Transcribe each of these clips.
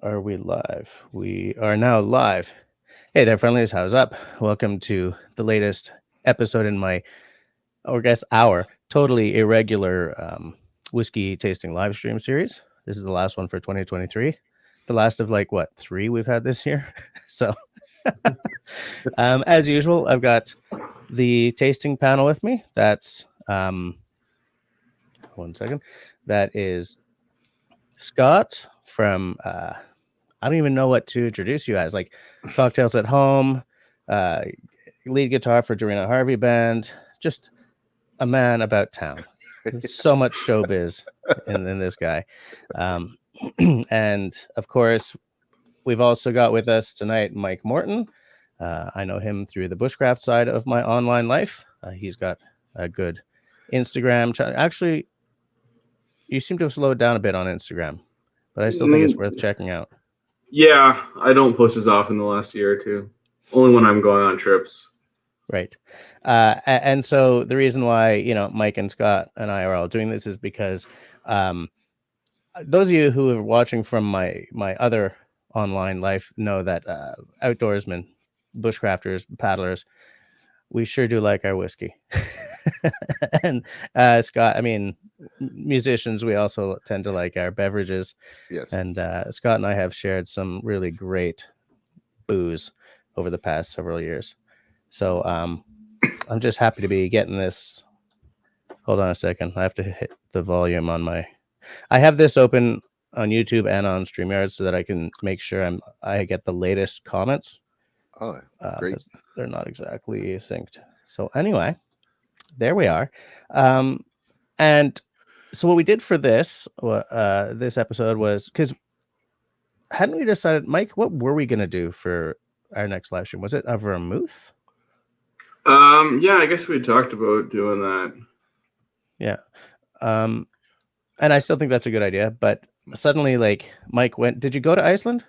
Are we live? We are now live. Hey there, friendlies. How's up? Welcome to the latest episode in my, or I guess our totally irregular whiskey tasting live stream series. This is the last one for 2023. The last of like what, 3 we've had this year. So, as usual, I've got the tasting panel with me. That's one second. That is Scott from I don't even know what to introduce you as. Like Cocktails at Home, lead guitar for Dorina Harvey Band, just a man about town. So much showbiz in this guy. And of course, we've also got with us tonight Mike Morton. I know him through the bushcraft side of my online life. He's got a good Instagram channel. Actually, you seem to have slowed down a bit on Instagram, but I still think it's worth checking out. Yeah, I don't post as often the last year or two. Only when I'm going on trips. Right. And so the reason why, Mike and Scott and I are all doing this is because those of you who are watching from my other online life know that outdoorsmen, bushcrafters, paddlers, we sure do like our whiskey. And Scott, I mean, musicians, we also tend to like our beverages. Yes. And Scott and I have shared some really great booze over the past several years. So I'm just happy to be getting this. Hold on a second. I have to hit the volume on my... I have this open on YouTube and on StreamYard so that I can make sure I get the latest comments. Oh, great. They're not exactly synced. So anyway, there we are. And so what we did for this episode was, because hadn't we decided, Mike, what were we going to do for our next live stream? Was it a vermouth? Yeah, I guess we talked about doing that. Yeah. And I still think that's a good idea, but suddenly, like, Mike did you go to Iceland?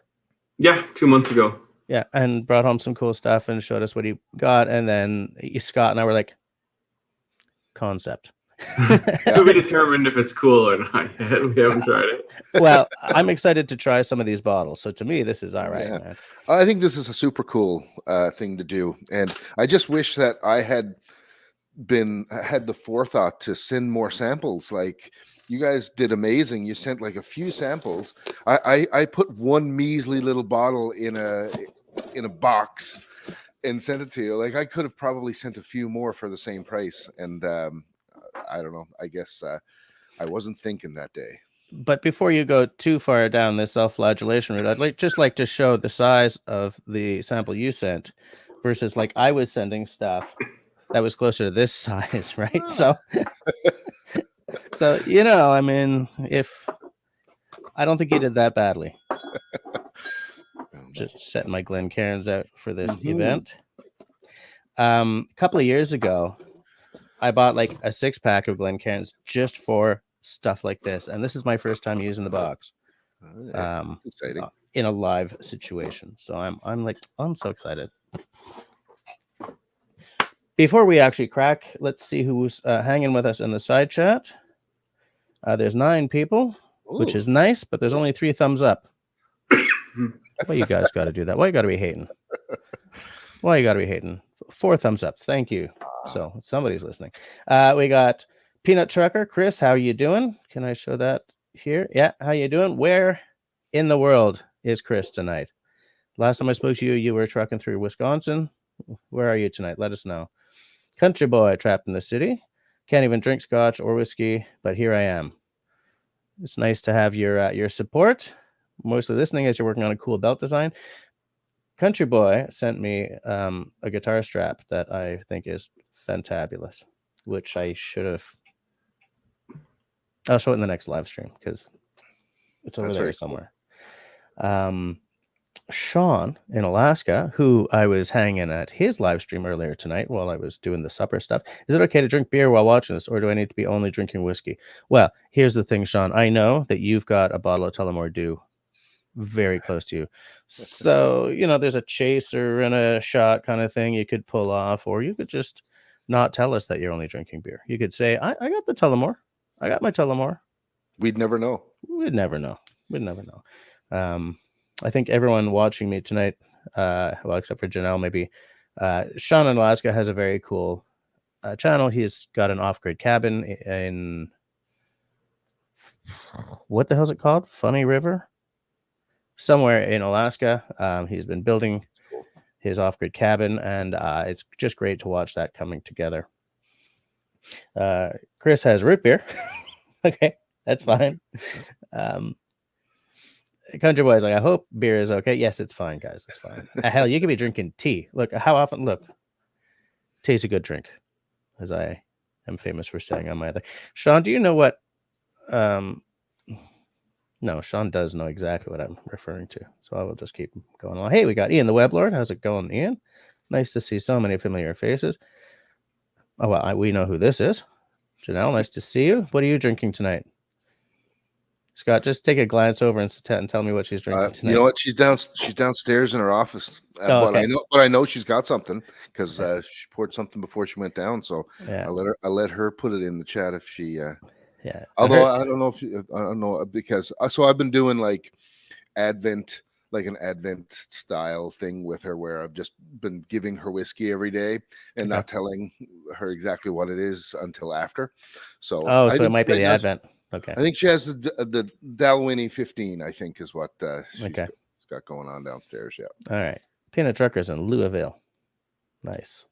Yeah, 2 months ago. Yeah, and brought home some cool stuff and showed us what he got, and then Scott and I were like, concept. We determined if it's cool or not yet. We haven't tried it. Well, I'm excited to try some of these bottles. So to me, this is all right, man. I think this is a super cool thing to do. And I just wish that I had the forethought to send more samples. Like, you guys did amazing. You sent like a few samples. I put one measly little bottle in a box and sent it to you. Like, I could have probably sent a few more for the same price. And I don't know. I guess I wasn't thinking that day. But before you go too far down this self-flagellation route, I'd just like to show the size of the sample you sent versus like I was sending stuff that was closer to this size, right? So, I mean, I don't think you did that badly. Just setting my Glenkeirns out for this event. A couple of years ago, I bought like a 6-pack of Glenkeirns just for stuff like this, and this is my first time using the box. Exciting. In a live situation. So I'm so excited. Before we actually crack, let's see who's hanging with us in the side chat. There's 9 people, which is nice, but there's only 3 thumbs up. Well, you guys got to do that. Why you got to be hating? 4 thumbs up. Thank you. So somebody's listening. We got Peanut Trucker. Chris, how you doing? Can I show that here? Yeah, how you doing? Where in the world is Chris tonight? Last time I spoke to you, you were trucking through Wisconsin. Where are you tonight? Let us know. Country boy trapped in the city. Can't even drink Scotch or whiskey, but here I am. It's nice to have your support. Mostly listening as you're working on a cool belt design. Country boy sent me a guitar strap that I think is fantabulous, which I should have. I'll show it in the next live stream because it's over there somewhere. Cool. Sean in Alaska, who I was hanging at his live stream earlier tonight while I was doing the supper stuff. Is it okay to drink beer while watching this, or do I need to be only drinking whiskey? Well, here's the thing, Sean. I know that you've got a bottle of Tullamore Dew very close to you. So, there's a chaser and a shot kind of thing you could pull off, or you could just not tell us that you're only drinking beer. You could say, I got the Tullamore. I got my Tullamore. We'd never know. We'd never know. I think everyone watching me tonight, well, except for Janelle, maybe, Sean in Alaska has a very cool channel. He's got an off-grid cabin in what the hell's it called? Funny River, somewhere in Alaska. He's been building Cool. his off-grid cabin, and it's just great to watch that coming together. Chris has root beer. Okay, that's fine. Country Boy's like, I hope beer is okay. Yes, it's fine, guys. It's fine. Hell, you could be drinking tea. Look, how often? Look, tea's a good drink, as I am famous for saying on my other. Sean, do you know what? No, Sean does know exactly what I'm referring to, so I will just keep going along. Hey, we got Ian the Web Lord. How's it going, Ian? Nice to see so many familiar faces. Oh, well, we know who this is. Janelle, nice to see you. What are you drinking tonight? Scott, just take a glance over and tell me what she's drinking tonight. You know what? She's downstairs in her office. Oh, okay. But I know she's got something because she poured something before she went down. So Yeah. I'll let her put it in the chat if she. Yeah. Although I don't know I don't know because so I've been doing like an Advent style thing with her where I've just been giving her whiskey every day and not telling her exactly what it is until after. So so it might be the Advent. Okay. I think she has the Dalwhinnie 15, I think is what she's got going on downstairs. Yeah. All right. Peanut Truckers in Louisville. Nice.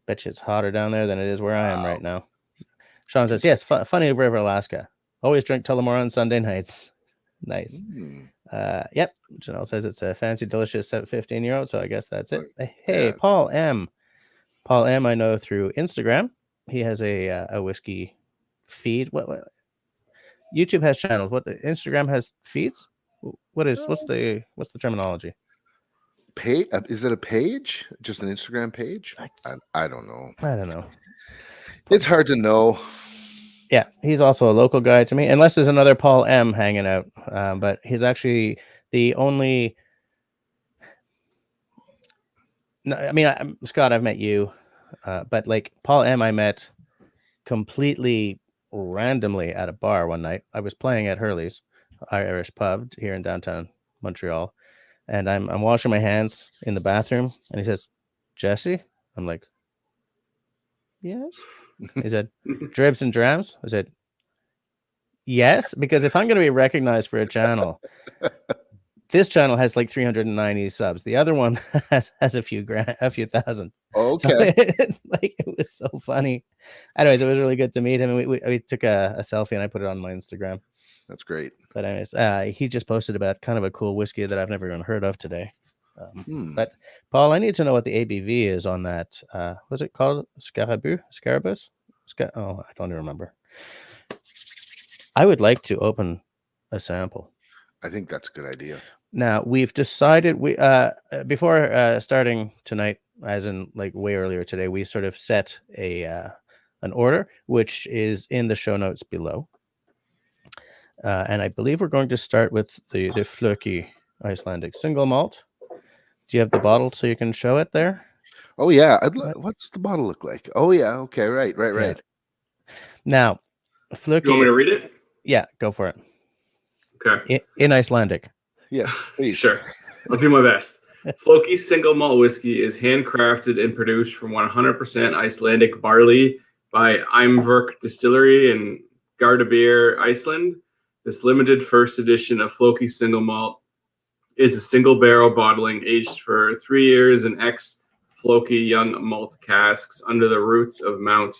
Bet you it's hotter down there than it is where I am right now. Sean says, yes, Funny River, Alaska. Always drink Tullamore on Sunday nights. Nice. Yep. Janelle says it's a fancy, delicious 15-year-old, so I guess that's it. Hey, yeah. Paul M. Paul M, I know through Instagram. He has a whiskey feed. What YouTube has channels. What Instagram has feeds? What's the terminology? Is it a page? Just an Instagram page? I don't know. I don't know. It's hard to know. Yeah, he's also a local guy to me, unless there's another Paul M hanging out. But he's actually the only. No, I mean, Scott, I've met you, but like Paul M, I met completely randomly at a bar one night. I was playing at Hurley's Irish pub here in downtown Montreal, and I'm washing my hands in the bathroom, and he says, "Jesse," I'm like, "Yes." He said, "Dribs and drams." I said, "Yes," because if I'm going to be recognized for a channel, this channel has like 390 subs. The other one has a few thousand. Okay. So it was so funny. Anyways, it was really good to meet him. And we took a selfie and I put it on my Instagram. That's great. But anyways, he just posted about kind of a cool whiskey that I've never even heard of today. But Paul, I need to know what the ABV is on that. What's it called? Scarabus? I don't even remember. I would like to open a sample. I think that's a good idea. Now we've decided before starting tonight, as in like way earlier today, we sort of set an order, which is in the show notes below. And I believe we're going to start with the Flóki Icelandic single malt. Do you have the bottle so you can show it there? Oh yeah. What's the bottle look like? Oh yeah. Okay. Right. Yeah. Now, Flóki. You want me to read it? Yeah, go for it. Okay. In Icelandic. Yes, please. Sure. I'll do my best. Flóki single malt whiskey is handcrafted and produced from 100% Icelandic barley by Imverk Distillery in Gardabeer, Iceland. This limited first edition of Flóki single malt is a single barrel bottling aged for 3 years in ex-Flóki young malt casks under the roots of Mount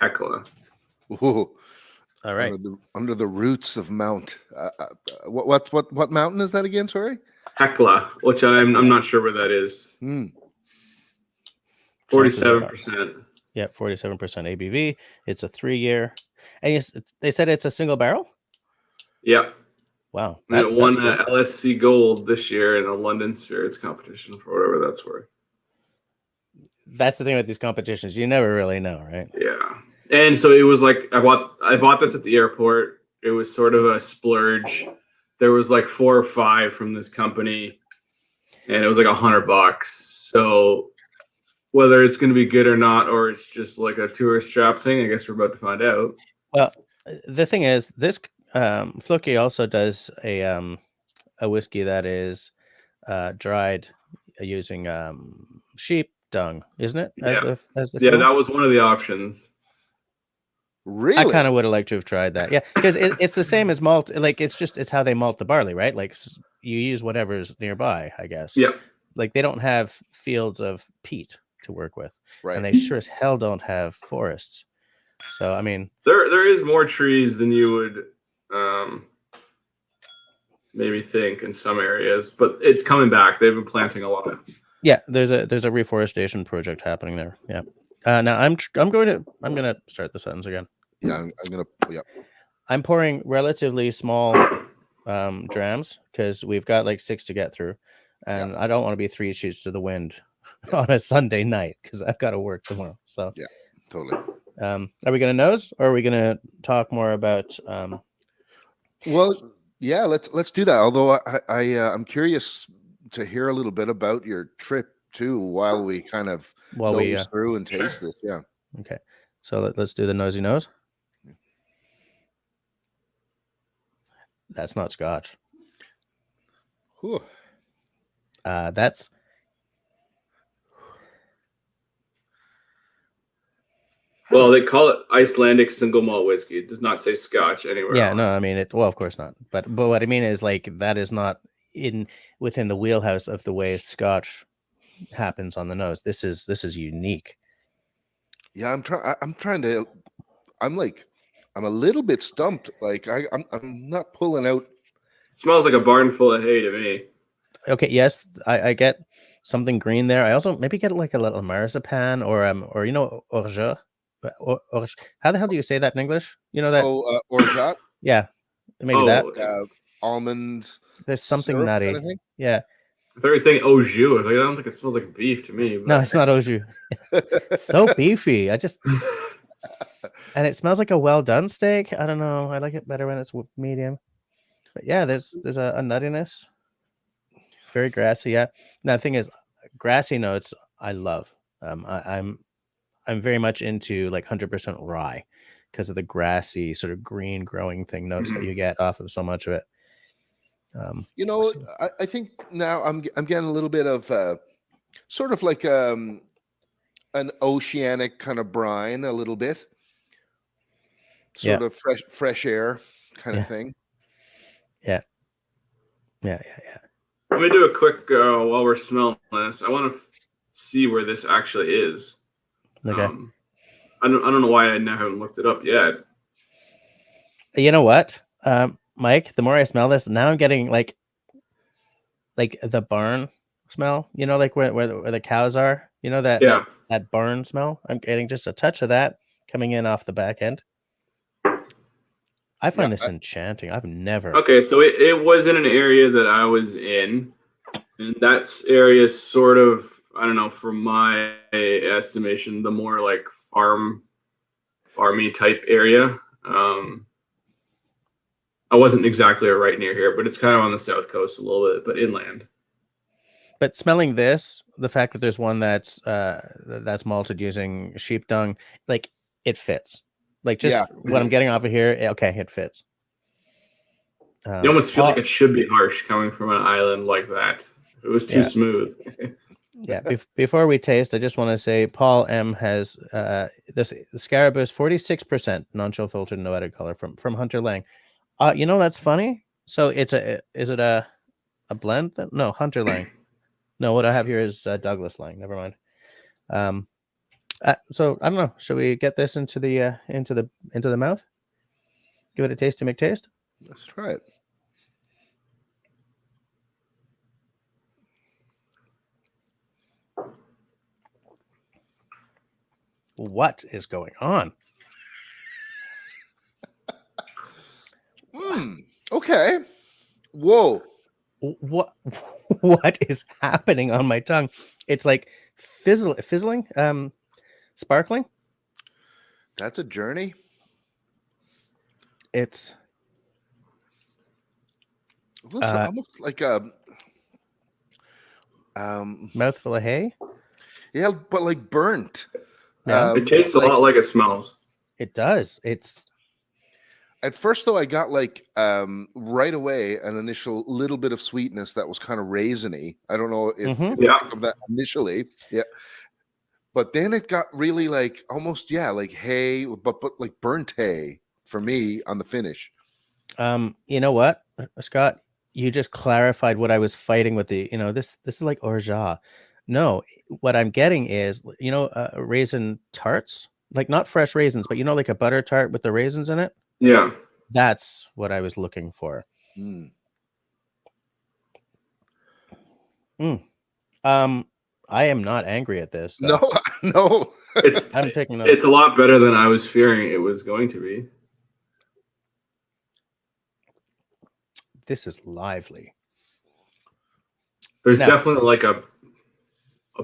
Hekla. Ooh. All right. Under the roots of Mount. What mountain is that again? Sorry. Hekla, which I'm not sure where that is. 47%. Yeah, 47% ABV. It's a 3-year. And they said it's a single barrel? Yeah. Wow. It won LSC Gold this year in a London Spirits competition for whatever that's worth. That's the thing with these competitions. You never really know, right? Yeah. And so it was like I bought this at the airport. It was sort of a splurge. There was like 4 or 5 from this company, and it was like $100. So whether it's going to be good or not, or it's just like a tourist trap thing, I guess we're about to find out. Well, the thing is, this Flóki also does a whiskey that is dried using sheep dung, isn't it? As Yeah. the Yeah, fuel? that was one of the options. Really? I kind of would have liked to have tried that. Yeah, because it's the same as malt. Like it's how they malt the barley, right? Like you use whatever's nearby, I guess. Yeah. Like they don't have fields of peat to work with, Right. and they sure as hell don't have forests. So I mean, There is more trees than you would maybe think in some areas, but it's coming back. They've been planting a lot. yeah, there's a reforestation project happening there. Yeah. Now I'm gonna start the sentence again. Yeah, I'm gonna. Yeah. I'm pouring relatively small drams because we've got like 6 to get through, and I don't want to be 3 sheets to the wind on a Sunday night because I've got to work tomorrow. So Yeah, totally. are we gonna nose or are we gonna talk more about? Well, yeah, let's do that. Although I'm curious to hear a little bit about your trip too, while we kind of nose through and taste this. Yeah. Okay, so let's do the nosy nose. That's not Scotch. Whew. That's Well, they call it Icelandic single malt whiskey. It does not say Scotch anywhere. yeah, no, I mean it. Well, of course not. But what I mean is like that is not within the wheelhouse of the way Scotch happens on the nose. This is unique. Yeah, I'm trying to. I'm a little bit stumped. Like I'm not pulling out. It smells like a barn full of hay to me. Okay, yes, I get something green there. I also maybe get like a little marzipan or orgeat. How the hell do you say that in English? You know that? Orgeat. Yeah, maybe that. Almond. There's something nutty. Kind of thing? Yeah. I thought you were saying au jus. I was like, I don't think it smells like beef to me. But... No, it's not au jus. So beefy. And it smells like a well done steak. I don't know. I like it better when it's medium. But yeah, there's a nuttiness. Very grassy. Yeah. Now the thing is, grassy notes I love. I'm very much into like 100% rye because of the grassy sort of green growing thing notes that you get off of so much of it. I think now I'm getting a little bit of sort of like an oceanic kind of brine, a little bit, sort of fresh air kind of thing. Yeah. Let me do a quick while we're smelling this. I want to see where this actually is. Okay. I don't know why I haven't looked it up yet. You know what, Mike? The more I smell this, now I'm getting like the barn smell. You know, like where the cows are. You know that barn smell. I'm getting just a touch of that coming in off the back end. I find this enchanting. I've never. Okay, so it was in an area that I was in, and that area is sort of, I don't know, from my estimation, the more like farmy type area. I wasn't exactly right near here, but it's kind of on the south coast a little bit, but inland. But smelling this, the fact that there's one that's malted using sheep dung, like it fits. Like just what I'm getting off of here, okay, it fits. You almost feel like it should be harsh coming from an island like that. It was too smooth. Yeah. Before we taste, I just want to say Paul M has the Scarabus 46% non-chill filtered no-added color from Hunter Lang. You know that's funny. So is it a blend? No, Hunter Lang. No, what I have here is Douglas Lang. Never mind. So I don't know. Should we get this into the mouth? Give it a taste to make taste. Let's try it. What is going on? Okay. Whoa. What is happening on my tongue? It's like fizzling, sparkling. That's a journey. It's almost like a mouthful of hay. Yeah, but like burnt. It tastes a lot like it smells. It does. It's At first, though, I got like right away an initial little bit of sweetness that was kind of raisiny. I don't know if Yeah. of that initially, yeah. But then it got really like almost like hay, but like burnt hay for me on the finish. You know what, Scott? You just clarified what I was fighting with the. This is like orgeat. No, what I'm getting is raisin tarts, like not fresh raisins, but like a butter tart with the raisins in it. Yeah. That's what I was looking for. I am not angry at this. No, no. I'm taking notes. It's a lot better than I was fearing it was going to be. This is lively. There's definitely like a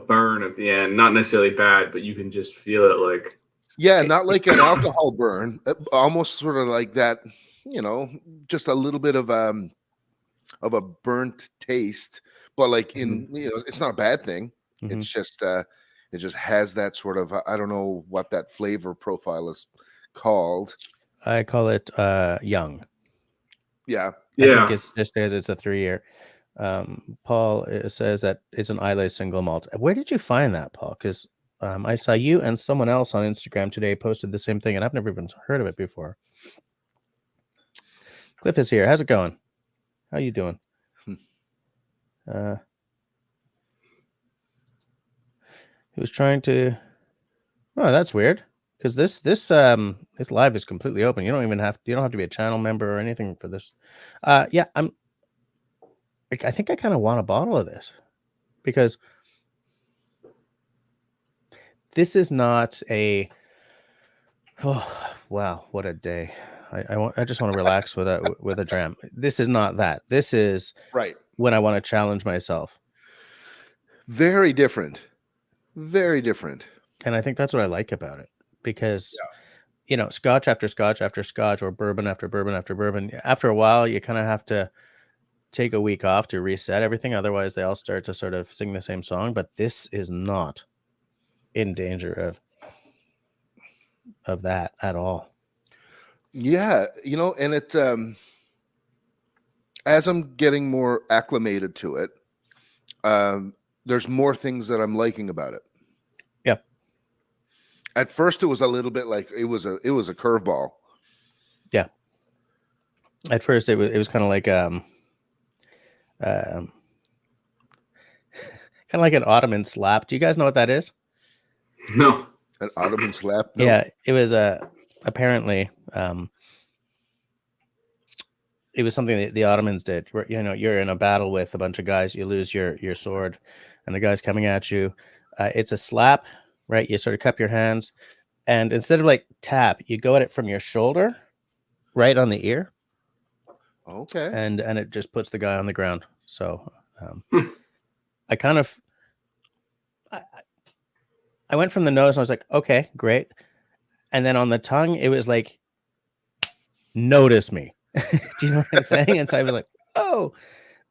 burn at the end, not necessarily bad, but you can just feel it like. Yeah, not like an alcohol burn, almost sort of like that, just a little bit of a burnt taste, but like it's not a bad thing. Mm-hmm. It's just it just has that sort of I don't know what that flavor profile is called. I call it young. Yeah. I think it's just as it's a 3-year. Paul says that it's an Islay single malt. Where did you find that, Paul? Because I saw you and someone else on Instagram today posted the same thing, and I've never even heard of it before. Cliff is here. How's it going? How you doing? He was trying to. Oh, that's weird. Because this live is completely open. You don't have to be a channel member or anything for this. Yeah, I think I kind of want a bottle of this because this is not a. Oh wow, what a day! I just want to relax with a dram. This is not that. This is right when I want to challenge myself. Very different, very different. And I think that's what I like about it because. Yeah. Scotch after Scotch after Scotch, or bourbon after bourbon after bourbon. After a while, you kind of have to take a week off to reset everything. Otherwise, they all start to sort of sing the same song. But this is not in danger of that at all. Yeah, and it as I'm getting more acclimated to it, there's more things that I'm liking about it. Yeah. At first, it was a little bit like it was a curveball. Yeah. At first, it was kind of like kind of like an Ottoman slap. Do you guys know what that is? No. An Ottoman slap? No. Yeah, it was apparently it was something that the Ottomans did. Where, you're in a battle with a bunch of guys, you lose your sword, and the guy's coming at you. It's a slap. Right, you sort of cup your hands, and instead of like tap, you go at it from your shoulder, right on the ear. Okay. And it just puts the guy on the ground. So, I kind of, I went from the nose, and I was like, okay, great, and then on the tongue, it was like, notice me. Do you know what I'm saying? And so I was like, oh.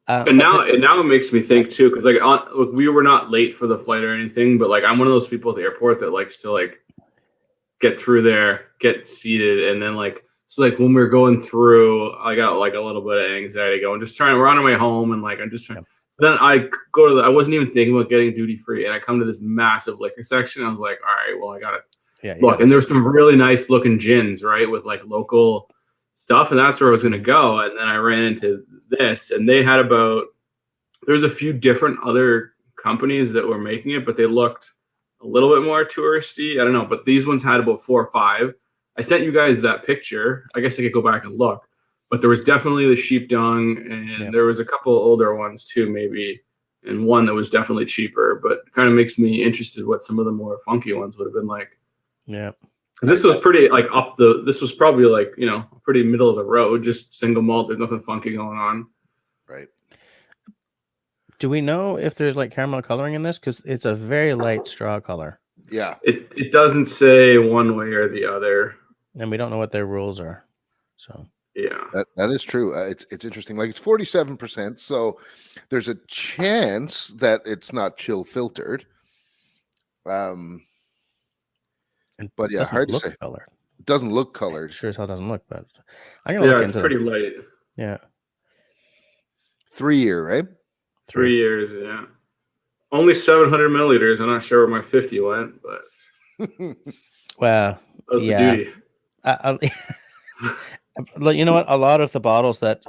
And now it makes me think too, because look, we were not late for the flight or anything, but like I'm one of those people at the airport that likes to like get through there, get seated, and then like when we were going through, I got like a little bit of anxiety going, we're on our way home, and like I'm just trying. So then I go to I wasn't even thinking about getting duty free, and I come to this massive liquor section. I was like, all right, well I gotta look, and there's some really nice looking gins, right, with like local stuff, and that's where I was gonna go, and then I ran into this, and they had there's a few different other companies that were making it, but they looked a little bit more touristy. I don't know, but these ones had about 4 or 5. I sent you guys that picture. I guess I could go back and look, but there was definitely the sheep dung, and there was a couple older ones too, maybe, and one that was definitely cheaper, but kind of makes me interested what some of the more funky ones would have been like. Yeah. This was pretty like this was probably like, pretty middle of the road, just single malt. There's nothing funky going on. Right. Do we know if there's like caramel coloring in this? Because it's a very light straw color. Yeah. It doesn't say one way or the other. And we don't know what their rules are. So yeah. That is true. It's interesting. Like it's 47%. So there's a chance that it's not chill filtered. But yeah, hard to say. Colored. doesn't look colored. Sure as hell doesn't look, but I'm gonna Yeah, look it's into pretty them. light. Yeah, 3 year, right? 3 years, yeah. Only 700 milliliters. I'm not sure where my 50 went, but Well, that was the yeah. duty. You know what? A lot of the bottles that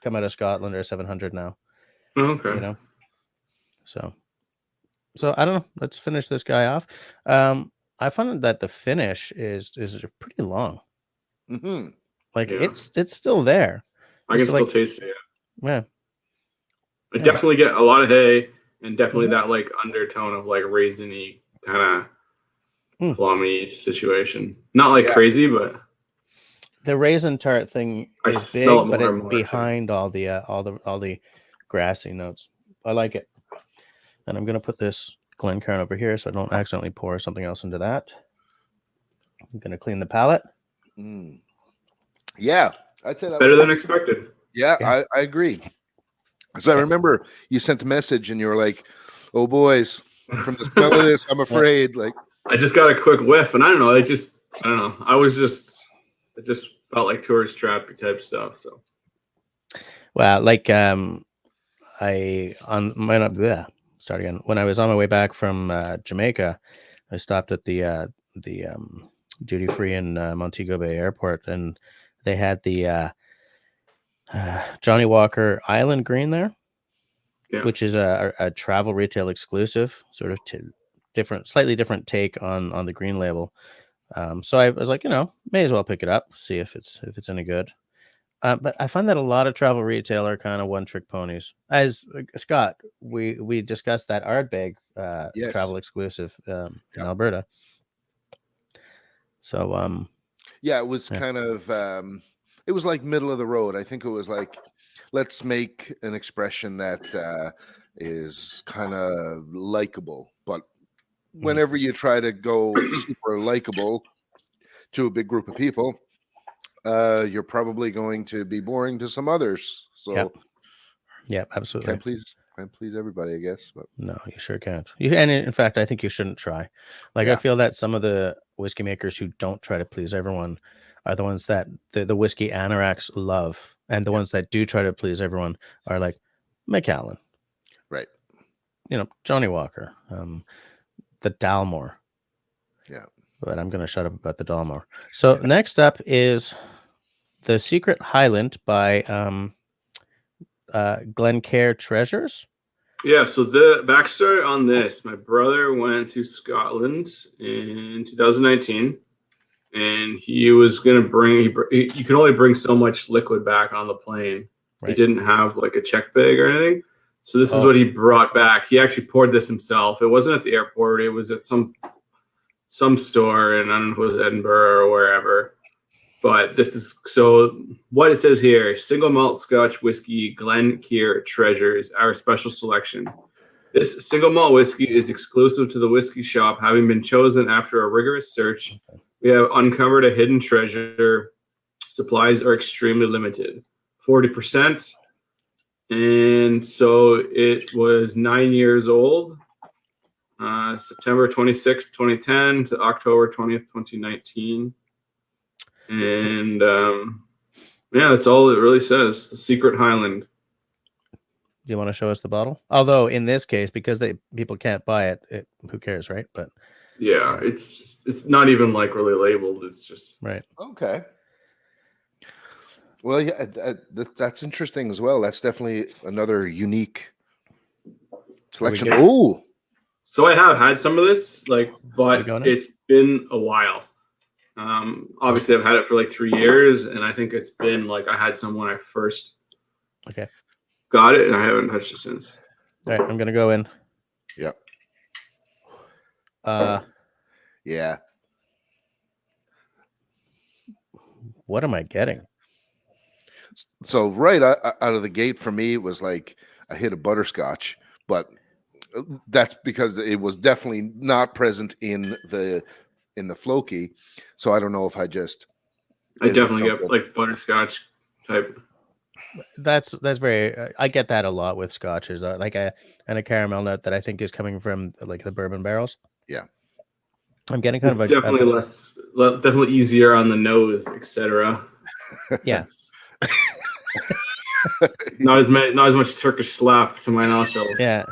come out of Scotland are 700 now. Okay. You know, so I don't know. Let's finish this guy off. I found that the finish is pretty long. Mm-hmm. Like Yeah. it's still there. I can It's still like, taste it. yeah. I Yeah. definitely get a lot of hay and definitely Mhm. that like undertone of like raisiny kind of plummy situation. Not like crazy, but The raisin tart thing I is smell big, it but more it's and more, too. behind all the grassy notes. I like it. And I'm gonna put this Glencairn over here so I don't accidentally pour something else into that. I'm gonna clean the palate. Mm. Yeah, I'd say that Better was than expected. Yeah, Yeah. I agree. So I remember you sent a message and you were like, "Oh boys, from the smell of this, I'm afraid." Like, I just got a quick whiff, and I don't know. I don't know. It just felt like tourist trap type stuff. So, Well, like start again. When I was on my way back from Jamaica, I stopped at the duty free in Montego Bay Airport, and they had the Johnny Walker Island Green there, yeah. which is a travel retail exclusive, sort of slightly different take on the green label. So I was like, may as well pick it up, see if it's any good. But I find that a lot of travel retail are kind of one trick ponies. As Scott, we discussed that Ardbeg Yes. travel exclusive in Alberta. So yeah, it was kind of it was like middle of the road. I think it was like, let's make an expression that is kind of likable, but whenever you try to go super likable to a big group of people, you're probably going to be boring to some others. So yeah, absolutely. Can't please everybody, I guess. But no, you sure can't. And in fact, I think you shouldn't try. Like, I feel that some of the whiskey makers who don't try to please everyone are the ones that the whiskey anoraks love, and the ones that do try to please everyone are like Macallan, right? Johnny Walker, the Dalmore. Yeah. But I'm going to shut up about the Dalmore. So next up is the Secret Highland by Glenkeir Treasures. Yeah, so the backstory on this, my brother went to Scotland in 2019, and he was going to bring, you can only bring so much liquid back on the plane. Right. He didn't have like a check bag or anything. So this is what he brought back. He actually poured this himself. It wasn't at the airport. It was at some store in, I don't know if it was Edinburgh or wherever. But this is, so what it says here, single malt Scotch whiskey, Glenkeir Treasures, our special selection. This single malt whiskey is exclusive to the whiskey shop, having been chosen after a rigorous search. We have uncovered a hidden treasure. Supplies are extremely limited, 40%. And so it was 9 years old, September 26th, 2010 to October 20th, 2019. And that's all it really says. The Secret Highland. Do you want to show us the bottle? Although in this case, because people can't buy it, who cares, right? But yeah, it's not even like really labeled. It's just right. Okay. Well, yeah, that's interesting as well. That's definitely another unique selection. Oh, so I have had some of this, but it's been a while. Obviously, I've had it for like 3 years, and I think it's been like I had some when I first got it, and I haven't touched it since. All right, I'm gonna go in. Yep. Yeah. What am I getting? So right out of the gate for me, it was like a hit of butterscotch, but that's because it was definitely not present in the Flóki. So I don't know if I definitely get like butterscotch type. That's very. I get that a lot with scotches, and a caramel note that I think is coming from like the bourbon barrels. Yeah. I'm getting kind It's of definitely definitely easier on the nose, etc. yeah. Not as much Turkish slap to my nostrils. Yeah.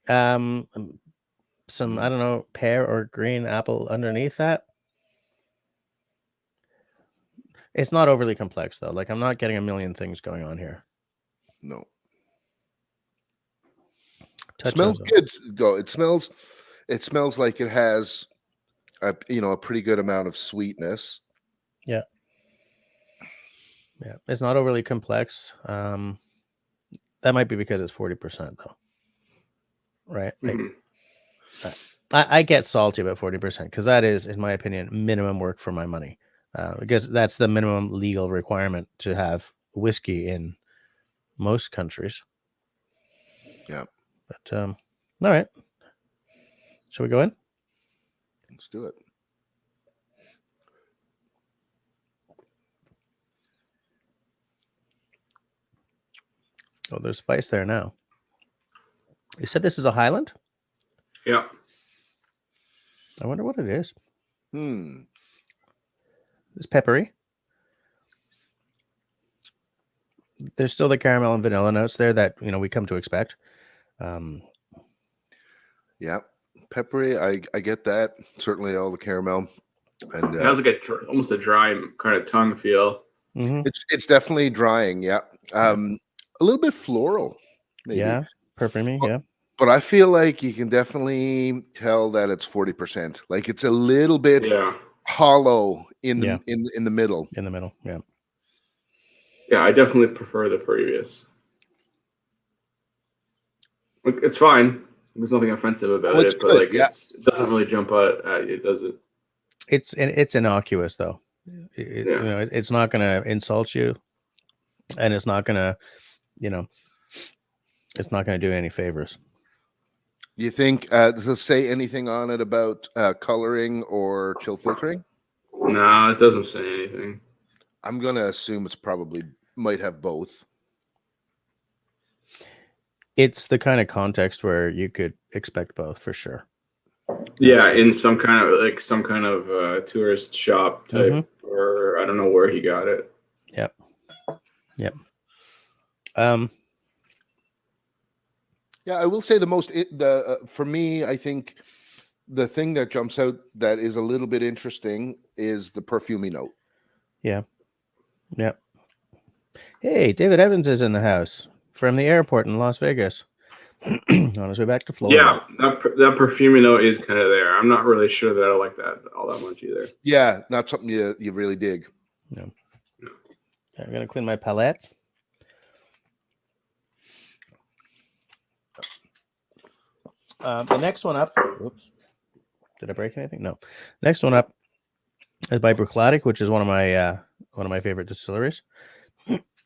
Some I don't know, pear or green apple underneath that. It's not overly complex though. Like I'm not getting a million things going on here. No. Touch Smells of- good though. It smells like it has a pretty good amount of sweetness. Yeah. Yeah. It's not overly complex. That might be because it's 40% though. Right? Like, I get salty about 40% because that is, in my opinion, minimum work for my money. Because that's the minimum legal requirement to have whiskey in most countries. Yeah. But all right. Shall we go in? Let's do it. Oh, there's spice there now. You said this is a Highland? Yeah. I wonder what it is. Hmm. It's peppery. There's still the caramel and vanilla notes there that we come to expect. Yeah, peppery. I get that. Certainly all the caramel, and It has like almost a dry kind of tongue feel. it's definitely drying. Yeah, a little bit floral, maybe. Yeah, perfumey. Yeah, but I feel like you can definitely tell that it's 40%. Like it's a little bit hollow in the in the middle. In the middle. Yeah. Yeah, I definitely prefer the previous. It's fine. There's nothing offensive about it, but like it doesn't really jump out at you, does it? It's innocuous though. It's not going to insult you, and it's not going to, it's not going to do any favors. Do you think does it say anything on it about coloring or chill filtering? No, it doesn't say anything. I'm going to assume it's probably might have both. It's the kind of context where you could expect both for sure. Yeah, in some kind of tourist shop type, or I don't know where he got it. Yep. Yep. Yeah, I will say for me, I think the thing that jumps out that is a little bit interesting is the perfumey note. Yeah. Yep. Hey, David Evans is in the house from the airport in Las Vegas. On his way back to Florida. Yeah, that perfumey note is kind of there. I'm not really sure that I like that all that much either. Yeah, not something you really dig. No. Okay, I'm gonna clean my palettes. The next one up. Oops. Did I break anything? No. Next one up is by Bruichladdich, which is one of my favorite distilleries.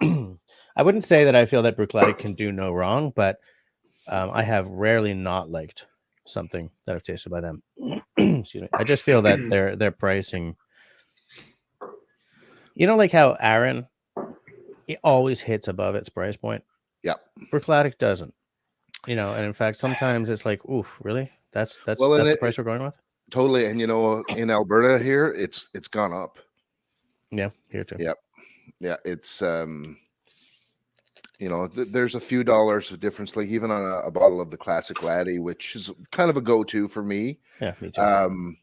I wouldn't say that I feel that Bruichladdich can do no wrong, but I have rarely not liked something that I've tasted by them. Excuse me. I just feel that their pricing, like how Aaron, it always hits above its price point. Yeah, Bruichladdich doesn't. And in fact, sometimes it's like, oof, really? That's the price we're going with. Totally, and in Alberta here, it's gone up. Yeah, here too. Yep, yeah, it's there's a few dollars of difference, like even on a bottle of the classic Laddie, which is kind of a go-to for me. Yeah, me too.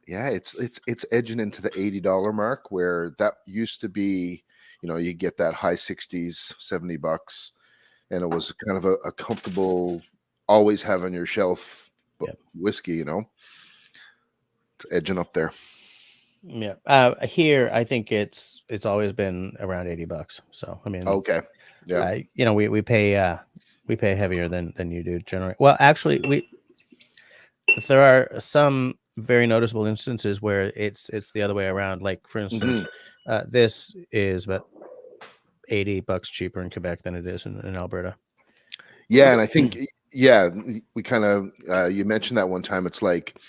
Yeah, it's edging into the $80 mark, where that used to be, you get that high 60s, $70, and it was kind of a comfortable, always have on your shelf whiskey. It's edging up there. Yeah. Here, I think it's always been around $80. So I mean, okay. Yeah. We pay heavier than you do generally. Well, actually, there are some very noticeable instances where it's the other way around. Like for instance, this is about $80 cheaper in Quebec than it is in Alberta. Yeah, and I think we kind of you mentioned that one time. It's like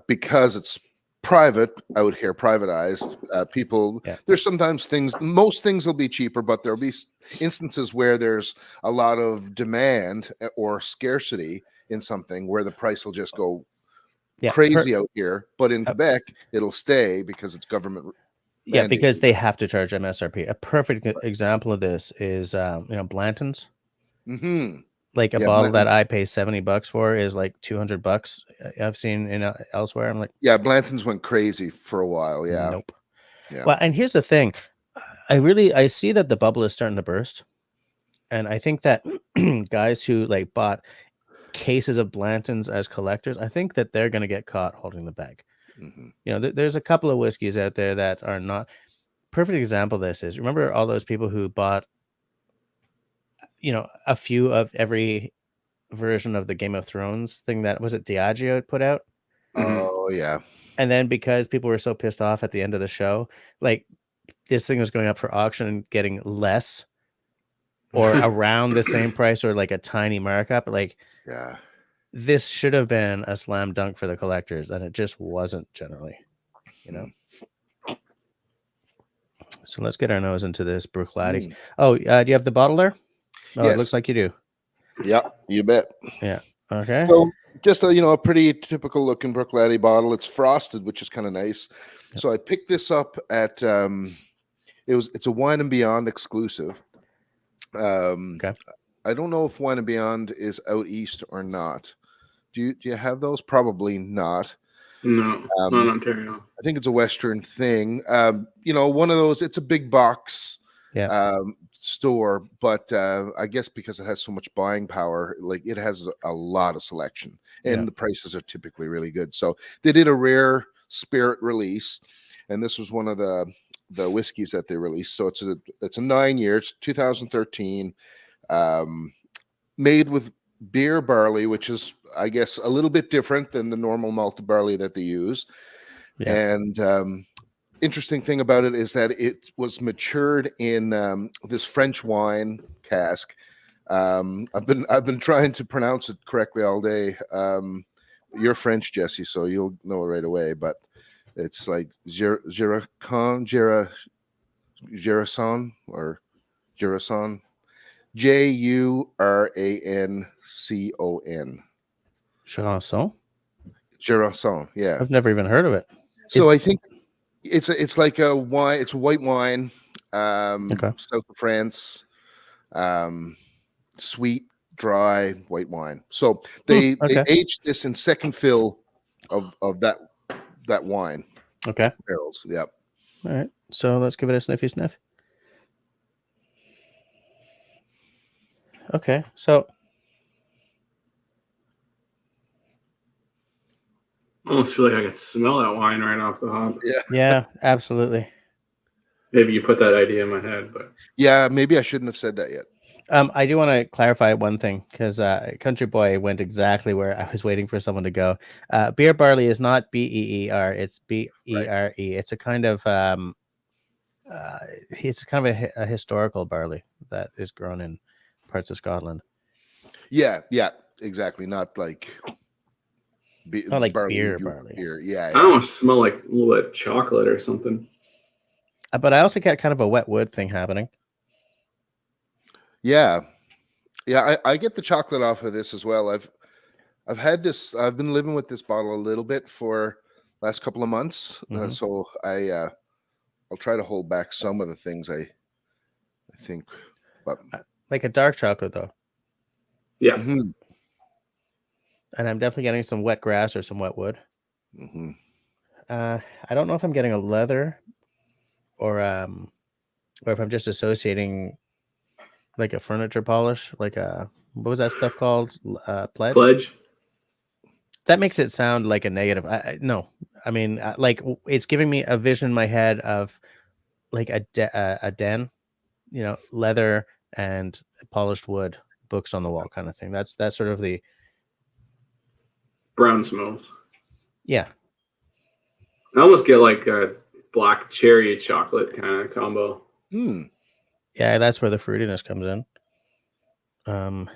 because it's private, out here, privatized people. Yeah. There's sometimes most things will be cheaper, but there'll be instances where there's a lot of demand or scarcity, in something where the price will just go Yeah, crazy out here, but in Quebec it'll stay because it's government. Yeah, because they have to charge MSRP. A perfect example of this is Blanton's. Mm-hmm. Like a bottle that I pay $70 for is like $200. I've seen elsewhere. I'm like, yeah, Blanton's went crazy for a while. Yeah. Nope. Yeah. Well, and here's the thing. I see that the bubble is starting to burst. And I think that guys who like bought cases of Blanton's as collectors, I think that they're going to get caught holding the bag. Mm-hmm. There's a couple of whiskeys out there that are not. Perfect example of this is, remember all those people who bought a few of every version of the Game of Thrones thing that was it Diageo had put out? Oh yeah. And then because people were so pissed off at the end of the show, like this thing was going up for auction and getting less or around the same price or like a tiny markup. Like, yeah, this should have been a slam dunk for the collectors, and it just wasn't generally, So let's get our nose into this Bruichladdich. Oh, do you have the bottle there? Oh, yes. It looks like you do. Yeah, you bet. Yeah. Okay. So just a pretty typical looking Bruichladdich bottle. It's frosted, which is kind of nice. Yep. So I picked this up at it's a Wine and Beyond exclusive. Okay. I don't know if Wine and Beyond is out east or not. Do you have those? Probably not. No, not in Ontario. I think it's a Western thing. One of those. It's a big box store, but I guess because it has so much buying power, like it has a lot of selection, and the prices are typically really good. So they did a rare spirit release, and this was one of the whiskeys that they released. So it's a 9 years, 2013, made with beer barley, which is, I guess, a little bit different than the normal malted barley that they use. Yeah. And interesting thing about it is that it was matured in this French wine cask. I've been trying to pronounce it correctly all day. You're French, Jesse, so you'll know it right away. But it's like Girason or Girason. Jurancon. Girason, yeah. I've never even heard of it. So I think it's like a wine. It's a white wine, south of France, sweet, dry white wine. So they aged this in second fill of that wine. Okay. Barrels. Yep. All right. So let's give it a sniffy sniff. Okay, so I almost feel like I could smell that wine right off the hop. Yeah, absolutely. Maybe you put that idea in my head, but yeah, maybe I shouldn't have said that yet. I do want to clarify one thing because Country Boy went exactly where I was waiting for someone to go. Beer barley is not BEER; it's BERE. It's a kind of a historical barley that is grown in parts of Scotland. Yeah, exactly. Not like beer barley. Beer. Yeah. I almost smell like a little bit of chocolate or something. But I also get kind of a wet wood thing happening. Yeah. I get the chocolate off of this as well. I've had this. I've been living with this bottle a little bit for last couple of months, so I'll try to hold back some of the things I think, but like a dark chocolate though. Yeah. Mm-hmm. And I'm definitely getting some wet grass or some wet wood. Mm-hmm. I don't know if I'm getting a leather or if I'm just associating like a furniture polish, like a, what was that stuff called? Pledge. That makes it sound like a negative. No, I mean, like it's giving me a vision in my head of like a den, leather and polished wood, books on the wall kind of thing. That's sort of the brown smells. Yeah. I almost get like a black cherry chocolate kind of combo. Yeah, that's where the fruitiness comes in. I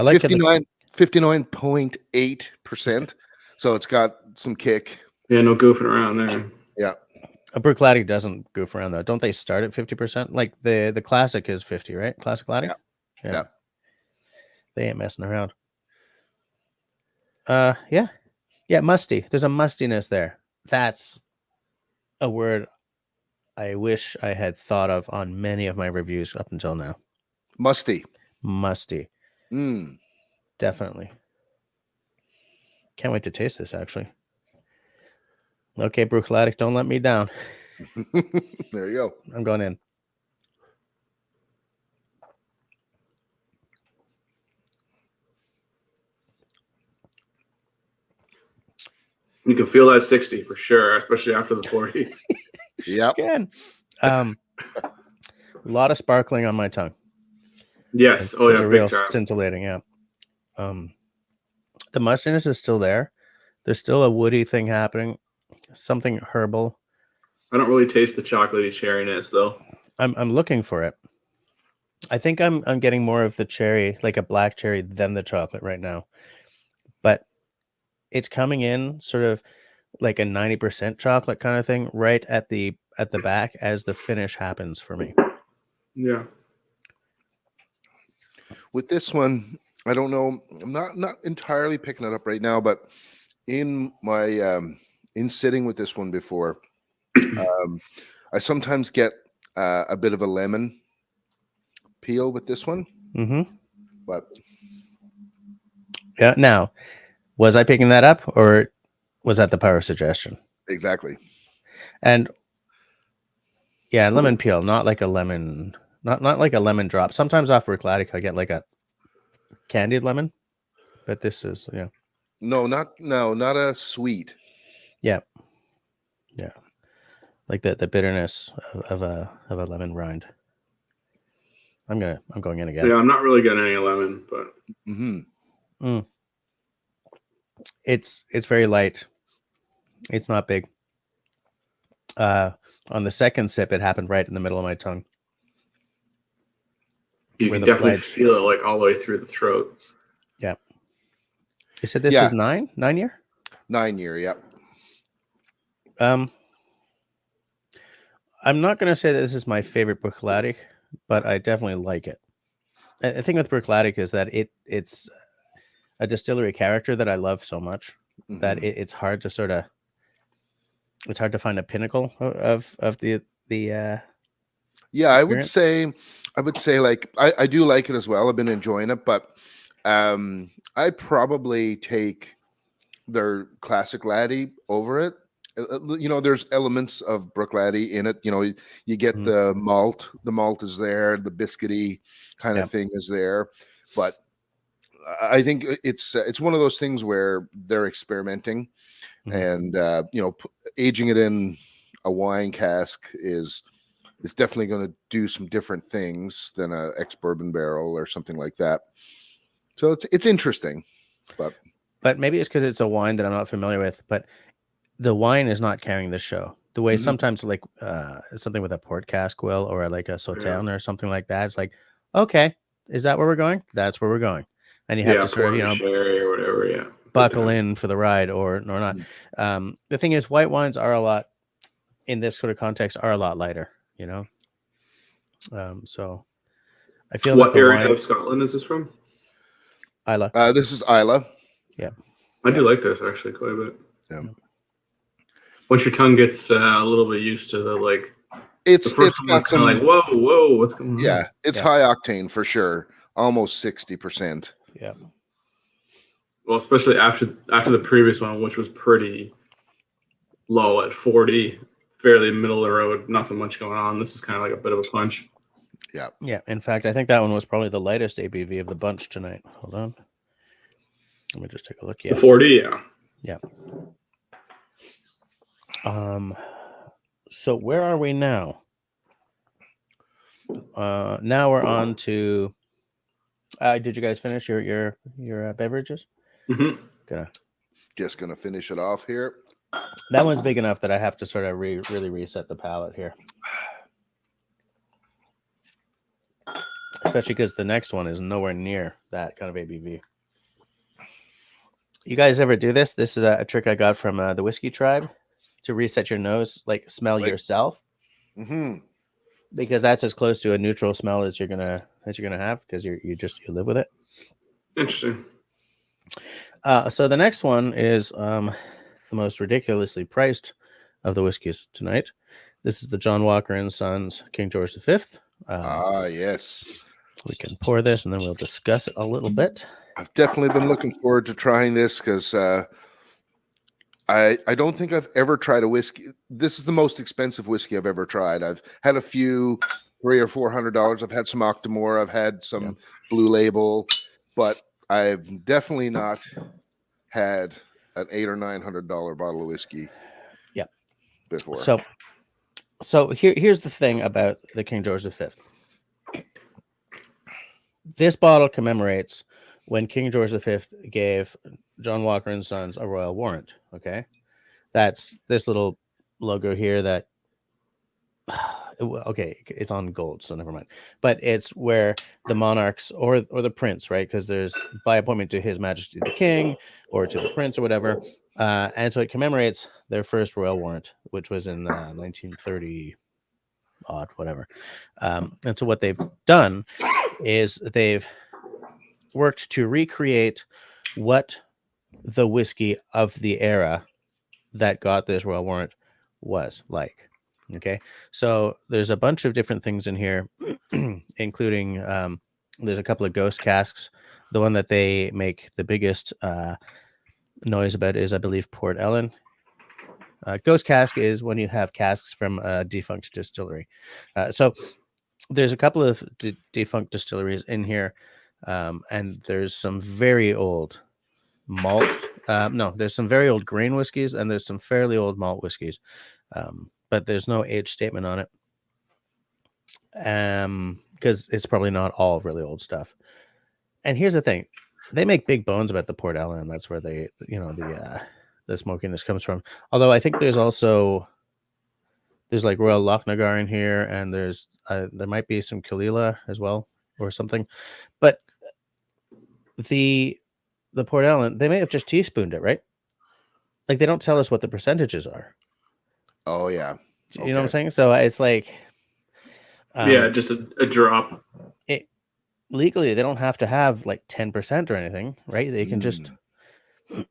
like 59.8%. So it's got some kick. Yeah, no goofing around there. Yeah. A Bruichladdich doesn't goof around though. Don't they start at 50%? Like the classic is 50, right? Classic Laddich? Yeah. They ain't messing around. Yeah, musty. There's a mustiness there. That's a word I wish I had thought of on many of my reviews up until now. Musty. Musty. Definitely. Can't wait to taste this, actually. Okay, Bruichladdich, don't let me down. There you go. I'm going in. You can feel that 60 for sure, especially after the 40. Yep. Again. A lot of sparkling on my tongue. Yes. There's Yeah, a big real time. scintillating, yeah. The mustiness is still there. There's still a woody thing happening. Something herbal. I don't really taste the chocolatey cherryness though. I'm looking for it. I think I'm getting more of the cherry, like a black cherry, than the chocolate right now. But it's coming in sort of like a 90% chocolate kind of thing right at the back as the finish happens for me. Yeah. With this one, I don't know. I'm not entirely picking it up right now, but in my in sitting with this one before, I sometimes get a bit of a lemon peel with this one. Mm-hmm. But yeah. Now, was I picking that up, or was that the power of suggestion? Exactly. And yeah, lemon peel, not like a lemon, not like a lemon drop. Sometimes off Bruichladdich, I get like a candied lemon, but this is not a sweet. Yeah. Like the bitterness of a lemon rind. I'm going in again. Yeah, I'm not really getting any lemon, but It's very light. It's not big. On the second sip, it happened right in the middle of my tongue. You can definitely feel it like all the way through the throat. Yeah. You said this is 9 year? 9 year, yep. I'm not going to say that this is my favorite Bruichladdich, but I definitely like it. The thing with Bruichladdich is that it's a distillery character that I love so much that it's hard to sort of find a pinnacle of the yeah, experience. I would say like I do like it as well. I've been enjoying it, but I'd probably take their classic laddie over it. There's elements of Bruichladdich in it. You get the malt. The malt is there. The biscuity kind of thing is there. But I think it's one of those things where they're experimenting, and aging it in a wine cask is definitely going to do some different things than a ex-bourbon barrel or something like that. So it's interesting, but maybe it's because it's a wine that I'm not familiar with. But the wine is not carrying the show the way sometimes like something with a port cask will, or like a Sauternes or something like that. It's like, okay, is that where we're going? That's where we're going, and you have to sort of sherry or whatever, buckle in for the ride or not. The thing is, white wines are a lot in this sort of context are a lot lighter, so I feel what that area of Scotland is this from? Islay. This is Islay. Yeah, I do like this actually quite a bit. Yeah. Once your tongue gets a little bit used to the it's got some like whoa, what's going on? Yeah, it's high octane for sure, almost 60%. Yeah. Well, especially after the previous one, which was pretty low at 40, fairly middle of the road, nothing much going on. This is kind of like a bit of a punch. Yeah. Yeah. In fact, I think that one was probably the lightest ABV of the bunch tonight. Hold on. Let me just take a look. Yeah. The 40, yeah. Yeah. So where are we now? Now we're on to. Did you guys finish your beverages? Just gonna finish it off here. That one's big enough that I have to sort of really reset the palate here, especially because the next one is nowhere near that kind of ABV. You guys ever do this? This is a trick I got from the Whiskey Tribe to reset your nose, like smell yourself, because that's as close to a neutral smell as you're gonna have, because you live with it. Interesting. So the next one is the most ridiculously priced of the whiskeys tonight. This is the John Walker and Sons King George V. Yes. We can pour this and then we'll discuss it a little bit. I've definitely been looking forward to trying this because I don't think I've ever tried a whiskey. This is the most expensive whiskey I've ever tried. I've had a few $300 or $400. I've had some Octomore. I've had some Blue Label, but I've definitely not had an $800 or $900 bottle of whiskey. Yeah. Before. So here's the thing about the King George V. This bottle commemorates when King George V gave John Walker and Sons a royal warrant. Okay, that's this little logo here. That okay, it's on gold, so never mind. But it's where the monarchs or the prince, right? Because there's by appointment to His Majesty the King or to the prince or whatever, and so it commemorates their first royal warrant, which was in 1930 odd, whatever. And so what they've done is they've worked to recreate what the whiskey of the era that got this royal warrant was like. Okay, so there's a bunch of different things in here, including there's a couple of ghost casks. The one that they make the biggest noise about is, I believe, Port Ellen. Ghost cask is when you have casks from a defunct distillery. So there's a couple of defunct distilleries in here, and there's some very old malt. No, there's some very old grain whiskeys, and there's some fairly old malt whiskeys, but there's no age statement on it, because it's probably not all really old stuff. And here's the thing: they make big bones about the Port Ellen, and that's where they, the smokiness comes from. Although I think there's like Royal Lochnagar in here, and there might be some Kalila as well or something. But the Port Ellen, they may have just teaspooned it, right? Like they don't tell us what the percentages are. Oh yeah, You know what I'm saying? So it's like, just a drop. Legally, they don't have to have like 10% or anything, right? They can just.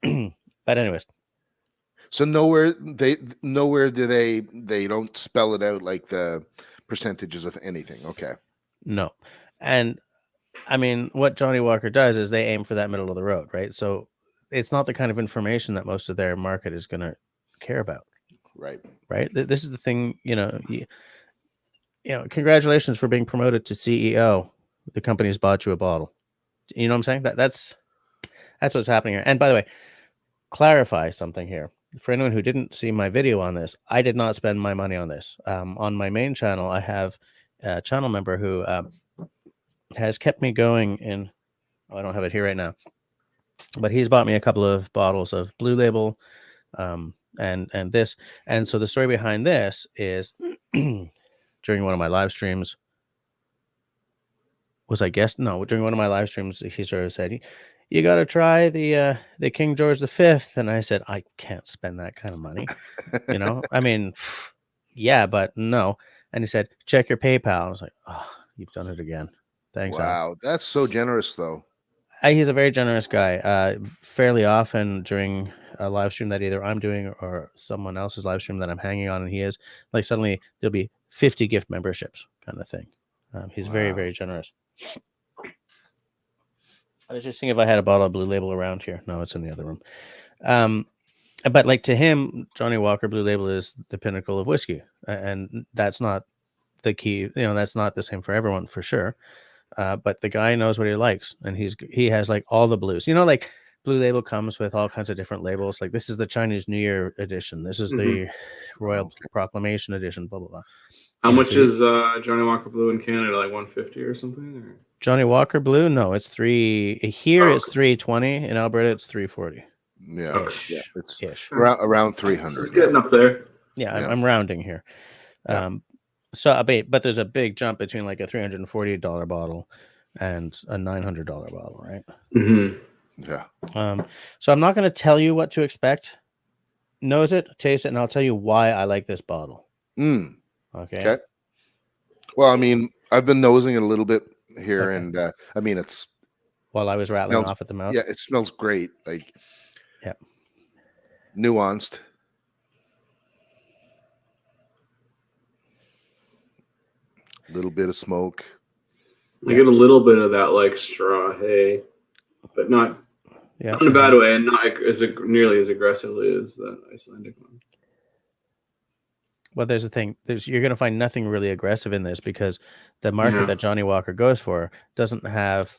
But anyways. So nowhere do they don't spell it out like the percentages of anything. Okay. No. And I mean, what Johnny Walker does is they aim for that middle of the road, right? So it's not the kind of information that most of their market is going to care about. Right. Right. This is the thing, congratulations for being promoted to CEO. The company's bought you a bottle. You know what I'm saying? That's what's happening here. And by the way, clarify something here. For anyone who didn't see my video on this, I did not spend my money on this. On my main channel, I have a channel member who has kept me going in. I don't have it here right now, but he's bought me a couple of bottles of Blue Label, and this. And so the story behind this is during one of my live streams. During one of my live streams, he sort of said, "You got to try the King George V," and I said, "I can't spend that kind of money." I mean, yeah, but no. And he said, "Check your PayPal." I was like, "Oh, you've done it again." Thanks. Wow, that's so generous, though. He's a very generous guy. Fairly often during a live stream that either I'm doing or someone else's live stream that I'm hanging on, and he is, like, suddenly there'll be 50 gift memberships kind of thing. He's very, very generous. I was just thinking if I had a bottle of Blue Label around here. No, it's in the other room. But like to him, Johnny Walker Blue Label is the pinnacle of whiskey, and that's not the key. That's not the same for everyone for sure. But the guy knows what he likes, and he has like all the blues. Like Blue Label comes with all kinds of different labels. Like this is the Chinese New Year edition. This is the Royal Proclamation edition. Blah blah blah. How much is Johnny Walker Blue in Canada? Like $150 or something? Or? Johnny Walker Blue? No, it's $3 here. It's $320 in Alberta. It's $340. Yeah, it's ish. around 300. It's getting up there. Yeah, I'm rounding here. Yeah. But there's a big jump between like a $340 bottle and a $900 bottle, right? Mm-hmm. Yeah. So I'm not going to tell you what to expect. Nose it, taste it, and I'll tell you why I like this bottle. Okay. Well, I mean, I've been nosing it a little bit here, and I mean, it's while I was rattling Smells- off at the mouth. Yeah, it smells great. Like, Yeah. Nuanced. A little bit of smoke. I get a little bit of that like straw hay, but not in a bad way, and not nearly as aggressively as the Icelandic one. Well, there's the thing. You're going to find nothing really aggressive in this because the market that Johnny Walker goes for doesn't have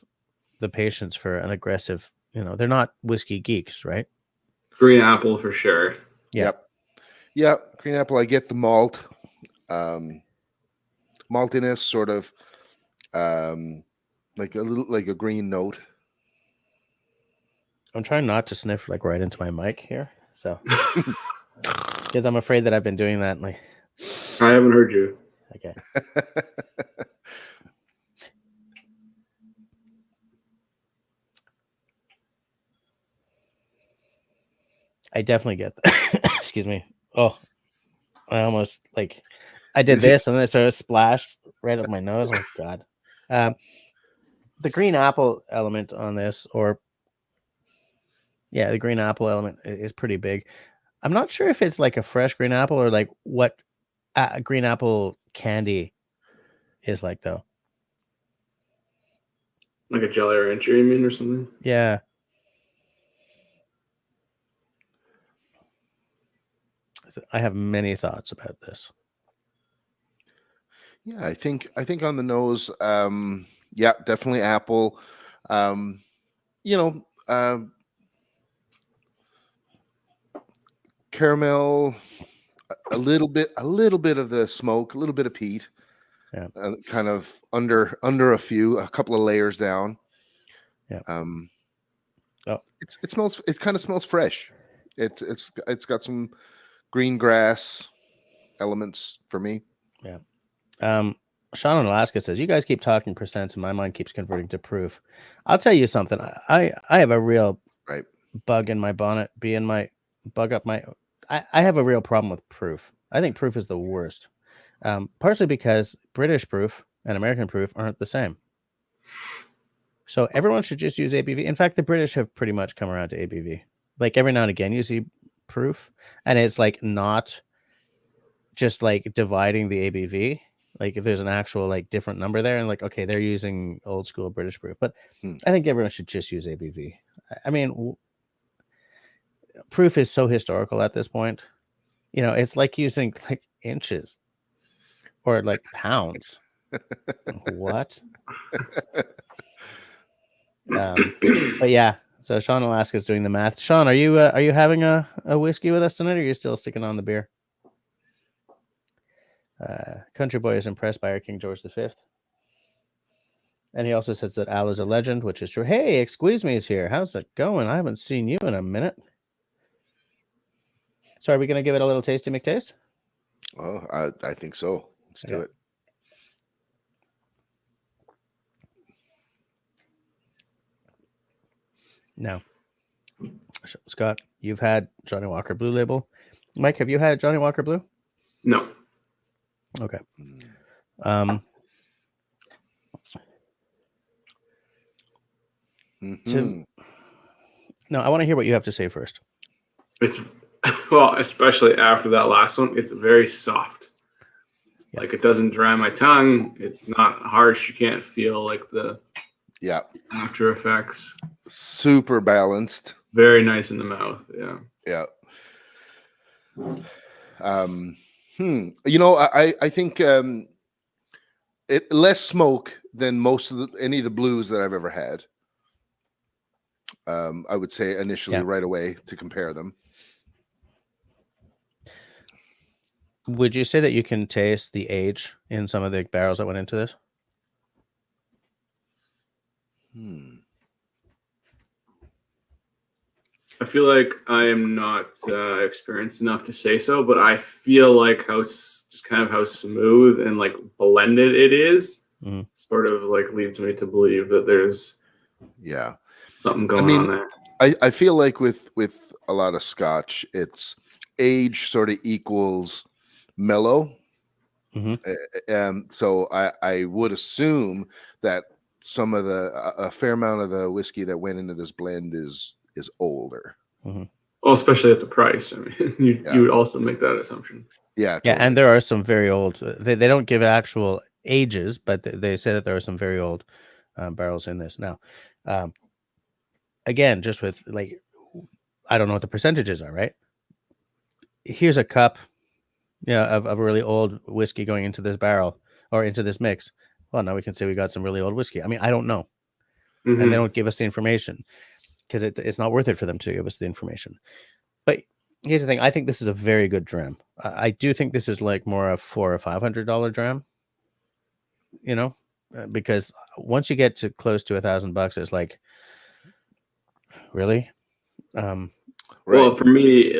the patience for an aggressive. They're not whiskey geeks, right? Green apple for sure. Yeah. Yep. Green apple. I get the malt, maltiness, sort of, like a little like a green note. I'm trying not to sniff like right into my mic here, so because I'm afraid that I've been doing that. Like, I haven't heard you. Okay. I definitely get that. Excuse me. Oh, I almost I did this and then it sort of splashed right up my nose. Oh God. The green apple element on this, the green apple element is pretty big. I'm not sure if it's like a fresh green apple or like what green apple candy is like, though. Like a Jolly Rancher, you mean, or something? Yeah. I have many thoughts about this. Yeah, I think on the nose, yeah, definitely apple. Caramel, a little bit of the smoke, a little bit of peat. Yeah. Kind of under a couple of layers down. Yeah. It kind of smells fresh. It's got some green grass elements for me. Yeah. Sean in Alaska says, you guys keep talking percents and my mind keeps converting to proof. I'll tell you something. I have a real bug in my bonnet, I have a real problem with proof. I think proof is the worst. Partially because British proof and American proof aren't the same. So everyone should just use ABV. In fact, the British have pretty much come around to ABV. Like every now and again you see proof and it's like not just like dividing the ABV. Like if there's an actual like different number there and like, okay, they're using old school British proof, but I think everyone should just use ABV. I mean, proof is so historical at this point. It's like using like inches or like pounds. What? But yeah, so Sean Alaska is doing the math. Sean, are you having a whiskey with us tonight, or are you still sticking on the beer? Country Boy is impressed by our King George V. And he also says that Al is a legend, which is true. Hey, Excuse Me is here. How's it going? I haven't seen you in a minute. So are we going to give it a little tasty McTaste? Oh, I think so. Let's do it. Now, Scott, you've had Johnny Walker Blue Label. Mike, have you had Johnny Walker Blue? No. Okay. No, I want to hear what you have to say first. It's especially after that last one, it's very soft. Yeah. Like it doesn't dry my tongue. It's not harsh. You can't feel like the after effects. Super balanced. Very nice in the mouth. Yeah. Yeah. I think it less smoke than most of any of the blues that I've ever had. I would say initially right away to compare them. Would you say that you can taste the age in some of the barrels that went into this? I feel like I am not experienced enough to say so, but I feel like how smooth and like blended it is sort of like leads me to believe that there's something going on there. I feel like with a lot of Scotch, it's age sort of equals mellow. So I would assume that some of a fair amount of the whiskey that went into this blend is older. Mhm. Well, especially at the price. I mean, you would also make that assumption. Yeah, Yeah, totally. and there are some very old. They don't give actual ages, but they say that there are some very old barrels in this. Now, again, just with like, I don't know what the percentages are, right? Here's a cup, of a really old whiskey going into this barrel or into this mix. Well, now we can say we got some really old whiskey. I mean, I don't know, and they don't give us the information because it's not worth it for them to give us the information. But here's the thing: I think this is a very good dram. I do think this is like more a $400 or $500 dram. Because once you get to close to $1,000, it's like, really. Right. Well, for me,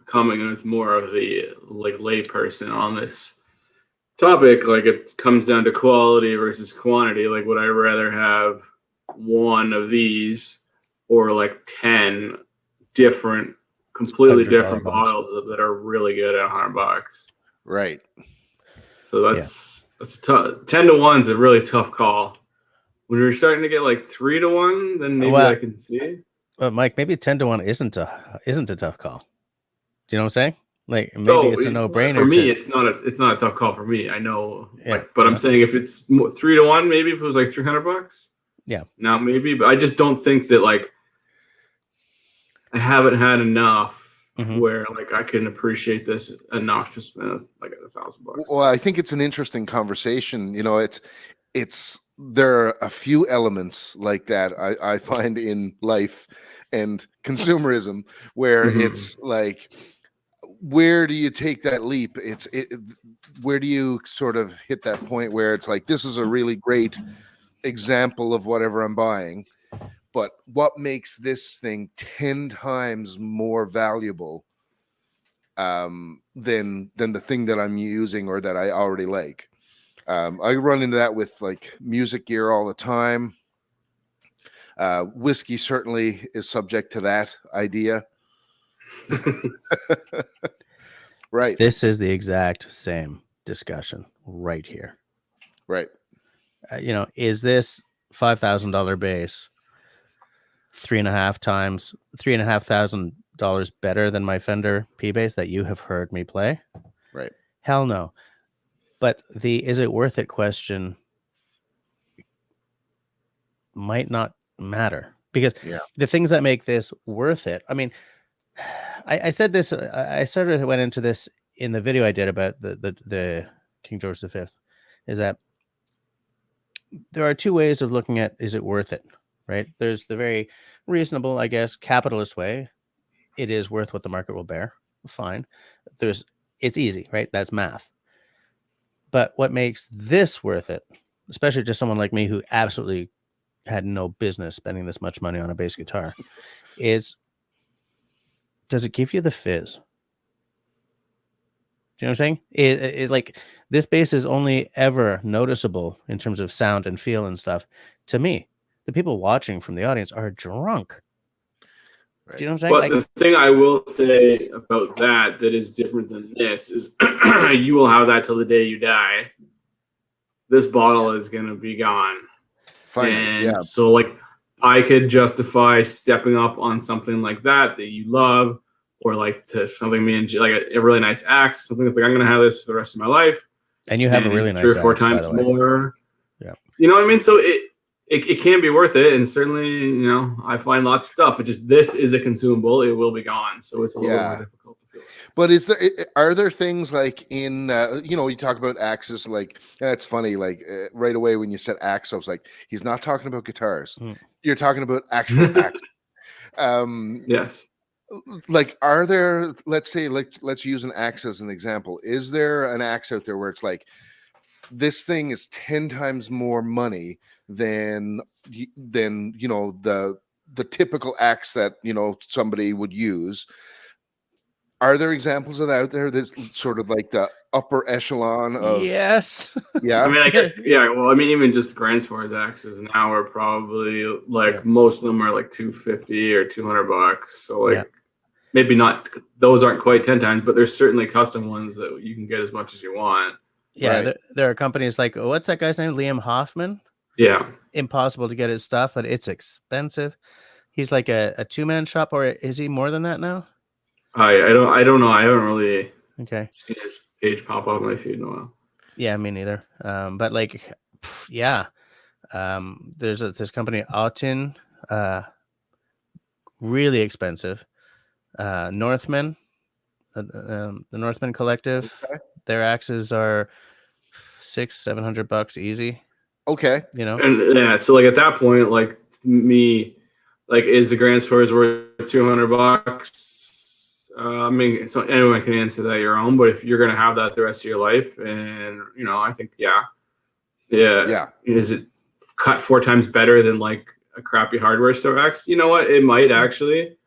coming as more of the lay person on this topic, like it comes down to quality versus quantity. Like, would I rather have one of these or like 10 different, completely different bottles that are really good at $100? Right. So that's tough. 10 to 1 is a really tough call. When you're starting to get like 3 to 1, then maybe I can see. But Mike, maybe 10 to 1 isn't a tough call. Do you know what I'm saying? Like, maybe it's a no-brainer. For me, it's not a tough call for me. I know, but I'm saying if it's 3 to 1, maybe if it was like $300. Yeah. Now maybe, but I just don't think that I haven't had enough where I can appreciate this enough to spend like $1,000. Well, I think it's an interesting conversation. It's there are a few elements like that I find in life and consumerism where it's like, where do you take that leap? Where do you sort of hit that point where it's like, this is a really great example of whatever I'm buying, but what makes this thing 10 times more valuable than the thing that I'm using or that I already like? I run into that with like music gear all the time. Whiskey certainly is subject to that idea. Right. This is the exact same discussion right here. Right. Is this $5,000 base $3,500 better than my Fender P bass that you have heard me play? Right. Hell no. But the is it worth it question might not matter, because the things that make this worth it. I mean, I said this. I sort of went into this in the video I did about the King George V. Is that there are two ways of looking at is it worth it, right? There's the very reasonable, I guess, capitalist way. It is worth what the market will bear. Fine. It's easy, right? That's math. But what makes this worth it, especially to someone like me who absolutely had no business spending this much money on a bass guitar, is, does it give you the fizz? Do you know what I'm saying? It's like this bass is only ever noticeable in terms of sound and feel and stuff to me. The people watching from the audience are drunk. Right. Do you know what I'm saying? But the thing I will say about that is different than this is you will have that till the day you die. This bottle is going to be gone. Finally, and so I could justify stepping up on something like that you love, or to something a really nice axe, something that's I'm going to have this for the rest of my life. And you have a really nice 3 or 4 axe, times more. Yeah. You know what I mean? So it can be worth it, and certainly, I find lots of stuff. But just this is a consumable; it will be gone, so it's a little more difficult to feel. But are there things like in you talk about axes, that's funny. Right away when you said axe, I was like, he's not talking about guitars. You're talking about actual axes. Yes. Are there? Let's say, let's use an axe as an example. Is there an axe out there where it's like, this thing is 10 times more money than the typical axe that somebody would use? Are there examples of that out there that's sort of like the upper echelon of? Yes. Yeah. I mean, I guess, well, I mean, even just Grand Spores axes now are probably most of them are $250 or $200. So maybe not, those aren't quite 10 times, but there's certainly custom ones that you can get as much as you want. Yeah. Right. There are companies like, what's that guy's name? Liam Hoffman. Yeah. impossible to get his stuff, but it's expensive. He's like a two-man shop, or is he more than that now? I don't know. I haven't really Okay. seen his page pop up on my feed in a while. Yeah, me neither. But like, yeah. There's this company, Autin, really expensive. Northman, the Northman Collective, Okay. their axes are $600-700 easy. Okay. You know, And yeah, so like at that point, like me, like is the Grand Stores worth $200? I mean, so anyone can answer that your own, but if you're gonna have that the rest of your life, and I think yeah, is it cut 4 times better than like a crappy hardware store axe? You know what? It might actually.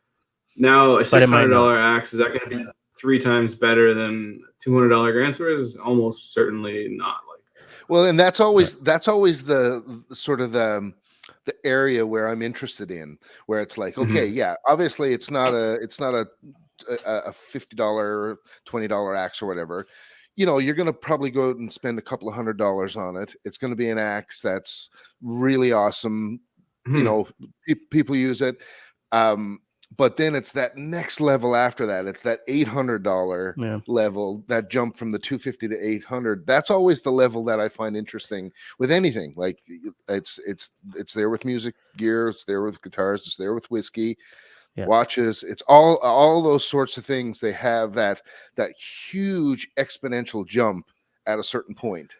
Now a $600 axe, is that going to be 3 times better than $200 Grand Stores? Almost certainly not. Like, well, and that's always the sort of the area where I'm interested in, where it's like, okay, yeah, obviously it's not a $50, $20 axe or whatever. You're going to probably go out and spend a couple of $100 on it. It's going to be an axe that's really awesome. People use it. But then it's that next level after that. It's that $800 level, that jump from the $250 to $800. That's always the level that I find interesting with anything. Like it's there with music gear, it's there with guitars, it's there with whiskey, watches. It's all those sorts of things. They have that huge exponential jump at a certain point.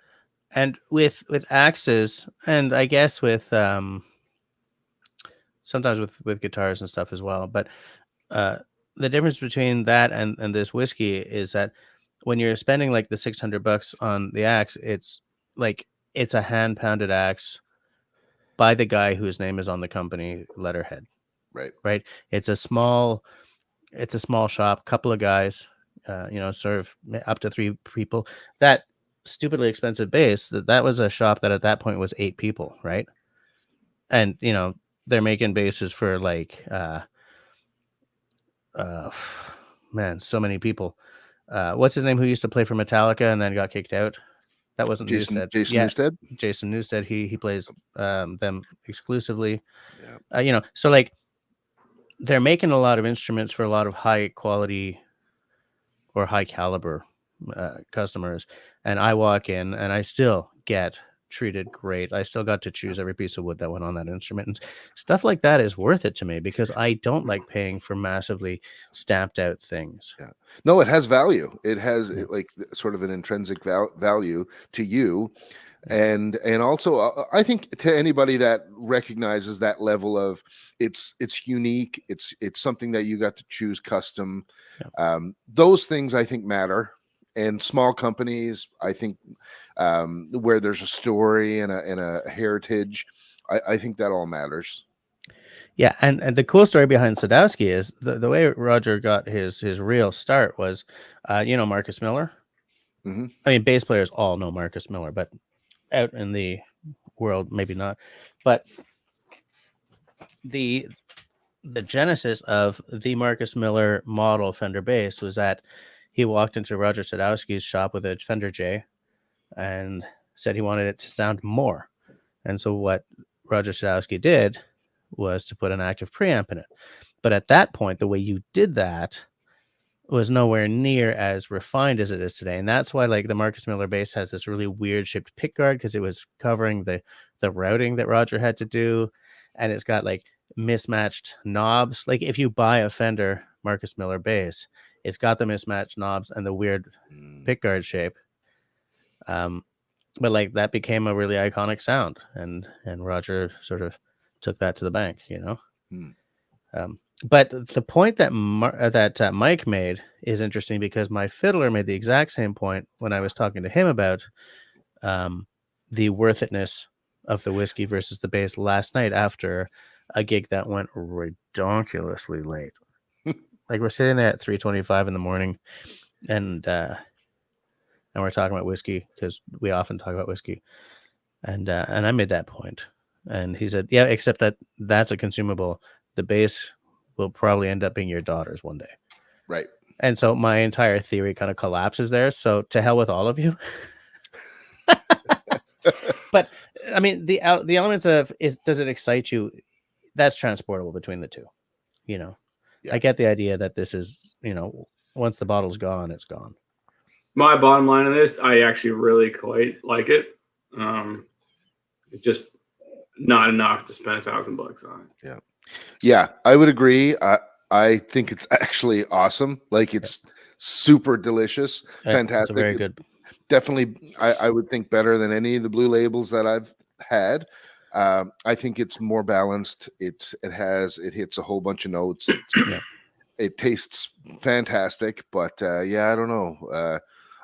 And with axes, and I guess with sometimes with guitars and stuff as well. But the difference between that and this whiskey is that when you're spending like the $600 on the axe, it's like it's a hand pounded axe by the guy whose name is on the company letterhead. Right. It's a small shop, couple of guys, serve up to 3 people. That stupidly expensive base, that was a shop that at that point was 8 people, right? And they're making bases for like man, so many people. What's his name who used to play for Metallica and then got kicked out? That wasn't Newstead. Newstead? Jason Newstead. He plays them exclusively. So like they're making a lot of instruments for a lot of high quality or high caliber customers, and I walk in and I still get treated great. I still got to choose every piece of wood that went on that instrument, and stuff like that is worth it to me because I don't like paying for massively stamped out things. No, it has value. It has like sort of an intrinsic value to you. And also I think to anybody that recognizes that level of it's unique, it's something that you got to choose custom. Those things I think matter. And small companies, I think, where there's a story and a heritage, I think that all matters. Yeah, and the cool story behind Sadowski is the way Roger got his real start was, Marcus Miller. I mean, bass players all know Marcus Miller, but out in the world, maybe not. But the genesis of the Marcus Miller model Fender bass was that he walked into Roger Sadowski's shop with a Fender J and said he wanted it to sound more. And so what Roger Sadowski did was to put an active preamp in it. But at that point, the way you did that was nowhere near as refined as it is today. And that's why like the Marcus Miller bass has this really weird shaped pickguard, because it was covering the routing that Roger had to do. And it's got like mismatched knobs. Like if you buy a Fender Marcus Miller bass, it's got the mismatched knobs and the weird pickguard shape. But like that became a really iconic sound, and Roger sort of took that to the bank, But the point that Mike made is interesting because my fiddler made the exact same point when I was talking to him about the worth itness of the whiskey versus the bass last night after a gig that went ridiculously late. Like we're sitting there at 3:25 in the morning, and we're talking about whiskey because we often talk about whiskey, and I made that point, and he said, "Yeah, except that's a consumable. The bass will probably end up being your daughter's one day." Right. And so my entire theory kind of collapses there. So to hell with all of you. But I mean, the elements of does it excite you? That's transportable between the two. You know, Yeah. I get the idea that this is, once the bottle's gone, it's gone. My bottom line on this, I actually really quite like it. Just not enough to spend $1,000 on it. Yeah, I would agree. I think it's actually awesome. Like, it's super delicious, fantastic. It's a very good. Definitely, I would think better than any of the blue labels that I've had. I think it's more balanced. It hits a whole bunch of notes. It tastes fantastic, but I don't know.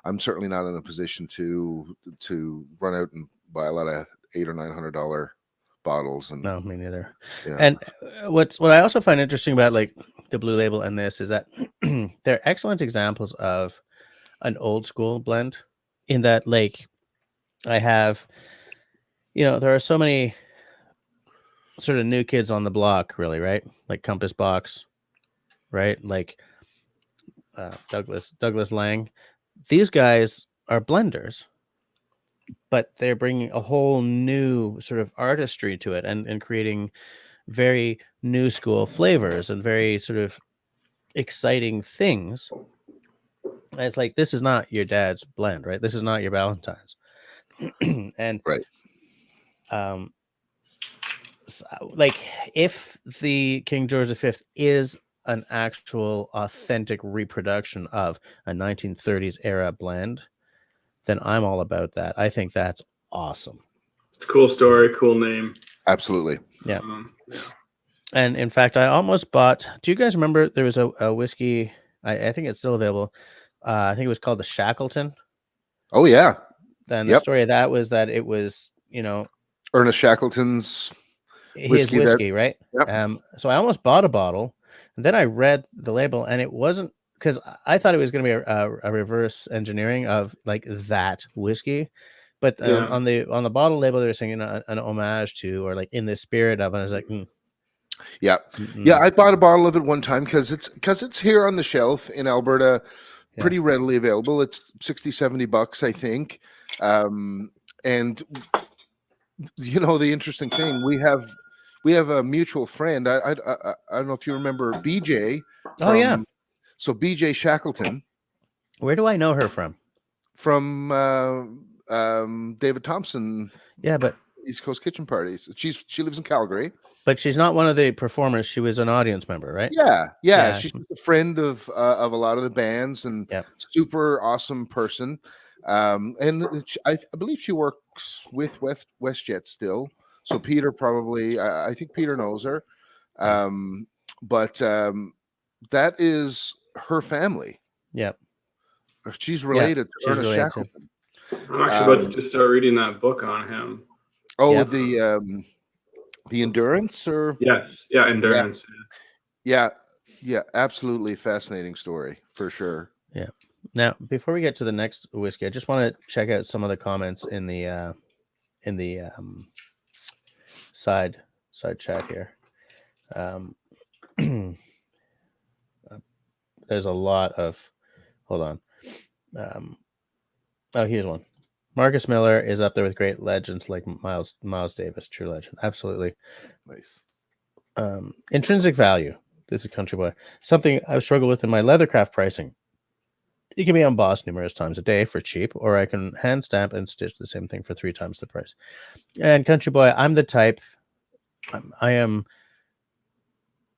I'm certainly not in a position to run out and buy a lot of $800 or $900 bottles. And no, me neither. Yeah. And what I also find interesting about like the blue label and this is that they're excellent examples of an old school blend. In that, like, I have, there are so many sort of new kids on the block, really, right? Like Compass Box, right? Like Douglas Lang. These guys are blenders, but they're bringing a whole new sort of artistry to it and creating very new school flavors and very sort of exciting things. And it's like, this is not your dad's blend, right? This is not your Valentine's. And right. Like, if the King George V is an actual authentic reproduction of a 1930s era blend, then I'm all about that. I think that's awesome. It's a cool story, cool name. Absolutely. Yeah. And in fact, I almost bought. Do you guys remember there was a whiskey? I think it's still available. I think it was called the Shackleton. Oh yeah. Then the story of that was that it was, Ernest Shackleton's his whiskey, right? Yep. So I almost bought a bottle, and then I read the label, and it wasn't, because I thought it was going to be a reverse engineering of like that whiskey, but on the bottle label they were saying an homage to, or like in the spirit of, and I was like, yeah, I bought a bottle of it one time because it's here on the shelf in Alberta, pretty readily available. It's $60-$70, I think, and the interesting thing, we have a mutual friend. I don't know if you remember BJ. So BJ Shackleton. Where do I know her from? From David Thompson. Yeah, but East Coast Kitchen Parties. She lives in Calgary. But she's not one of the performers. She was an audience member, right? Yeah. She's a friend of a lot of the bands, and super awesome person. And I believe she works with WestJet still. So Peter probably, I think Peter knows her. But that is her family. Yep. She's related to Ernest Shackleton. I'm actually about to just start reading that book on him. Oh, the Endurance, or yes, Endurance. Yeah, absolutely fascinating story for sure. Yeah. Now, before we get to the next whiskey, I just want to check out some of the comments in the side chat here. There's a lot of. Hold on. Here's one. Marcus Miller is up there with great legends like Miles Davis, true legend. Absolutely. Nice. Intrinsic value. This is Country Boy. Something I've struggled with in my leathercraft pricing. It can be embossed numerous times a day for cheap, or I can hand stamp and stitch the same thing for 3 times the price. And Country Boy, I'm the type. I'm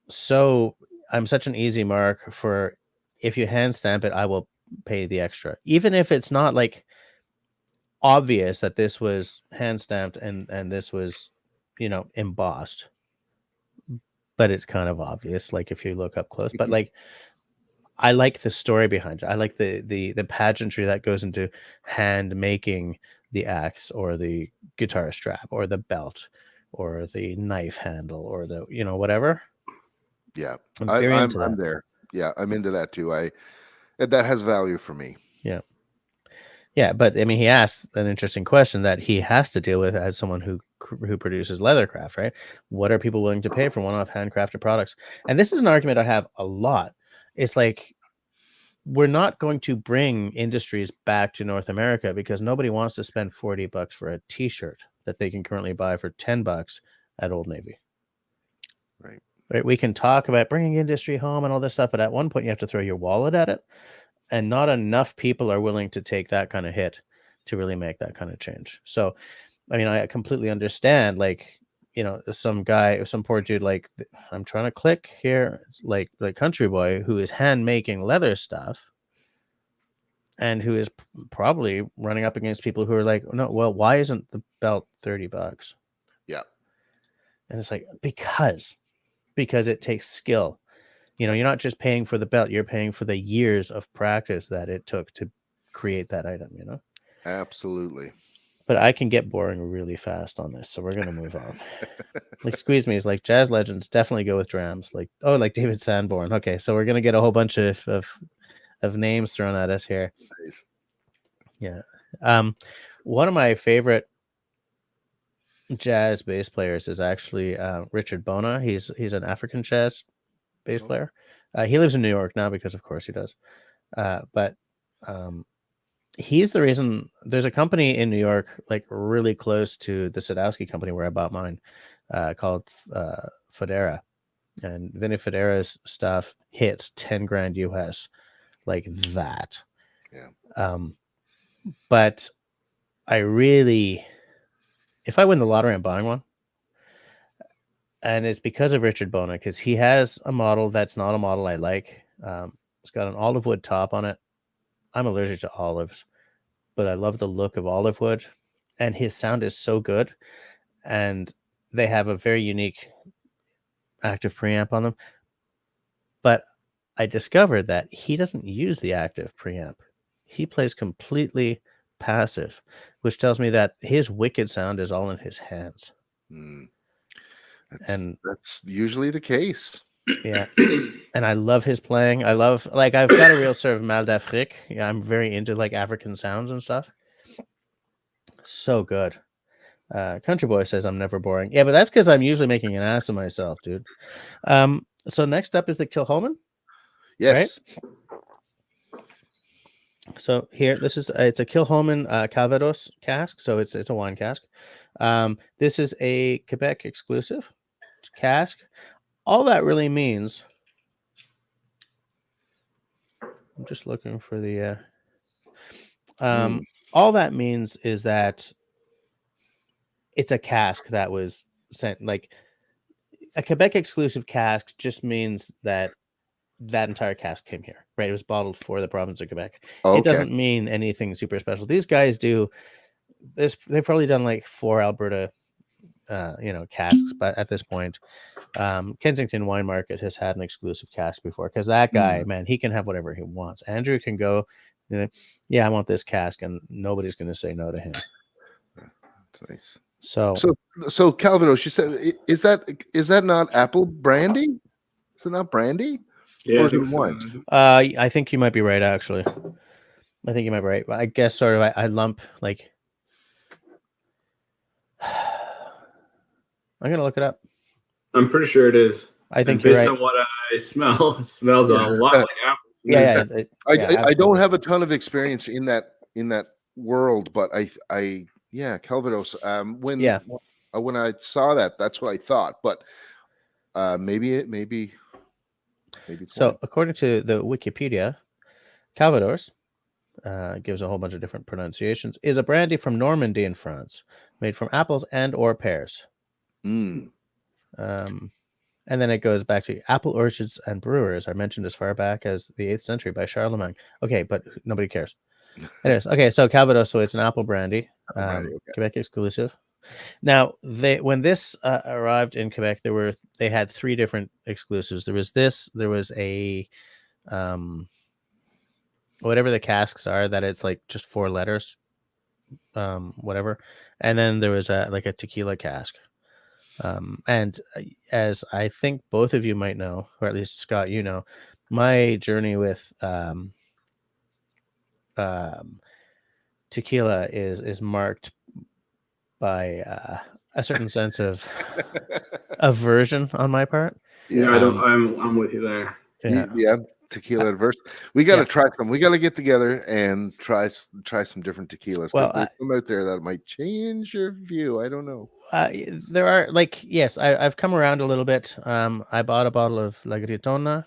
such an easy mark for, if you hand stamp it, I will pay the extra, even if it's not like obvious that this was hand stamped and this was, embossed, but it's kind of obvious, like if you look up close. But like, I like the story behind it. I like the pageantry that goes into hand making the axe or the guitar strap or the belt or the knife handle or the whatever. Yeah, I'm there. Yeah, I'm into that too. That has value for me. Yeah, but I mean, he asked an interesting question that he has to deal with as someone who produces leathercraft, right? What are people willing to pay for one-off handcrafted products? And this is an argument I have a lot. It's like, we're not going to bring industries back to North America because nobody wants to spend $40 for a t-shirt. that they can currently buy for $10 at Old Navy. Right. Right. We can talk about bringing industry home and all this stuff, but at one point you have to throw your wallet at it, and not enough people are willing to take that kind of hit to really make that kind of change. So, I mean, I completely understand, like, you know, some poor dude, like, I'm trying to click here, like Country Boy, who is hand making leather stuff, and who is probably running up against people who are like, no, well, why isn't the belt $30? Yeah. And it's like, because it takes skill. You know, you're not just paying for the belt, you're paying for the years of practice that it took to create that item, you know? Absolutely. But I can get boring really fast on this, so we're going to move on. Like, Squeeze Me is like, jazz legends definitely go with drams. Like, oh, like David Sanborn. Okay, so we're going to get a whole bunch of names thrown at us here. Nice. Yeah. One of my favorite jazz bass players is actually Richard Bona. He's an African jazz bass player. He lives in New York now because, of course, he does. But he's the reason there's a company in New York, like really close to the Sadowski company where I bought mine, called Federa. And Vinny Federa's stuff hits 10 grand US like that. Yeah. But I really, if I win the lottery, I'm buying one. And it's because of Richard Bona, because he has a model that's not a model I like. It's got an olive wood top on it. I'm allergic to olives, but I love the look of olive wood, and his sound is so good. And they have a very unique active preamp on them. But I discovered that he doesn't use the active preamp. He plays completely passive, which tells me that his wicked sound is all in his hands. That's usually the case. Yeah. And I love his playing. I love, like, I've got a real sort of mal d'Afrique. Yeah, I'm very into like African sounds and stuff. So good. Country Boy says I'm never boring. Yeah, but that's because I'm usually making an ass of myself, dude. So next up is the Kilchoman. Yes. Right? So here, it's a Kilchoman Calvados cask. So it's a wine cask. This is a Quebec exclusive cask. All that really means, I'm just looking for the all that means is that it's a cask that was sent, like a Quebec exclusive cask just means that entire cask came here, right? It was bottled for the province of Quebec. Okay. It doesn't mean anything super special. These guys do, they've probably done like 4 Alberta casks, but at this point, Kensington Wine Market has had an exclusive cask before, because that guy, man, he can have whatever he wants. Andrew can go, yeah, I want this cask, and nobody's going to say no to him. That's nice. So Calvados, you said, is that not apple brandy? Is it not brandy? Yeah, or is it wine? I think you might be right, actually. I think you might be right. I guess sort of I lump, like, I'm gonna look it up. I'm pretty sure it is. I think you're right. Based on what I smell, it smells a lot like apples. Yeah. I don't have a ton of experience in that world, but I Calvados. When I saw that, that's what I thought. But maybe it's so wine. according to the Wikipedia, Calvados gives a whole bunch of different pronunciations. Is a brandy from Normandy in France, made from apples and or pears. And then it goes back to apple orchards and brewers are mentioned as far back as the 8th century by Charlemagne. Okay, but nobody cares. Anyways, okay, so Calvados, so it's an apple brandy, Quebec exclusive. Now, when this arrived in Quebec, they had 3 different exclusives. There was a whatever the casks are, that it's like just 4 letters, whatever, and then there was a tequila cask. And as I think both of you might know, or at least Scott, you know, my journey with tequila is marked by a certain sense of aversion on my part. Yeah, I'm with you there. Yeah. tequila adverse. We got to Yeah. try some. We got to get together and try some different tequilas, because Well, there's some out there that might change your view. I don't know. there are, like, yes, I've come around a little bit. I bought a bottle of La Gritona,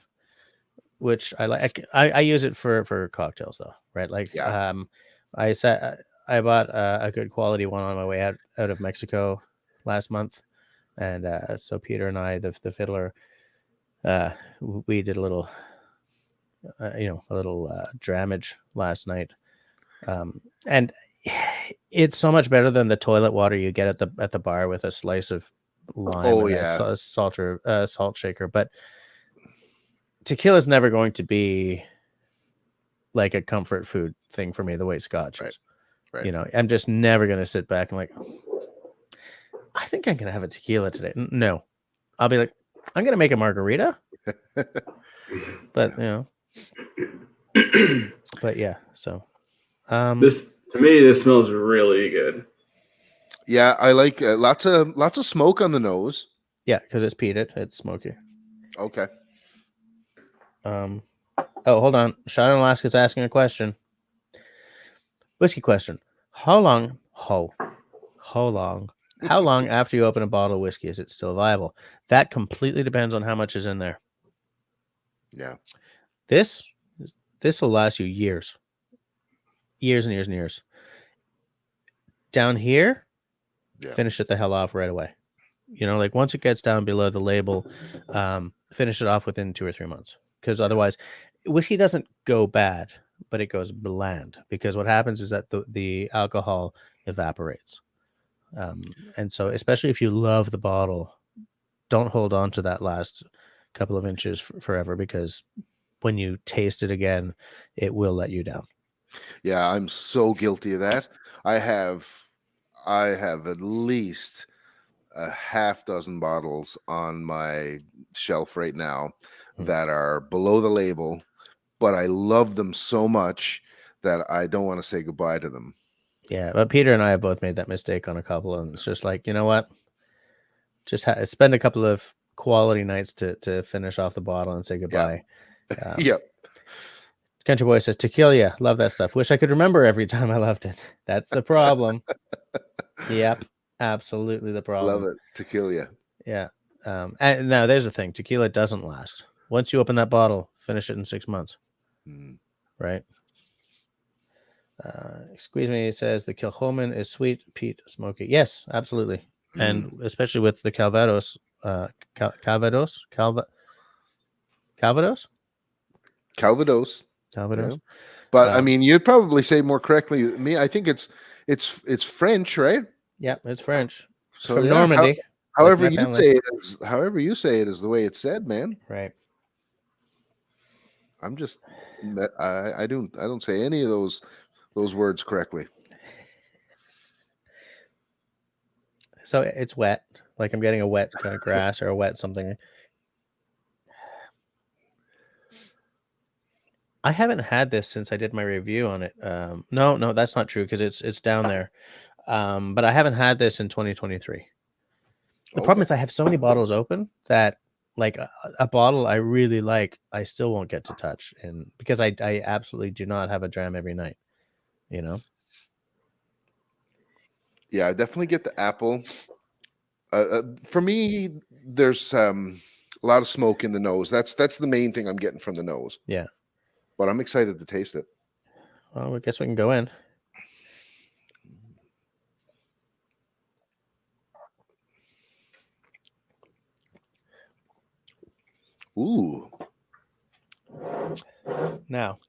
which I like. I use it for cocktails though, right? Like, Yeah. I bought a good quality one on my way out of Mexico last month, and so Peter and I, the fiddler, we did a little, dramage last night, and it's so much better than the toilet water you get at the bar with a slice of lime Oh, and yeah. a salt shaker. But tequila is never going to be like a comfort food thing for me the way Scotch is. Right. You know, I'm just never going to sit back and like, I think I'm going to have a tequila today. No, I'll be like, I'm going to make a margarita. But, but yeah, so. This, to me, this smells really good. Yeah, I like lots of smoke on the nose. Yeah, because it's peated. It's smoky. Okay. Oh, hold on. Sean in Alaska's asking a question. Whiskey question. How long after you open a bottle of whiskey is it still viable? That completely depends on how much is in there. Yeah. This will last you years. Years and years and years. Down here, finish it the hell off right away. You know, like once it gets down below the label, finish it off within 2 or 3 months. Because otherwise, whiskey doesn't go bad, but it goes bland. Because what happens is that the alcohol evaporates. And so, especially if you love the bottle, don't hold on to that last couple of inches forever, because when you taste it again, it will let you down. Yeah, I'm so guilty of that. I have at least a half dozen bottles on my shelf right now that are below the label, but I love them so much that I don't want to say goodbye to them. Yeah, but Peter and I have both made that mistake on a couple, and it's just like, you know what? Just spend a couple of quality nights to finish off the bottle and say goodbye. Yep. Country Boy says, tequila, love that stuff. Wish I could remember every time I loved it. That's the problem. Yep, absolutely the problem. Love it. Tequila. Yeah. And now there's the thing. Tequila doesn't last. Once you open that bottle, finish it in 6 months. Right? Excuse me, it says the Kilchoman is sweet, peat, smoky. Yes, absolutely. And especially with the Calvados. Calvados? Yeah. But I mean, you'd probably say more correctly than me. I think it's French, right? Yeah, it's French. It's So from Normandy. However you say it is the way it's said, man. Right. I'm just I don't say any of those words correctly. So it's wet. Like I'm getting a wet kind of grass or a wet something. I haven't had this since I did my review on it. No, that's not true, because it's down there. But I haven't had this in 2023. The problem is I have so many bottles open that, like, a bottle I really like, I still won't get to touch, and because I absolutely do not have a dram every night, you know. Yeah, I definitely get the apple. For me, there's a lot of smoke in the nose. That's the main thing I'm getting from the nose. Yeah. But I'm excited to taste it. Well, I guess we can go in. Ooh. Now.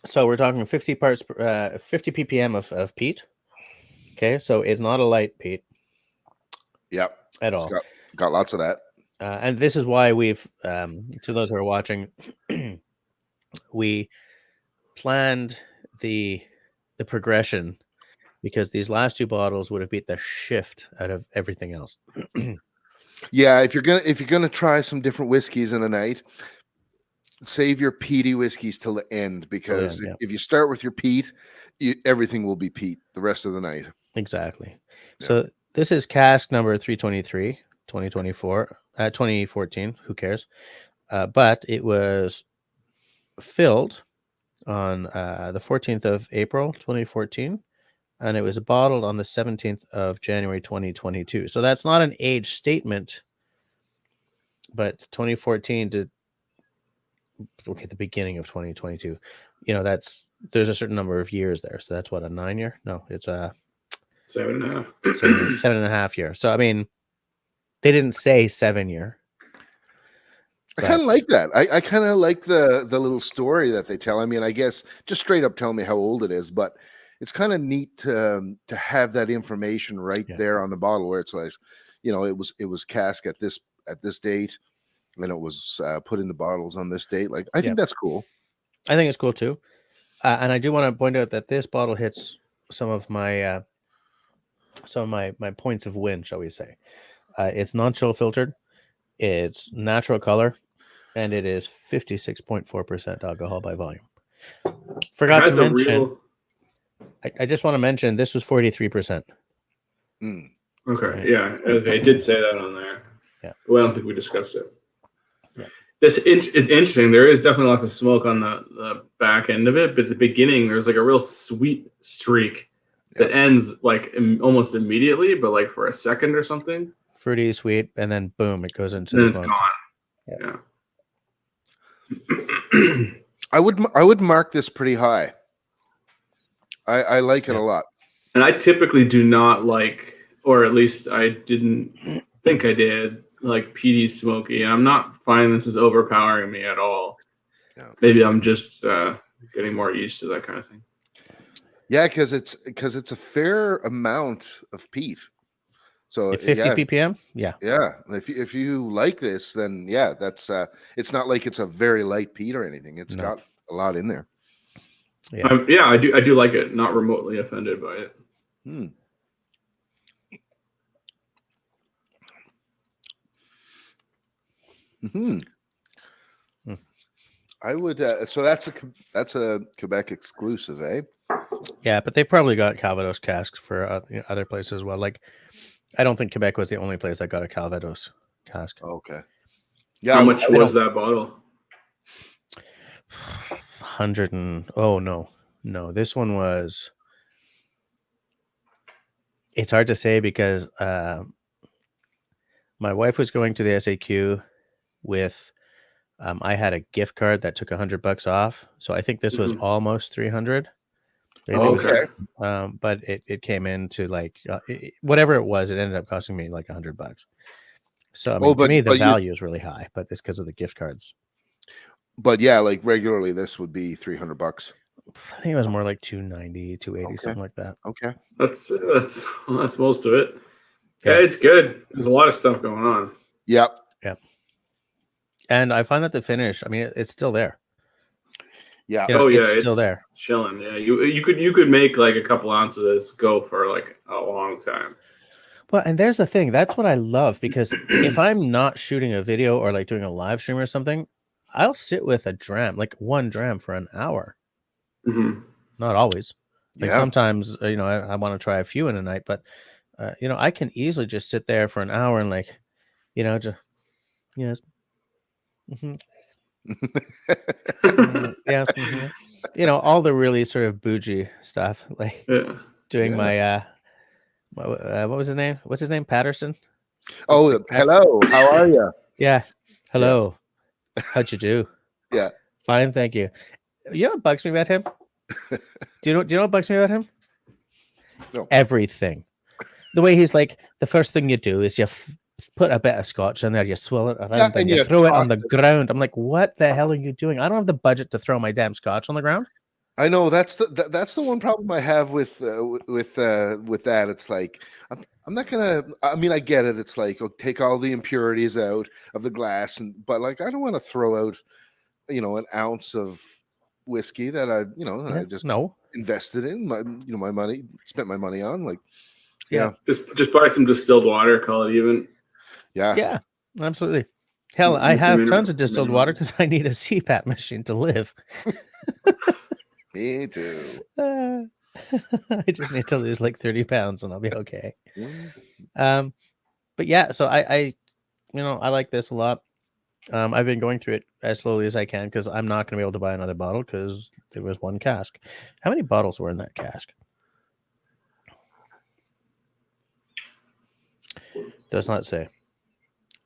So we're talking 50 ppm of peat. Okay, so it's not a light peat. Yep. At all. Got lots of that. And this is why we've, to those who are watching, we planned the progression, because these last two bottles would have beat the shift out of everything else. Yeah, if you're gonna try some different whiskeys in a night, save your peaty whiskeys till the end, because if you start with your peat, everything will be peat the rest of the night. Exactly. Yeah. So this is cask number 323. 2014. Who cares? But it was filled on the 14th of April, 2014, and it was bottled on the 17th of January, 2022. So that's not an age statement, but 2014 to the beginning of 2022. There's a certain number of years there. So that's what, a 9 year? No, it's a 7.5. 7.5 year. So I mean, they didn't say 7 year. I kind of like that. I kind of like the little story that they tell. I mean, I guess just straight up tell me how old it is, but it's kind of neat to have that information right there on the bottle, where it's like, it was cask at this date, and it was put into bottles on this date. Like, I think that's cool. I think it's cool too, and I do want to point out that this bottle hits some of my points of win, shall we say? It's non-chill filtered, it's natural color, and it is 56.4% alcohol by volume. Forgot to mention. I just want to mention this was 43%. Okay, yeah, I did say that on there. Yeah, well, I don't think we discussed it. Yeah, it's interesting. There is definitely lots of smoke on the back end of it, but at the beginning there's like a real sweet streak that ends like almost immediately, but like for a second or something. Fruity, sweet, and then boom, it goes into the smoke. It's gone. Yeah. I would mark this pretty high. I like it a lot. And I typically do not like, or at least I didn't think I did, like peaty smoky. And I'm not finding this is overpowering me at all. Yeah. Maybe I'm just getting more used to that kind of thing. Yeah, because it's a fair amount of peat. So 50 ppm. Yeah. If you like this, then that's it's not like it's a very light peat or anything. It's got a lot in there. Yeah, I do like it. Not remotely offended by it. I would. So that's a Quebec exclusive, eh? Yeah, but they probably got Calvados cask for other places as well. Like, I don't think Quebec was the only place that got a Calvados cask. Okay. Yeah. How much was that bottle? 100 and no, this one was. It's hard to say because my wife was going to the SAQ with. I had a gift card that took $100 off, so I think this was almost 300. Okay. But it came into like whatever it was, it ended up costing me like $100. So I mean, to me, the value is really high, but it's because of the gift cards. But yeah, like regularly, this would be $300. I think it was more like 290, 280, something like that. Okay, that's most of it. Yeah, it's good. There's a lot of stuff going on. Yep. And I find that the finish, I mean, it's still there. Yeah. It's still there. Chilling. Yeah, you could make like a couple ounces of this go for like a long time. Well, and there's the thing. That's what I love, because if I'm not shooting a video or like doing a live stream or something, I'll sit with a dram, like 1 dram for an hour. Not always. Like sometimes, I want to try a few in a night, but I can easily just sit there for an hour and like, all the really sort of bougie stuff, like doing my what was his name? What's his name? Patterson. Oh, hello. How are you? Yeah. Hello. How'd you do? Yeah. Fine, thank you. You know what bugs me about him? Do you know what bugs me about him? No. Everything. The way he's like, the first thing you do is you put a bit of scotch in there, you swirl it around, and you throw it on the ground. I'm like, what the hell are you doing? I don't have the budget to throw my damn scotch on the ground. I know that's the one problem I have with that. It's like I'm not gonna. I mean, I get it. It's like, take all the impurities out of the glass, but like, I don't want to throw out, an ounce of whiskey that I just invested in my money, spent my money on. Like, just buy some distilled water, call it even. Yeah, absolutely. Hell, I have tons of distilled water because I need a CPAP machine to live. Me too. I just need to lose like 30 pounds and I'll be okay. yeah, so I I like this a lot. I've been going through it as slowly as I can because I'm not going to be able to buy another bottle because there was one cask. How many bottles were in that cask? Does not say.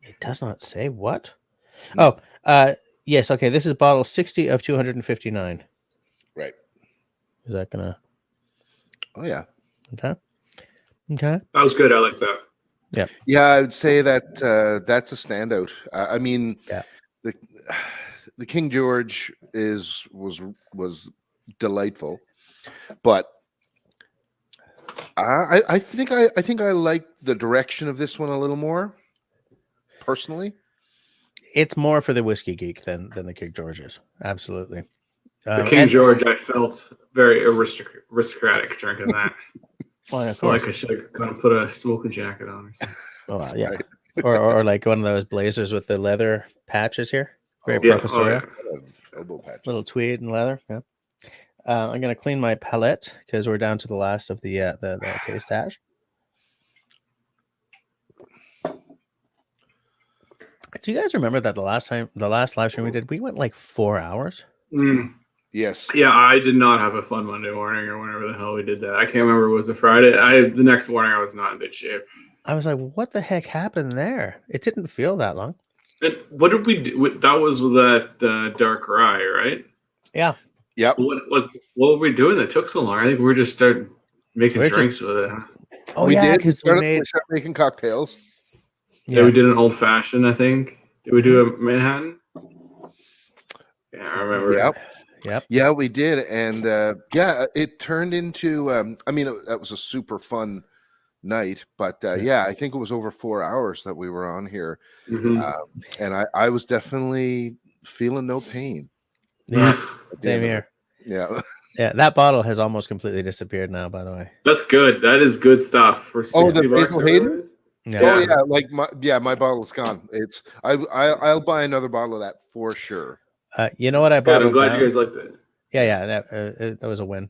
It does not say what? No. Oh, yes. Okay, this is bottle 60 of 259. Right. Is that gonna? Oh yeah. Okay. Okay. That was good. I like that. Yeah. Yeah, I would say that that's a standout. I mean, Yeah. The King George was delightful, but I think I like the direction of this one a little more, personally. It's more for the whiskey geek than the King George's. Absolutely. The King George, I felt very aristocratic drinking that. Well, of I feel course. like I should have kind of put a smoking jacket on or something. Oh, yeah. Right. or like one of those blazers with the leather patches here. Very Oh, yeah. professorial. Elbow patches. Little tweed and leather. Yeah. I'm gonna clean my palette because we're down to the last of the taste hash. Do you guys remember that the last live stream we did, we went like 4 hours? Mm. Yes. Yeah, I did not have a fun Monday morning or whenever the hell we did that. I can't remember. It was a Friday. The next morning I was not in good shape. I was like, what the heck happened there? It didn't feel that long. What did we do? That was with that dark rye, right? Yeah. Yep. What were we doing that took so long? I think we just started making drinks with it. Oh, we yeah, did. because We started making cocktails. Yeah, we did an old fashioned, I think. Did we do a Manhattan? Yeah, I remember. Yep. Yeah, we did. And yeah, it turned into, that was a super fun night. But yeah, I think it was over 4 hours that we were on here. Mm-hmm. And I was definitely feeling no pain. Yeah, same here. Yeah. Yeah, that bottle has almost completely disappeared now, by the way. That's good. That is good stuff for 60 the bucks. Basil Hayden? Yeah. Oh yeah, my bottle's gone. It's I'll buy another bottle of that for sure. You know what I bought? Good. I'm glad you guys liked it. Yeah, that was a win.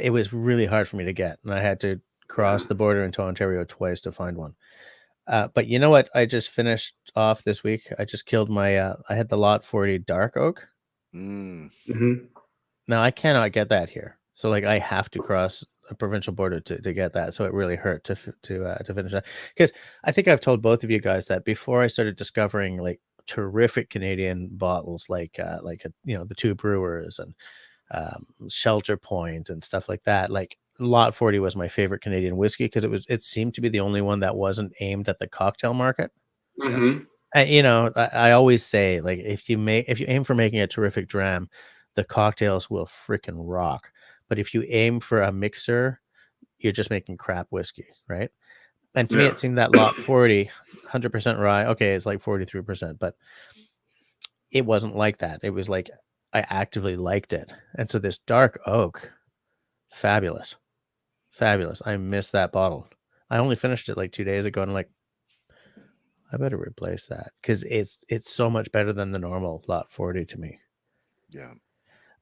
It was really hard for me to get, and I had to cross the border into Ontario twice to find one. But you know what? I just finished off this week. I just killed my. I had the Lot 40 Dark Oak. Mm-hmm. Now I cannot get that here, so like I have to cross a provincial border to get that. So it really hurt to finish that, because I think I've told both of you guys that before I started discovering like terrific Canadian bottles, like the Two Brewers and Shelter Point and stuff like that. Like Lot 40 was my favorite Canadian whiskey because it seemed to be the only one that wasn't aimed at the cocktail market. Mm-hmm. And, I always say, like, if you aim for making a terrific dram, the cocktails will freaking rock. But if you aim for a mixer, you're just making crap whiskey, right? And to me, it seemed that Lot 40, 100% rye. Okay, it's like 43%, but it wasn't like that. It was like I actively liked it. And so this Dark Oak, fabulous. I missed that bottle. I only finished it like 2 days ago, and I'm like, I better replace that because it's so much better than the normal Lot 40 to me. Yeah.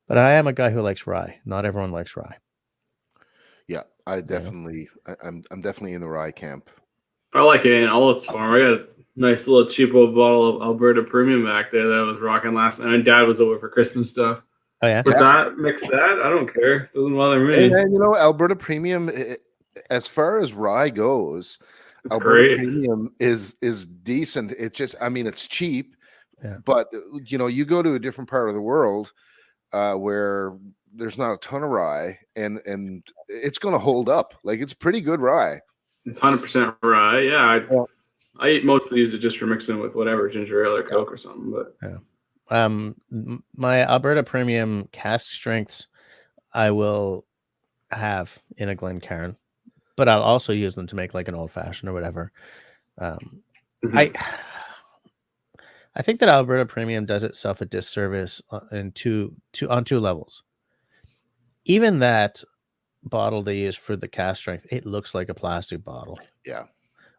But I am a guy who likes rye. Not everyone likes rye. Yeah, I'm definitely in the rye camp. I like it in all its form. I got a nice little cheapo bottle of Alberta Premium back there that I was rocking last night. And Dad was over for Christmas stuff. Oh yeah. But that mix that, I don't care. Doesn't bother me. And Alberta Premium, as far as rye goes, It's Alberta great. Premium is decent. It's just, it's cheap, Yeah. but you go to a different part of the world where there's not a ton of rye, and it's going to hold up. Like, it's pretty good rye. It's 100% rye. Yeah, I eat most of these just for mixing with whatever, ginger ale or Coke or something. But my Alberta Premium cask strengths, I will have in a Glenkeir, but I'll also use them to make like an old fashioned or whatever. I think that Alberta Premium does itself a disservice on two levels. Even that bottle they use for the cask strength, it looks like a plastic bottle. Yeah,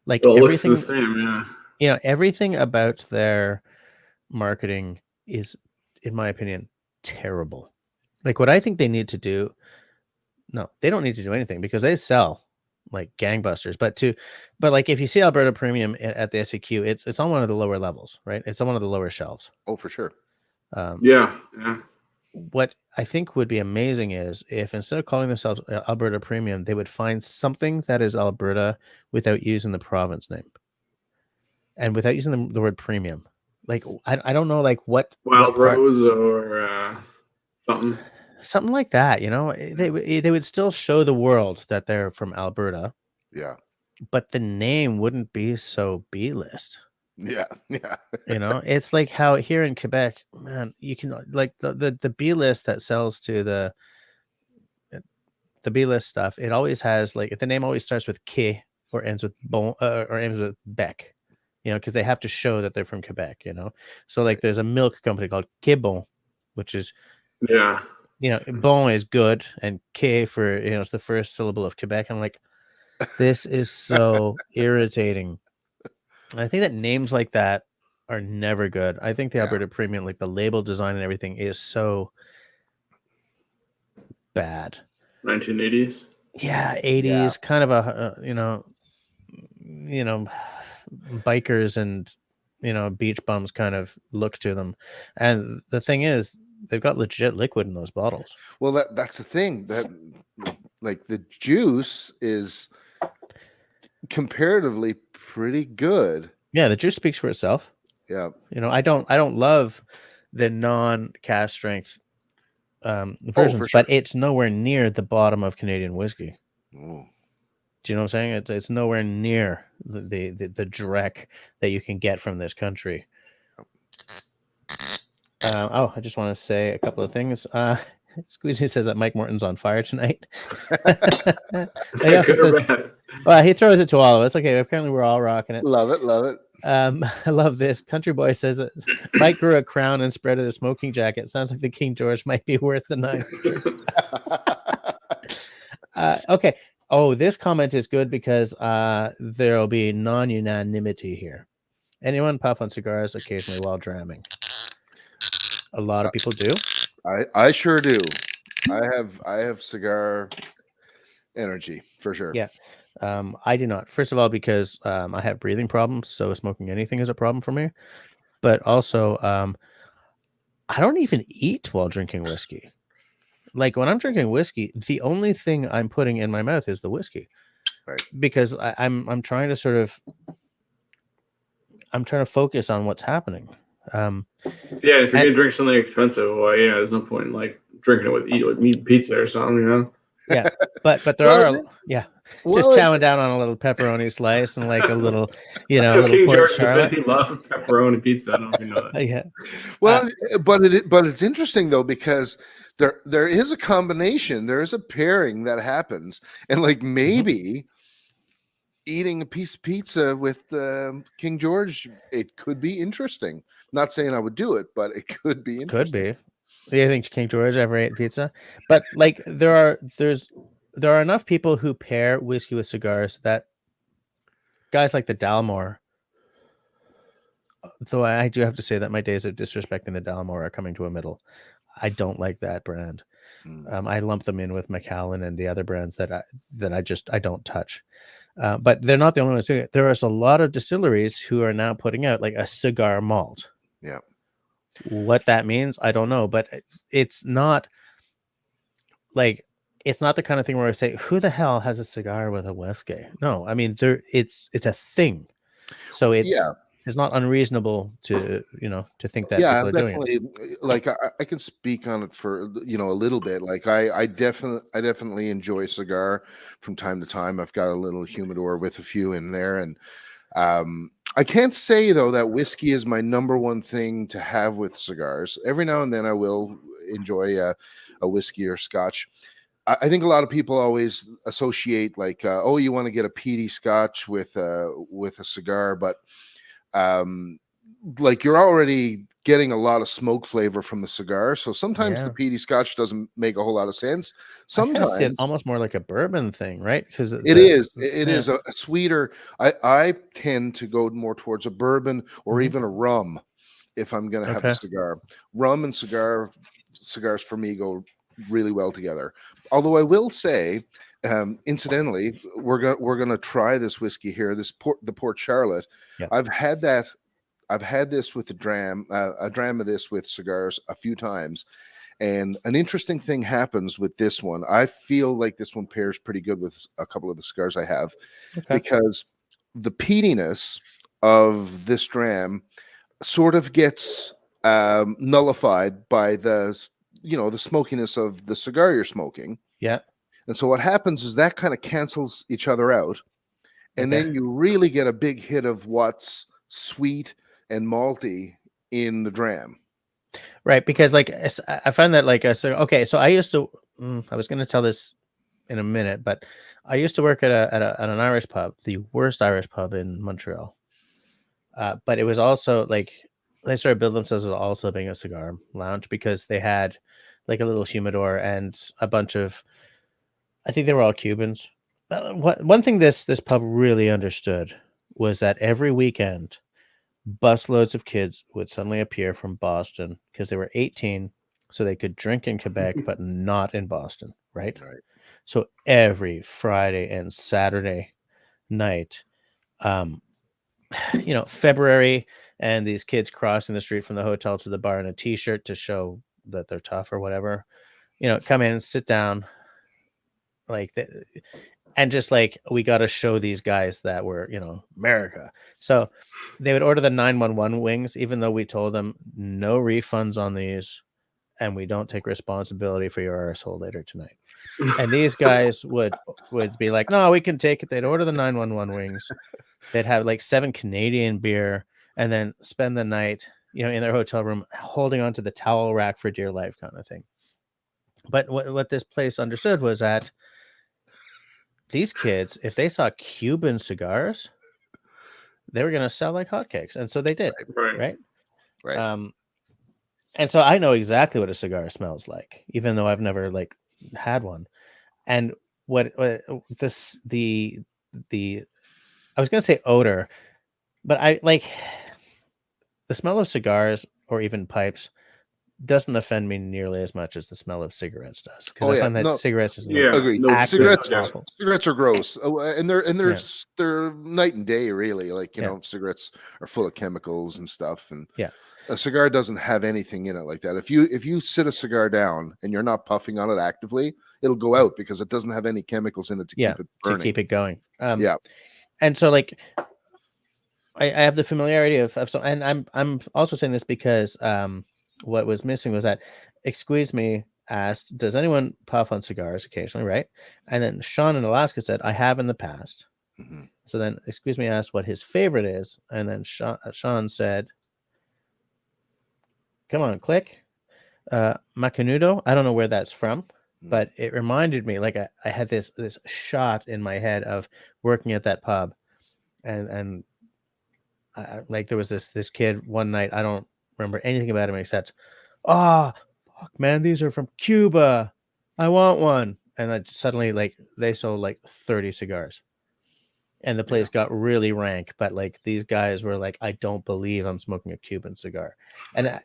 like it everything looks the same. Yeah, everything about their marketing is, in my opinion, terrible. Like what I think they need to do. No, they don't need to do anything because they sell like gangbusters. But like if you see Alberta Premium at the SEQ, it's on one of the lower levels, right? It's on one of the lower shelves. Oh, for sure. Yeah. What I think would be amazing is if instead of calling themselves Alberta Premium, they would find something that is Alberta without using the province name and without using the word premium. Like I don't know, like what Rose or something like that. You know, they would still show the world that they're from Alberta. Yeah. But the name wouldn't be so B-list. Yeah. You know, it's like how here in Quebec, man, you can like the B-list that sells to the B-list stuff. It always has like the name always starts with K or ends with bon or ends with Bec. You know, because they have to show that they're from Quebec. You know, so like there's a milk company called Québon, which is you know, bon is good and K for it's the first syllable of Quebec. I'm like, this is so irritating. I think that names like that are never good. I think the Alberta Premium, like the label design and everything, is so bad. 1980s. Yeah, 80s, kind of a you know, bikers and beach bums kind of look to them. And the thing is, they've got legit liquid in those bottles. Well, that's the thing, that like the juice is comparatively pretty good. Yeah, the juice speaks for itself. Yeah. You know, I don't love the non-cask strength versions, but it's nowhere near the bottom of Canadian whiskey. Oh. Do you know what I'm saying? It's nowhere near the dreck that you can get from this country. I just want to say a couple of things. Squeeze Me says that Mike Morton's on fire tonight. He also says, well, he throws it to all of us. Okay, apparently we're all rocking it. Love it. I love this. Country Boy says that Mike grew a crown and spread it a smoking jacket. Sounds like the King George might be worth the $9. Okay. Oh, this comment is good because there'll be non-unanimity here. Anyone puff on cigars occasionally while dramming? A lot of people do. I sure do. I have cigar energy for sure. Yeah. I do not. First of all, because I have breathing problems, so smoking anything is a problem for me. But also, I don't even eat while drinking whiskey. Like when I'm drinking whiskey, the only thing I'm putting in my mouth is the whiskey, right? Because I'm trying to focus on what's happening. If you're gonna drink something expensive, well, there's no point in like drinking it with meat pizza or something, you know. Yeah, but there are just chowing down on a little pepperoni slice and like a little, a little King Port George Charlotte. He loves pepperoni pizza. I don't know if you know that. Yeah. Well, but it's interesting though, because there is a combination, there is a pairing that happens, and like maybe eating a piece of pizza with King George, it could be interesting. Not saying I would do it, but it could be interesting. Could be. Do you think King George ever ate pizza? But like there are enough people who pair whiskey with cigars that guys like the Dalmore. Though I do have to say that my days of disrespecting the Dalmore are coming to a middle. I don't like that brand. I lump them in with Macallan and the other brands that I don't touch. But they're not the only ones doing it. There is a lot of distilleries who are now putting out like a cigar malt. Yeah. What that means, I don't know, but it's not the kind of thing where I say, who the hell has a cigar with a whiskey? No, I mean, it's a thing. So it's not unreasonable to think that people are definitely doing it. Like I can speak on it for a little bit. Like I definitely enjoy cigar from time to time. I've got a little humidor with a few in there, and I can't say though that whiskey is my number one thing to have with cigars. Every now and then I will enjoy a whiskey or scotch. I think a lot of people always associate like, you want to get a peaty scotch with a cigar, but like you're already getting a lot of smoke flavor from the cigar, so sometimes the peaty scotch doesn't make a whole lot of sense. Sometimes it's almost more like a bourbon thing, right? Because it is a sweeter. I tend to go more towards a bourbon or even a rum if I'm going to have a cigar. Rum and cigars for me go really well together. Although I will say Incidentally, we're gonna try this whiskey here. The Port Charlotte. Yep. I've had this with a dram of this with cigars a few times, and an interesting thing happens with this one. I feel like this one pairs pretty good with a couple of the cigars I have, because the peatiness of this dram sort of gets nullified by the smokiness of the cigar you're smoking. Yeah. And so what happens is that kind of cancels each other out. And then you really get a big hit of what's sweet and malty in the dram. Right. Because like I find that like, so I used to, I was going to tell this in a minute, but I used to work at an Irish pub, the worst Irish pub in Montreal. But it was also like, they started building themselves as also being a cigar lounge, because they had like a little humidor and a bunch of, I think they were all Cubans. One thing this pub really understood was that every weekend, busloads of kids would suddenly appear from Boston because they were 18, so they could drink in Quebec, but not in Boston, right? So every Friday and Saturday night, February, and these kids crossing the street from the hotel to the bar in a t-shirt to show that they're tough or whatever, come in and sit down, and just like, we got to show these guys that we're, America. So they would order the 911 wings, even though we told them no refunds on these, and we don't take responsibility for your arsehole later tonight. And these guys would be like, no, we can take it. They'd order the 911 wings. They'd have like 7 Canadian beer, and then spend the night, in their hotel room, holding onto the towel rack for dear life, kind of thing. But what this place understood was that these kids, if they saw Cuban cigars, they were going to sell like hotcakes. And so they did. Right. And so I know exactly what a cigar smells like, even though I've never like had one. And what this, the I was going to say odor, but I like the smell of cigars or even pipes doesn't offend me nearly as much as the smell of cigarettes does. Because I find that cigarettes is agreed. Cigarettes are gross, and Yeah. they're night and day, really. Like cigarettes are full of chemicals and stuff, and a cigar doesn't have anything in it like that. If you sit a cigar down and you're not puffing on it actively, it'll go out because it doesn't have any chemicals in it to keep it burning. To keep it going. And so like I have the familiarity of so, and I'm also saying this because what was missing was that Excuse Me asked, does anyone puff on cigars occasionally, right? And then Sean in Alaska said, I have in the past. Mm-hmm. So then Excuse Me asked what his favorite is, and then Sean said, come on, click. Macanudo. I don't know where that's from, but it reminded me, like I had this shot in my head of working at that pub, and like there was this kid one night. I don't remember anything about him except, fuck, man, these are from Cuba. I want one. And then suddenly, like, they sold like 30 cigars, and the place got really rank. But like, these guys were like, I don't believe I'm smoking a Cuban cigar. And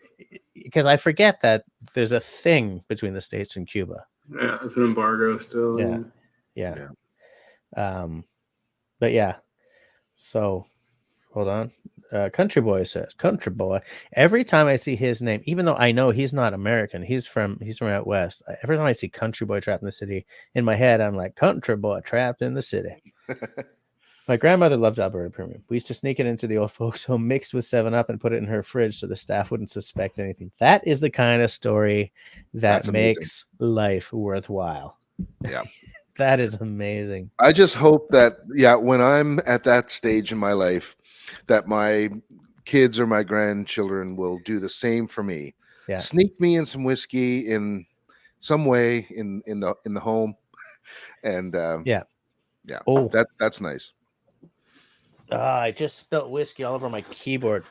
because I forget that there's a thing between the States and Cuba. Yeah, it's an embargo still. Yeah. But yeah. So hold on. Country Boy says, Country Boy. Every time I see his name, even though I know he's not American, he's from out west. Every time I see Country Boy trapped in the city, in my head, I'm like, Country Boy trapped in the city. My grandmother loved Alberta Premium. We used to sneak it into the old folks' home mixed with 7-Up and put it in her fridge so the staff wouldn't suspect anything. That is the kind of story that makes life worthwhile. Yeah. That is amazing. I just hope that, when I'm at that stage in my life, that my kids or my grandchildren will do the same for me. Yeah. Sneak me in some whiskey in some way in the home. And Oh, that's nice. I just spilled whiskey all over my keyboard.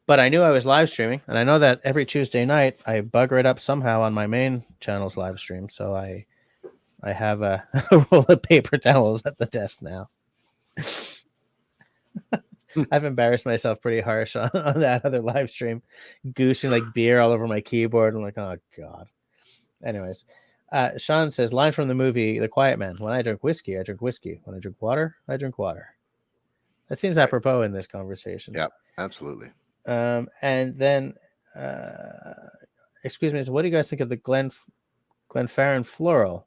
But I knew I was live streaming, and I know that every Tuesday night I bugger it up somehow on my main channel's live stream. So I have a roll of paper towels at the desk now. I've embarrassed myself pretty harsh on that other live stream, goosing like beer all over my keyboard. I'm like, oh God. Anyways, Sean says, line from the movie The Quiet Man. When I drink whiskey, I drink whiskey. When I drink water, I drink water. That seems apropos in this conversation. Yeah, absolutely. And then, excuse me, so what do you guys think of the Glenfarren Floral?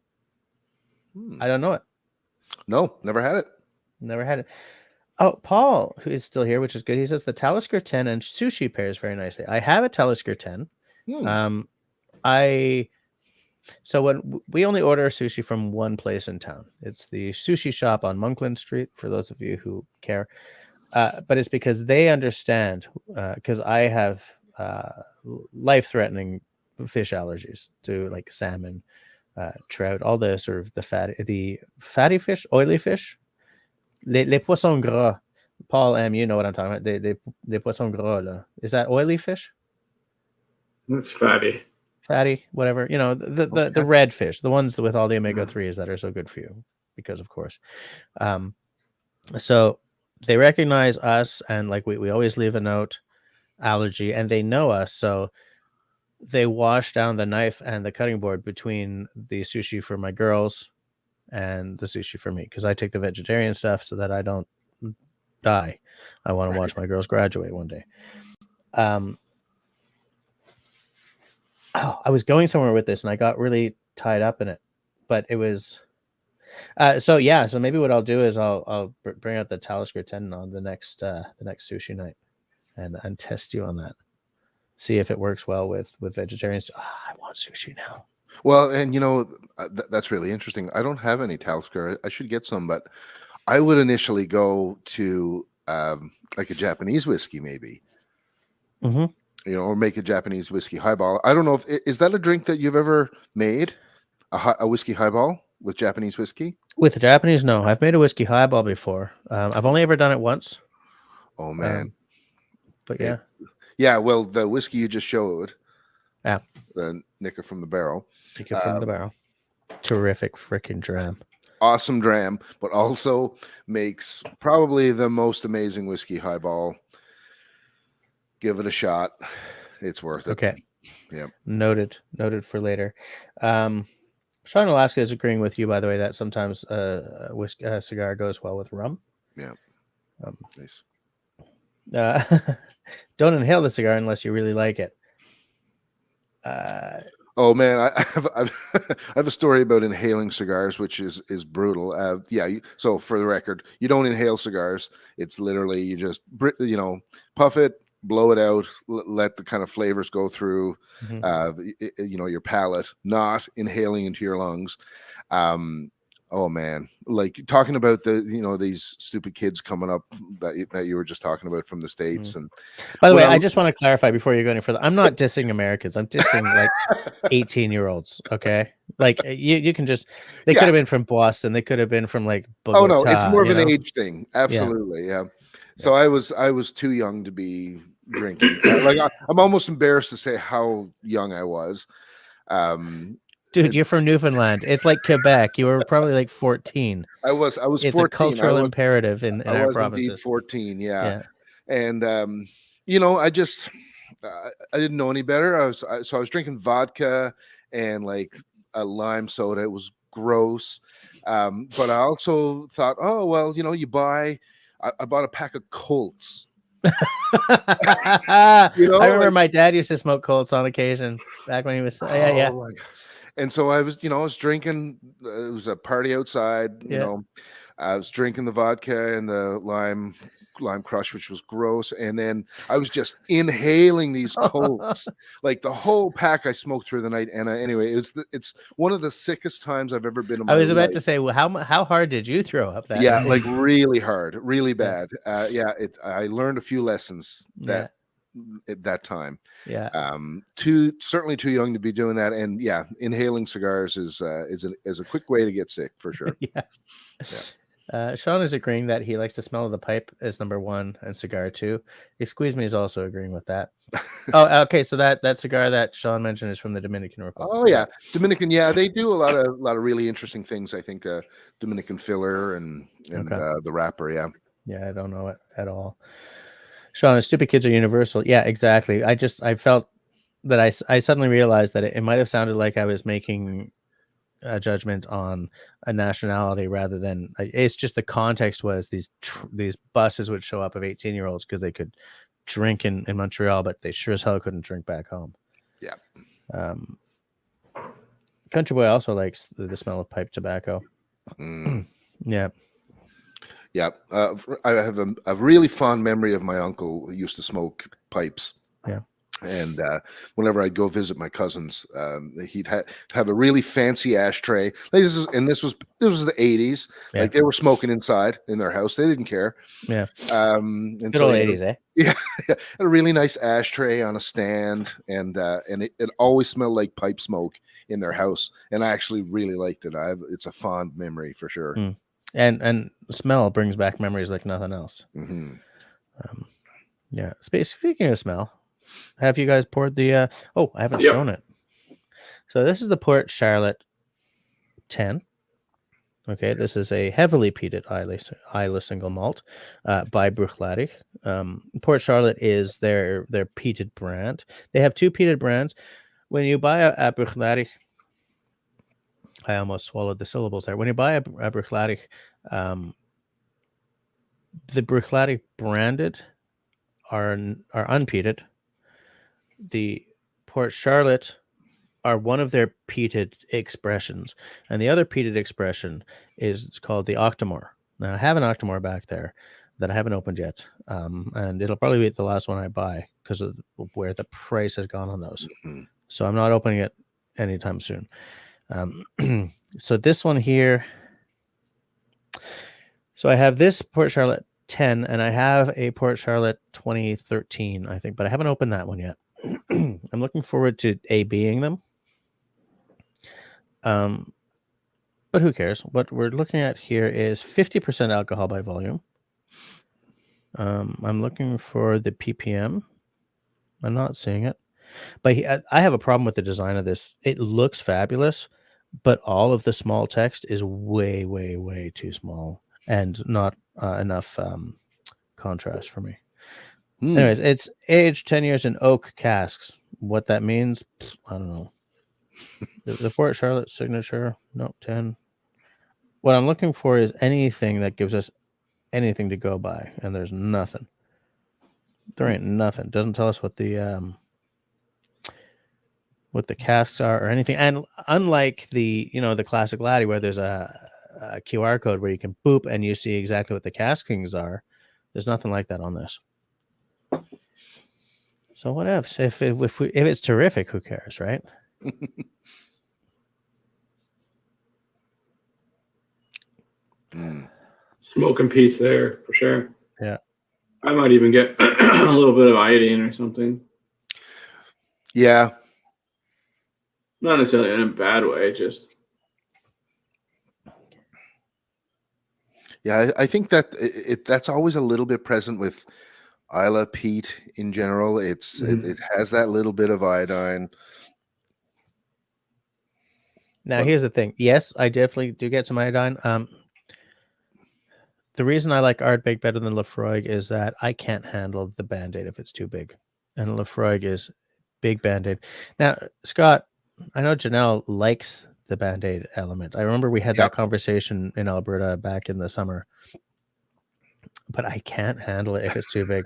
I don't know it. No, never had it. Never had it. Oh, Paul, who is still here, which is good. He says the Talisker 10 and sushi pairs very nicely. I have a Talisker 10. So when we only order sushi from one place in town, it's the sushi shop on Monkland Street, for those of you who care. But it's because they understand, because I have life-threatening fish allergies to like salmon, trout, all the sort of the fatty fish, oily fish. Les poissons gras. Paul M, you know what I'm talking about. Les poissons gras. Là. Is that oily fish? It's fatty. Fatty, whatever. You know, the red fish, the ones with all the omega-3s that are so good for you, because of course. So they recognize us, and like we always leave a note, allergy, and they know us, so they wash down the knife and the cutting board between the sushi for my girls and the sushi for me, because I take the vegetarian stuff so that I don't die. I want to watch my girls graduate one day. I was going somewhere with this and I got really tied up in it, but it was so maybe what I'll do is I'll bring out the Talisker 10 on the next sushi night and test you on that, see if it works well with vegetarians. I want sushi now. Well, and you know, that's really interesting. I don't have any Talisker. I should get some, but I would initially go to like a Japanese whiskey, maybe. You know, or make a Japanese whiskey highball. I don't know if is that a drink that you've ever made, a whiskey highball with Japanese whiskey? With the Japanese, no. I've made a whiskey highball before. I've only ever done it once. Oh man, but yeah, yeah. Well, the whiskey you just showed, the Nicker from the Barrel, terrific freaking dram. Awesome dram, but also makes probably the most amazing whiskey highball. Give it a shot. It's worth it. Okay. Yeah. Noted for later. Sean Alaska is agreeing with you, by the way, that sometimes a cigar goes well with rum. Yeah. Nice. Don't inhale the cigar unless you really like it. Oh man, I have a story about inhaling cigars, which is brutal. So for the record, you don't inhale cigars. It's literally you just puff it, blow it out, let the kind of flavors go through, your palate, not inhaling into your lungs. Oh man, like talking about these stupid kids coming up that you were just talking about from the States. And by the way, I just want to clarify before you go any further. I'm not dissing Americans. I'm dissing like 18-year-olds. Okay, like you can just they could have been from Boston. They could have been from like Bogota. Oh no, it's more of an age thing. Absolutely, yeah. So I was too young to be drinking. I'm almost embarrassed to say how young I was. Dude, you're from Newfoundland. It's like Quebec. You were probably like 14. I was. It's 14. A cultural imperative in our provinces. Indeed 14, yeah. And I just I didn't know any better. I was drinking vodka and like a lime soda. It was gross. But I also thought, oh well, you buy. I bought a pack of Colts. I remember my dad used to smoke Colts on occasion back when he was and so I was drinking. It was a party outside. I was drinking the vodka and the lime crush, which was gross. And then I was just inhaling these Colts, like the whole pack. I smoked through the night. And anyway, it's one of the sickest times I've ever been in my life. I was about to say, well, how hard did you throw up that night? Like really hard, really bad. I learned a few lessons at that time. Certainly too young to be doing that. And inhaling cigars is a quick way to get sick for sure. Sean is agreeing that he likes the smell of the pipe as number 1 and cigar 2. Squeeze Me is also agreeing with that. Oh, okay. So that cigar that Sean mentioned is from the Dominican Republic. Oh yeah, Dominican. Yeah, they do a lot of really interesting things. I think Dominican filler and the wrapper. Yeah, I don't know it at all. Sean, stupid kids are universal. Yeah, exactly. I felt that I suddenly realized that it might have sounded like I was making a judgment on a nationality rather than it's just the context was these buses would show up of 18-year-olds because they could drink in Montreal, but they sure as hell couldn't drink back home. Yeah. Country Boy also likes the smell of pipe tobacco. Yeah. Yeah. I have a really fond memory of my uncle who used to smoke pipes. Yeah. And whenever I'd go visit my cousins, he'd have a really fancy ashtray. Like this was the 80s. Yeah. Like they were smoking inside in their house. They didn't care. Yeah. And Good so old 80s, eh? Yeah, a really nice ashtray on a stand, and it always smelled like pipe smoke in their house. And I actually really liked it. It's a fond memory for sure. And smell brings back memories like nothing else. Mm-hmm. Yeah. Speaking of smell, have you guys poured the? I haven't shown it. So this is the Port Charlotte 10. Okay, this is a heavily peated Islay single malt by Bruichladdich. Port Charlotte is their peated brand. They have two peated brands. When you buy a Bruichladdich, I almost swallowed the syllables there. When you buy a Bruichladdich, the Bruichladdich branded are unpeated. The Port Charlotte are one of their peated expressions, and the other peated expression is called the Octomore. Now I have an Octomore back there that I haven't opened yet, and it'll probably be the last one I buy because of where the price has gone on those. Mm-hmm. So I'm not opening it anytime soon. So this one here. So I have this Port Charlotte 10, and I have a Port Charlotte 2013, I think, but I haven't opened that one yet. I'm looking forward to A-Bing them. But who cares? What we're looking at here is 50% alcohol by volume. I'm looking for the ppm. I'm not seeing it, but I have a problem with the design of this. It looks fabulous, but all of the small text is way, way, way too small and not enough contrast for me. Anyways, it's aged 10 years in oak casks. What that means, I don't know. The Port Charlotte signature, no, 10. What I'm looking for is anything that gives us anything to go by, and there's nothing. There ain't nothing. Doesn't tell us what the casks are or anything. And unlike the classic laddie where there's a QR code where you can boop and you see exactly what the caskings are, there's nothing like that on this. So what else? If it's terrific, who cares, right? Smoking piece there for sure. Yeah. I might even get a little bit of iodine or something. Yeah. Not necessarily in a bad way, just. Yeah, I think that that's always a little bit present with Islay peat in general. It has that little bit of iodine. Now, here's the thing. Yes, I definitely do get some iodine. The reason I like Ardbeg better than Laphroaig is that I can't handle the Band-Aid if it's too big. And Laphroaig is big Band-Aid. Now, Scott, I know Janelle likes the Band-Aid element. I remember we had that conversation in Alberta back in the summer. But I can't handle it if it's too big.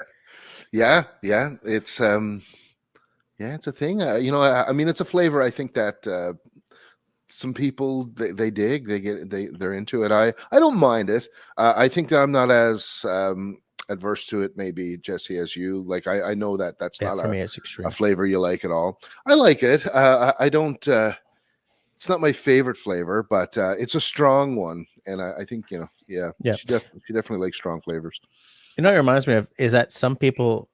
Yeah. It's it's a thing. I mean, it's a flavor I think that some people they dig, they're into it. I don't mind it. I think that I'm not as adverse to it maybe, Jesse, as you. Like I know that's not for me it's extreme. A flavor you like at all. I like it. I don't it's not my favorite flavor, but it's a strong one, and I think she definitely likes strong flavors. You know what it reminds me of is that some people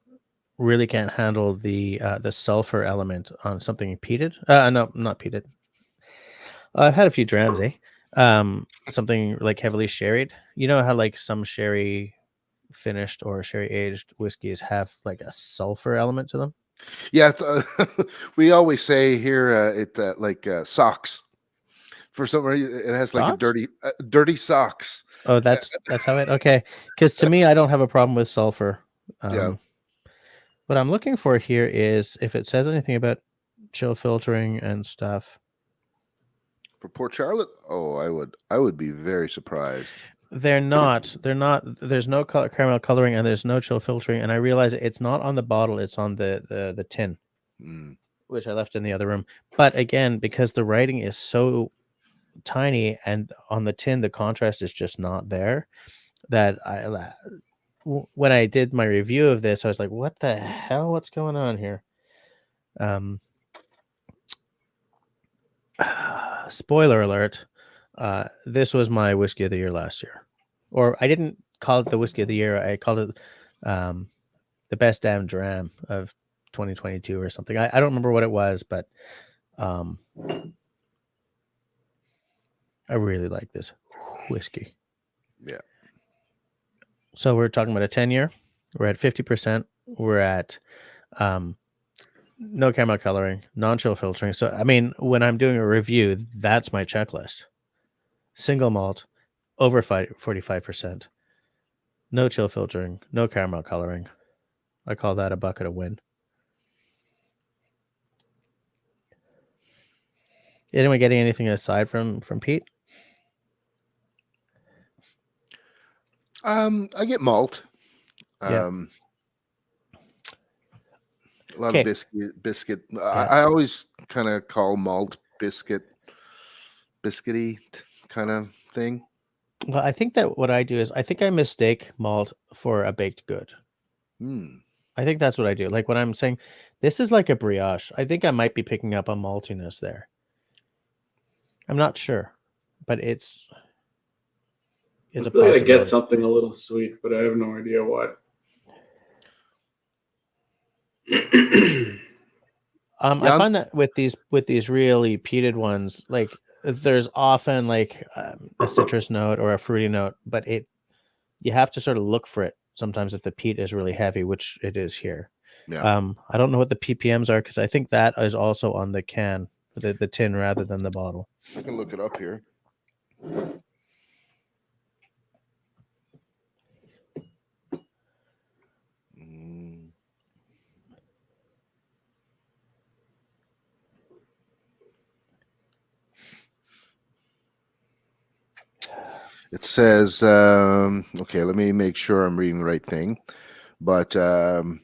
really can't handle the sulfur element on something peated. No, not peated. I've had a few drams, something like heavily sherried. You know how like some sherry finished or sherry aged whiskeys have like a sulfur element to them? Yeah, it's, we always say here like socks. For some reason, it has like Socks? a dirty socks. Oh, that's how it. Okay, because to me, I don't have a problem with sulfur. What I'm looking for here is if it says anything about chill filtering and stuff. For Port Charlotte? Oh, I would be very surprised. They're not. There's no caramel coloring and there's no chill filtering. And I realize it's not on the bottle; it's on the tin, which I left in the other room. But again, because the writing is so tiny and on the tin, the contrast is just not there. That when I did my review of this, I was like, "What the hell? What's going on here?" Spoiler alert. This was my whiskey of the year last year, or I didn't call it the whiskey of the year. I called it the best damn dram of 2022 or something. I don't remember what it was, but I really like this whiskey. Yeah. So we're talking about a 10-year. We're at 50%. We're at no caramel coloring, non-chill filtering. So, I mean, when I'm doing a review, that's my checklist. Single malt, over 45%. No chill filtering, no caramel coloring. I call that a bucket of win. Anyone getting anything aside from Pete? I get malt. Yeah. A lot of biscuit. Yeah. I always kind of call malt biscuity kind of thing. Well, I think that what I do is I think I mistake malt for a baked good. I think that's what I do. Like when I'm saying this is like a brioche, I think I might be picking up a maltiness there. I'm not sure, but it's I feel like I get something a little sweet, but I have no idea what. I find that with these really peated ones, like there's often like a citrus note or a fruity note, but you have to sort of look for it sometimes if the peat is really heavy, which it is here. Yeah. I don't know what the ppms are because I think that is also on the can, the tin rather than the bottle. I can look it up here. It says, okay, let me make sure I'm reading the right thing, but 40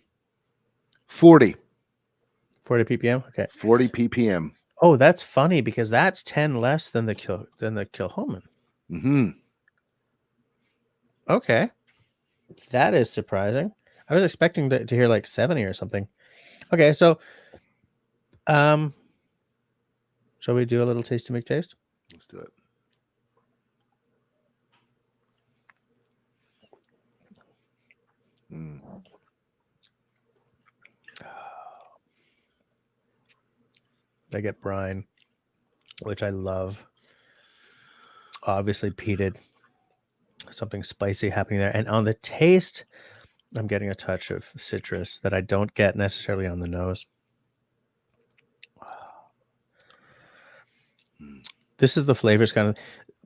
ppm. Okay. 40 ppm. Oh, that's funny because that's 10 less than the Kilchoman. Okay. That is surprising. I was expecting to hear like 70 or something. Okay, so shall we do a little tasty McTaste? Let's do it. I get brine, which I love. Obviously peated. Something spicy happening there. And on the taste, I'm getting a touch of citrus that I don't get necessarily on the nose. This is the flavors kind of.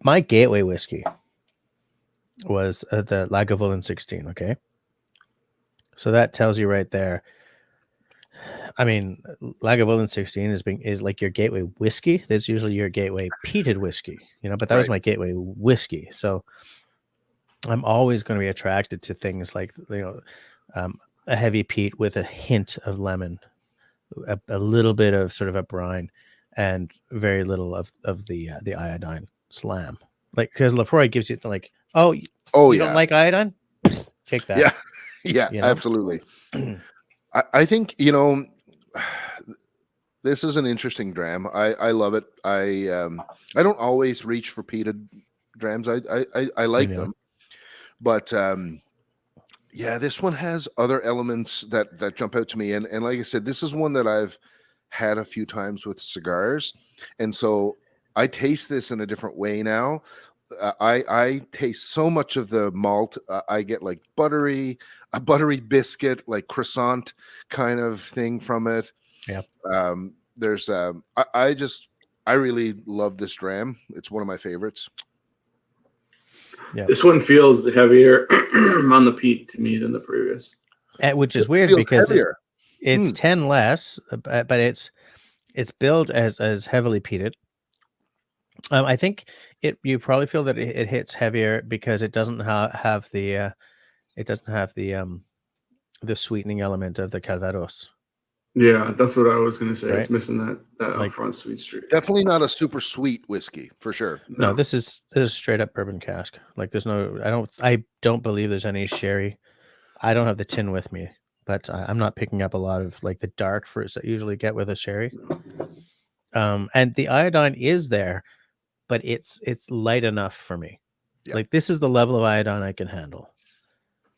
My gateway whiskey was the Lagavulin 16, okay? So that tells you right there. I mean, Lagavulin 16 is like your gateway whiskey. That's usually your gateway peated whiskey, but that was my gateway whiskey. So I'm always going to be attracted to things like, a heavy peat with a hint of lemon, a little bit of sort of a brine, and very little of the iodine slam. Like, because Lefroy gives you like, you don't like iodine? Take that. Yeah, absolutely. I think, this is an interesting dram. I love it. I don't always reach for peated drams. I like them, but this one has other elements that jump out to me. And like I said, this is one that I've had a few times with cigars, and so I taste this in a different way now. I taste so much of the malt. I get like a buttery biscuit, like croissant kind of thing from it. Yeah. There's I really love this dram. It's one of my favorites. Yeah. This one feels heavier on the peat to me than the previous. Which is weird because it's 10 less, but it's billed as heavily peated. I think you probably feel that it hits heavier because it doesn't have the the sweetening element of the Calvados, Yeah, that's what I was gonna say. It's right? missing that Like, upfront sweet streak. Definitely not a super sweet whiskey for sure. no, this is straight up bourbon cask. Like, there's no, I don't believe there's any sherry. I don't have the tin with me, but I'm not picking up a lot of like the dark fruits that you usually get with a sherry. And the iodine is there, but it's light enough for me. Yeah. Like, this is the level of iodine I can handle.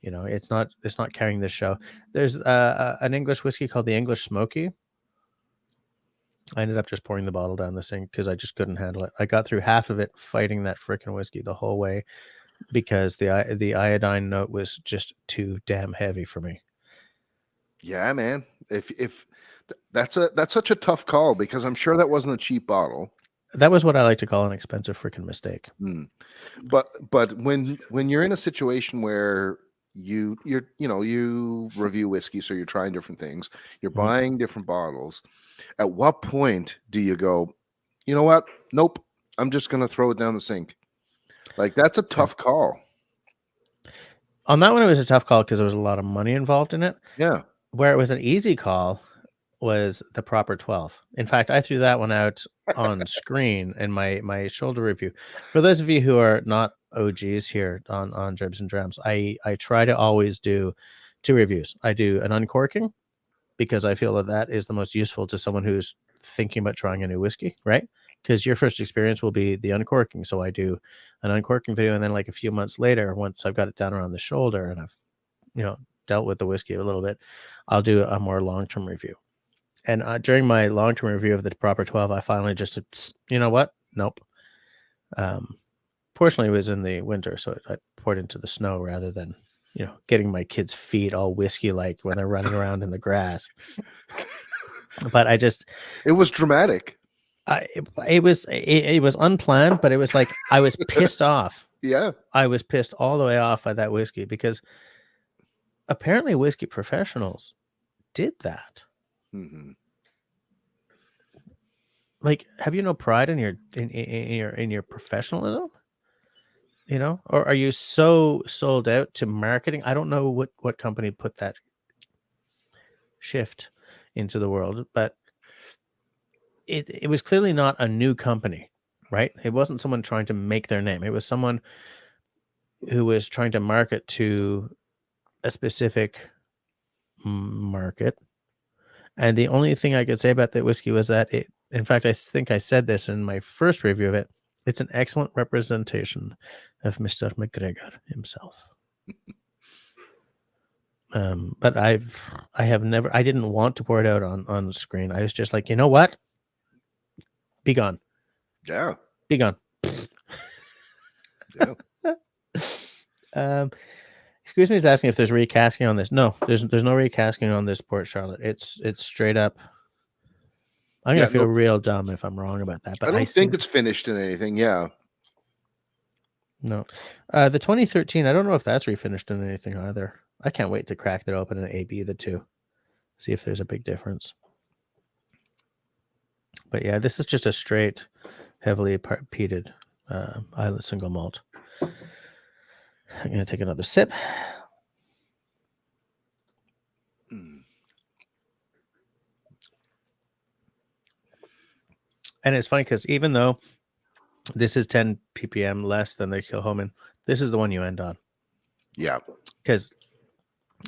You know, it's not carrying this show. There's an English whiskey called the English Smoky. I ended up just pouring the bottle down the sink because I just couldn't handle it. I got through half of it fighting that frickin' whiskey the whole way because the iodine note was just too damn heavy for me. Yeah, man. If that's such a tough call because I'm sure that wasn't a cheap bottle. That was what I like to call an expensive freaking mistake. But when you're in a situation where you review whiskey, so you're trying different things, you're buying different bottles. At what point do you go, you know what? Nope, I'm just gonna throw it down the sink. Like, that's a tough call. On that one, it was a tough call because there was a lot of money involved in it. Yeah. Where it was an easy call was the Proper 12. In fact, I threw that one out on screen in my shoulder review. For those of you who are not OGs here on Dribs and Drams, I try to always do 2 reviews. I do an uncorking because I feel that is the most useful to someone who's thinking about trying a new whiskey, right? Because your first experience will be the uncorking. So I do an uncorking video, and then like a few months later, once I've got it down around the shoulder and I've dealt with the whiskey a little bit, I'll do a more long-term review. And during my long-term review of the Proper 12, I finally just said, you know what? Nope. Fortunately, it was in the winter, so I poured into the snow rather than getting my kids' feet all whiskey-like when they're running around in the grass. But it was dramatic. It was unplanned, but it was like I was pissed off. Yeah, I was pissed all the way off by that whiskey because apparently whiskey professionals did that. Like, have you no pride in your professionalism? Or are you so sold out to marketing? I don't know what company put that shift into the world, but it was clearly not a new company, right? It wasn't someone trying to make their name. It was someone who was trying to market to a specific market. And the only thing I could say about that whiskey was that in fact, I think I said this in my first review of it, it's an excellent representation of Mr. McGregor himself. But I didn't want to pour it out on screen. I was just like, you know what? Be gone. Yeah. Be gone. Yeah. Excuse me, is asking if there's recasking on this. No, there's no recasking on this Port Charlotte. It's straight up. I'm gonna feel real dumb if I'm wrong about that. But I don't think it's finished in anything. Yeah. No. The 2013, I don't know if that's refinished in anything either. I can't wait to crack that open and AB the two. See if there's a big difference. But yeah, this is just a straight, heavily peated Islay single malt. I'm going to take another sip. And it's funny because even though this is 10 ppm less than the Kilchoman, this is the one you end on. Yeah. Because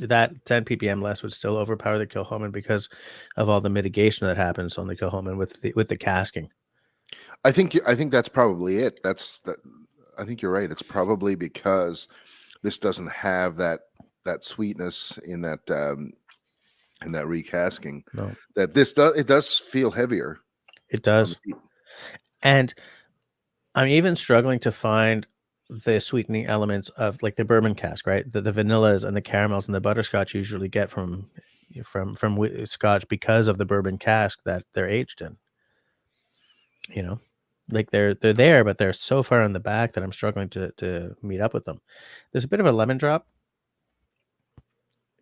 that 10 ppm less would still overpower the Kilchoman because of all the mitigation that happens on the Kilchoman with the casking. I think that's probably it. I think you're right. It's probably because this doesn't have that sweetness in that recasking. No. That it does feel heavier. It does. And I'm even struggling to find the sweetening elements of like the bourbon cask, right? The vanillas and the caramels and the butterscotch you usually get from Scotch because of the bourbon cask that they're aged in. Like they're there, but they're so far in the back that I'm struggling to meet up with them. There's a bit of a lemon drop,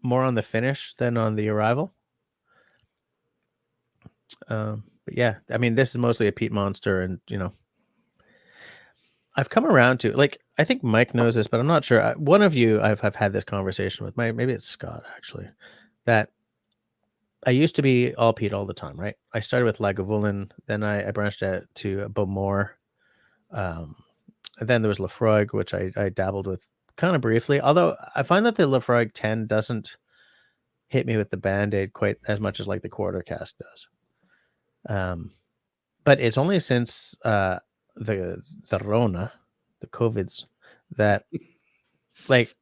more on the finish than on the arrival. But yeah, I mean, this is mostly a peat monster, and I've come around to, like, I think Mike knows this, but I'm not sure. One of you I've had this conversation with. Maybe it's Scott, actually, that I used to be all peat all the time, right? I started with Lagavulin, then I branched out to Bowmore. And then there was Lafroig, which I dabbled with kind of briefly. Although I find that the Lafroig 10 doesn't hit me with the Band-Aid quite as much as like the quarter cask does. But it's only since the Rona, the COVIDs, that like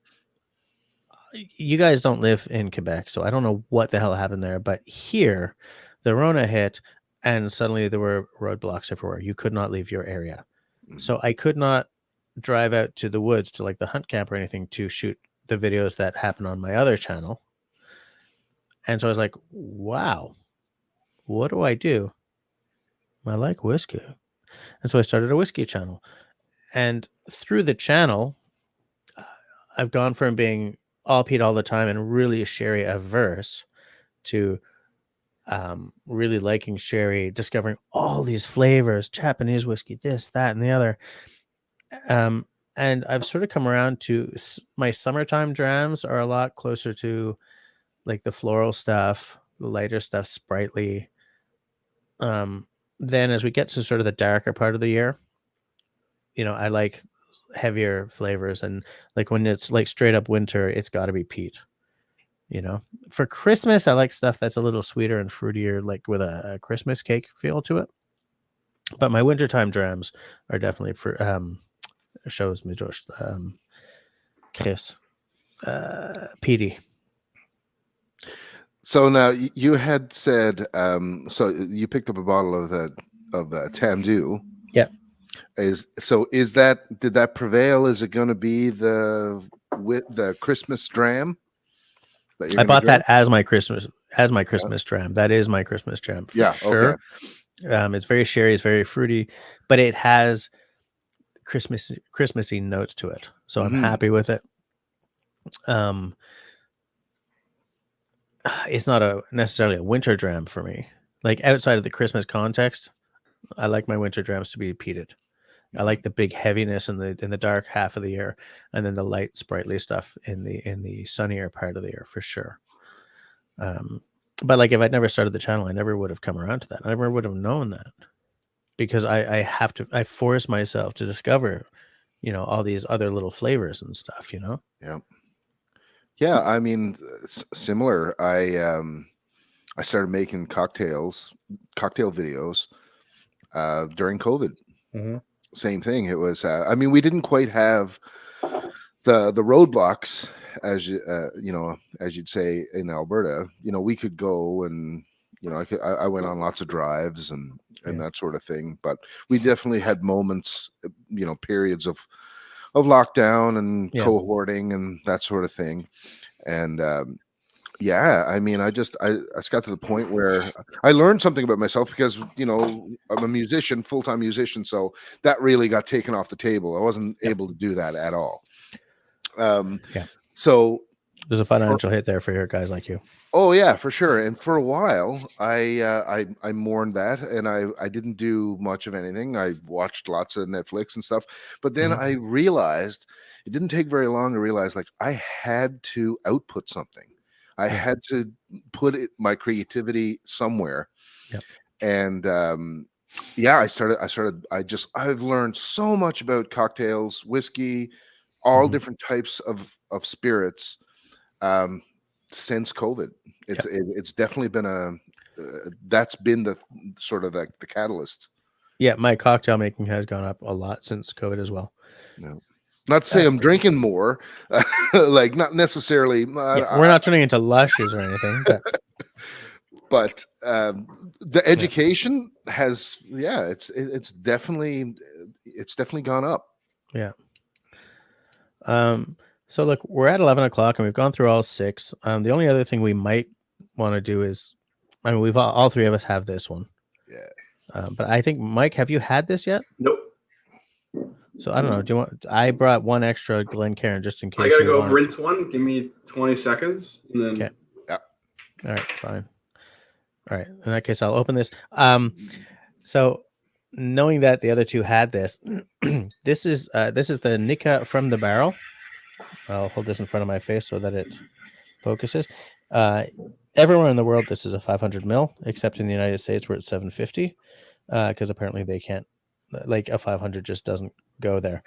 you guys don't live in Quebec, so I don't know what the hell happened there. But here, the Rona hit, and suddenly there were roadblocks everywhere. You could not leave your area. So I could not drive out to the woods to like the hunt camp or anything to shoot the videos that happen on my other channel. And so I was like, wow, what do I do? I like whiskey. And so I started a whiskey channel. And through the channel, I've gone from being all peat all the time and really sherry averse to really liking sherry, discovering all these flavors, Japanese whiskey, this, that, and the other. And I've sort of come around to my summertime drams are a lot closer to like the floral stuff, the lighter stuff, sprightly. Then as we get to sort of the darker part of the year, you know, I like heavier flavors, and like when it's like straight up winter, it's got to be peat. You know, for Christmas, I like stuff that's a little sweeter and fruitier, like with a Christmas cake feel to it. But my wintertime drams are definitely for shows me Josh Chris Petey. So now you had said so you picked up a bottle of the Tamdu. Yeah. Did that prevail? Is it going to be the Christmas dram? I bought that as my Christmas dram. That is my Christmas dram. For sure. Okay. It's very sherry, it's very fruity, but it has Christmassy notes to it. So I'm happy with it. It's not necessarily a winter dram for me. Like outside of the Christmas context, I like my winter drams to be peated. I like the big heaviness in the dark half of the year, and then the light, sprightly stuff in the sunnier part of the year for sure. But like if I'd never started the channel, I never would have come around to that. I never would have known that, because I force myself to discover, you know, all these other little flavors and stuff, you know? Yeah. I mean, similar. I started making cocktail videos during COVID. Same thing. It was, I mean, we didn't quite have the roadblocks as as you'd say in Alberta. You know, we could go and, you know, I went on lots of drives and that sort of thing, but we definitely had moments, you know, periods of lockdown and cohorting and that sort of thing. And I mean, I just got to the point where I learned something about myself, because, you know, I'm a musician, full-time musician. So that really got taken off the table. I wasn't able to do that at all. So there's a financial hit there for your guys like you. Oh yeah, for sure. And for a while, I mourned that, and I didn't do much of anything. I watched lots of Netflix and stuff, but then I realized it didn't take very long to realize, like, I had to output something. I had to put my creativity somewhere. And I've learned so much about cocktails, whiskey, all different types of spirits since COVID. It's definitely been that's been the sort of the catalyst. Yeah, my cocktail making has gone up a lot since COVID as well. Not to say I'm drinking more, like not necessarily. We're not turning into lushes or anything, but the education has, it's definitely gone up. So look, we're at 11 o'clock and we've gone through all 6. The only other thing we might want to do is, I mean, we've all 3 of us have this one. But I think, Mike, have you had this yet? Nope. So I don't know. Do you want? I brought one extra Glenkeir just in case. I gotta go rinse one. Give me 20 seconds, and then. Okay. Yeah. All right. Fine. All right. In that case, I'll open this. So knowing that the other two had this, this is the Nika from the barrel. I'll hold this in front of my face so that it focuses. Everywhere in the world, this is a 500 mil, except in the United States where it's 750, because apparently they can't, like a 500 just doesn't go there.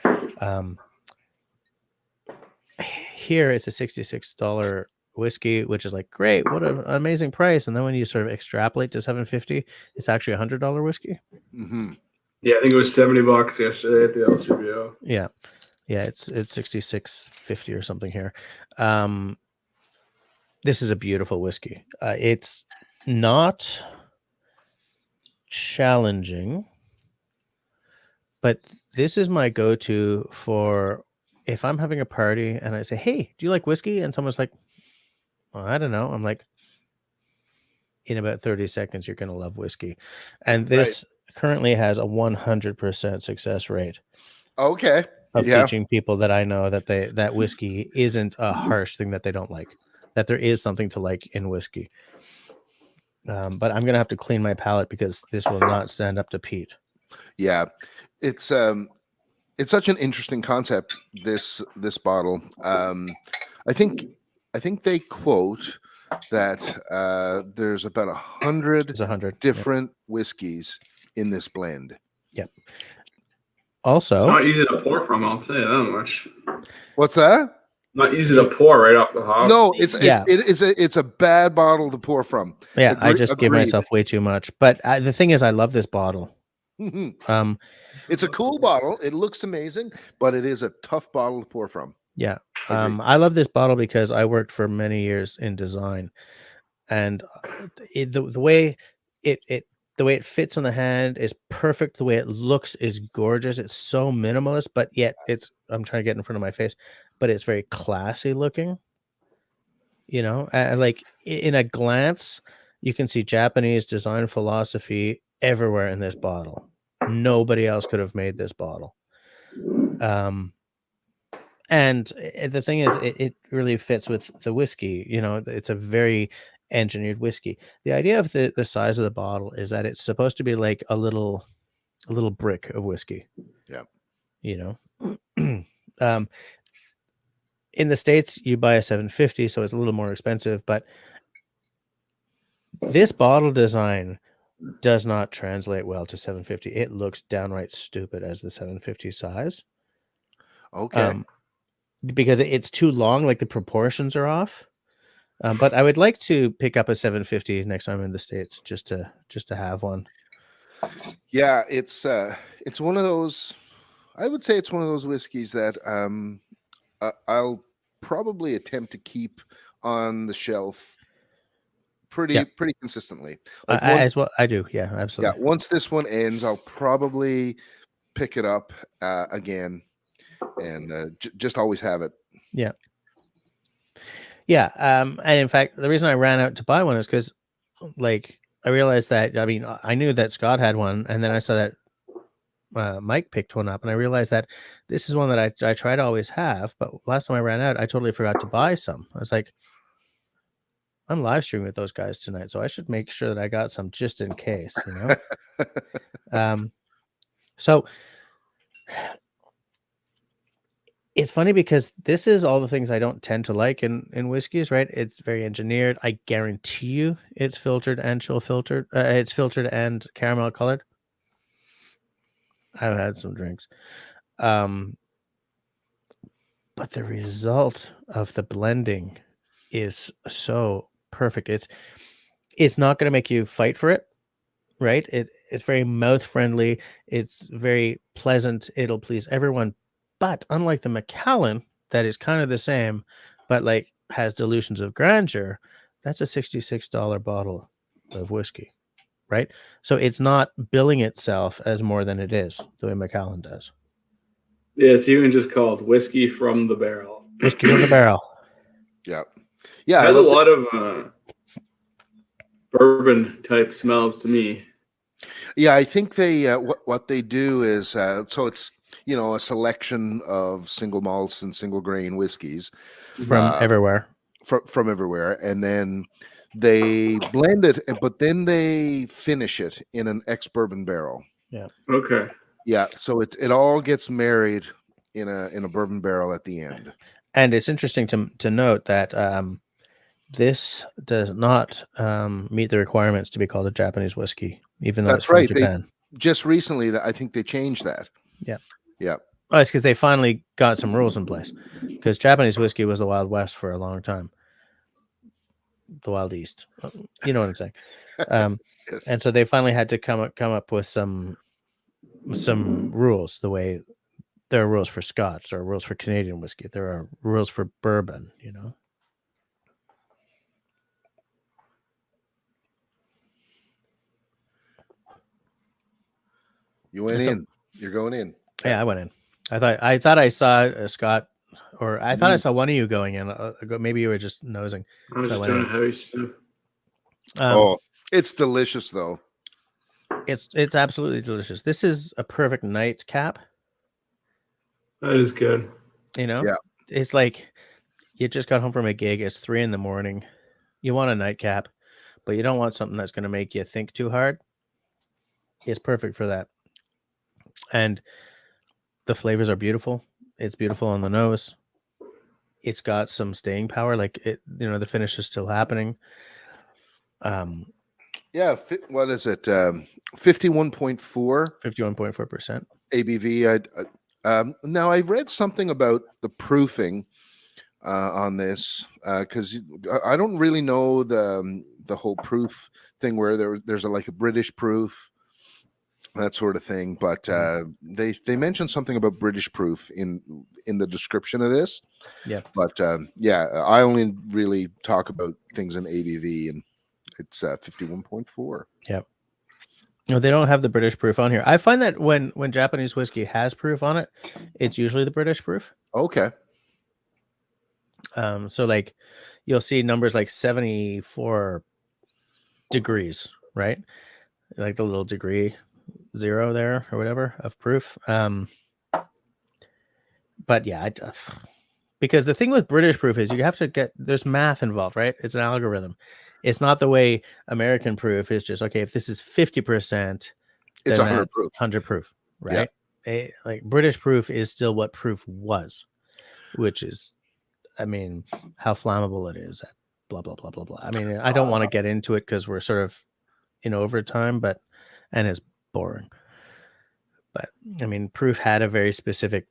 Here it's a $66 whiskey, which is like, great, what an amazing price. And then when you sort of extrapolate to 750, it's actually a $100 whiskey. Mm-hmm. Yeah, I think it was $70 yesterday at the LCBO. Yeah, it's 66.50 or something here. This is a beautiful whiskey. It's not challenging, but this is my go-to for if I'm having a party and I say, hey, do you like whiskey? And someone's like, well, I don't know. I'm like, in about 30 seconds, you're going to love whiskey. And this currently has a 100% success rate. Okay. Of teaching people that I know that whiskey isn't a harsh thing that they don't like, that there is something to like in whiskey. But I'm going to have to clean my palate because this will not stand up to Pete. Yeah. It's such an interesting concept, this bottle. I think they quote that there's about 100 different whiskeys in this blend. Yep. Also, it's not easy to pour from, I'll tell you that much. What's that? Not easy to pour right off the hop. No, it's a bad bottle to pour from. Yeah, I just give myself way too much. But the thing is, I love this bottle. It's a cool bottle. It looks amazing, but it is a tough bottle to pour from. Yeah. I love this bottle because I worked for many years in design, and the way it fits in the hand is perfect. The way it looks is gorgeous. It's so minimalist, but yet I'm trying to get in front of my face, but it's very classy looking. You know, like in a glance, you can see Japanese design philosophy everywhere in this bottle. Nobody else could have made this bottle. And the thing is, it really fits with the whiskey. You know, it's a very engineered whiskey. The idea of the size of the bottle is that it's supposed to be like a little brick of whiskey. Yeah. You know, in the States you buy a 750, so it's a little more expensive, but this bottle design does not translate well to 750. It looks downright stupid as the 750 size. Okay. Because it's too long, like the proportions are off. But I would like to pick up a 750 next time in the States just to have one. Yeah, it's one of those. I would say it's one of those whiskeys that I'll probably attempt to keep on the shelf pretty consistently. Like as well, I do. Yeah, absolutely. Yeah, once this one ends, I'll probably pick it up again and just always have it. Yeah. Yeah. And in fact, the reason I ran out to buy one is because, like, I realized that, I mean, I knew that Scott had one, and then I saw that Mike picked one up, and I realized that this is one that I try to always have, but last time I ran out, I totally forgot to buy some. I was like, I'm live streaming with those guys tonight, so I should make sure that I got some just in case, you know? So it's funny because this is all the things I don't tend to like in whiskeys, right? It's very engineered. I guarantee you it's filtered and chill filtered. It's filtered and caramel colored. I've had some drinks. But the result of the blending is so perfect. It's not going to make you fight for it, right? It's very mouth friendly. It's very pleasant. It'll please everyone. But unlike the Macallan, that is kind of the same, but like has dilutions of grandeur, that's a $66 bottle of whiskey, right? So it's not billing itself as more than it is, the way Macallan does. Yeah, it's even just called Whiskey from the Barrel. Whiskey from the Barrel. Yeah. Yeah. It has a lot of bourbon type smells to me. Yeah, I think they what they do is so it's, you know, a selection of single malts and single grain whiskeys from everywhere. From everywhere, and then they blend it, but then they finish it in an ex-bourbon barrel. Okay. Yeah, so it all gets married in a bourbon barrel at the end. And it's interesting to note that this does not meet the requirements to be called a Japanese whiskey, even though That's it's from right. Japan. Just recently, that I think they changed that. Yeah. Yeah. Oh, it's because they finally got some rules in place. Because Japanese whiskey was the Wild West for a long time. The Wild East. You know what I'm saying. Yes. And so they finally had to come up with some rules. The way there are rules for Scotch, there are rules for Canadian whiskey, there are rules for bourbon. You know. You went in. You're going in. Yeah, I went in. I thought I saw a Scott, or I thought I saw one of you going in. Maybe you were just nosing. I was So I just went doing in. a heavy stuff. Oh, it's delicious though. It's absolutely delicious. This is a perfect nightcap. That is good. You know, Yeah. It's like you just got home from a gig. It's 3 a.m. You want a nightcap, but you don't want something that's going to make you think too hard. It's perfect for that. And the flavors are beautiful. It's beautiful on the nose. It's got some staying power. Like it, the finish is still happening. Yeah. What is it? 51.4 51.4%. ABV. Now I read something about the proofing on this because I don't really know the whole proof thing where there's like a British proof, that sort of thing. But they mentioned something about British proof in the description of this. Yeah. But I only really talk about things in ABV, and it's 51.4. Yeah. No, they don't have the British proof on here. I find that when Japanese whiskey has proof on it, it's usually the British proof. Okay. So like you'll see numbers like 74 degrees, right? Like the little degree 0 there or whatever of proof. But yeah, because the thing with British proof is you have to there's math involved, right? It's an algorithm. It's not the way American proof is just, okay, if this is 50%, It's then 100 that's proof. 100 proof, right? Like British proof is still what proof was, which is, I mean, how flammable it is at blah, blah, blah, blah, blah. I mean, I don't want to get into it because we're sort of in overtime, and it's boring. But I mean, proof had a very specific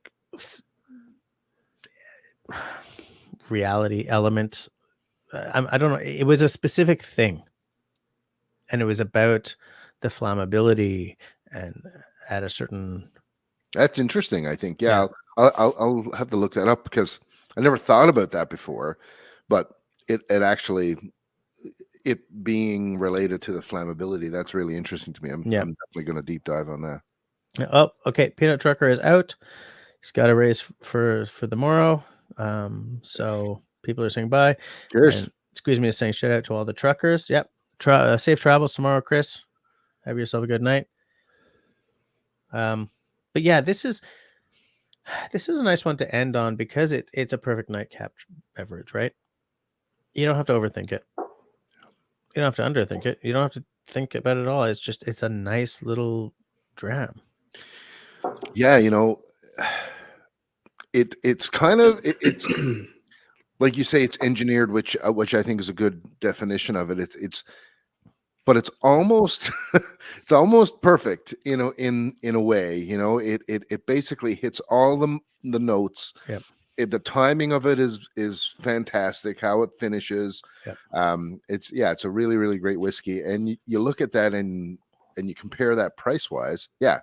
reality element. I don't know. It was a specific thing. And it was about the flammability and at a certain. That's interesting. I think. Yeah. I'll have to look that up because I never thought about that before, but it actually, it being related to the flammability, that's really interesting to me. I'm definitely going to deep dive on that. Oh, okay. Peanut Trucker is out. He's got a race for the morrow. So people are saying bye. Cheers. And Squeeze Me is saying shout out to all the truckers. Yep. Safe travels tomorrow, Chris. Have yourself a good night. But yeah, this is a nice one to end on because it's a perfect nightcap beverage, right? You don't have to overthink it. You don't have to underthink it. You don't have to think about it at all. It's a nice little dram. Yeah, it's kind of it's like you say, it's engineered, which I think is a good definition of it. But it's almost it's almost perfect, in a way. It basically hits all the notes. Yep. The timing of it is fantastic. How it finishes. Yep. It's a really, really great whiskey. And you look at that and you compare that price wise. Yeah,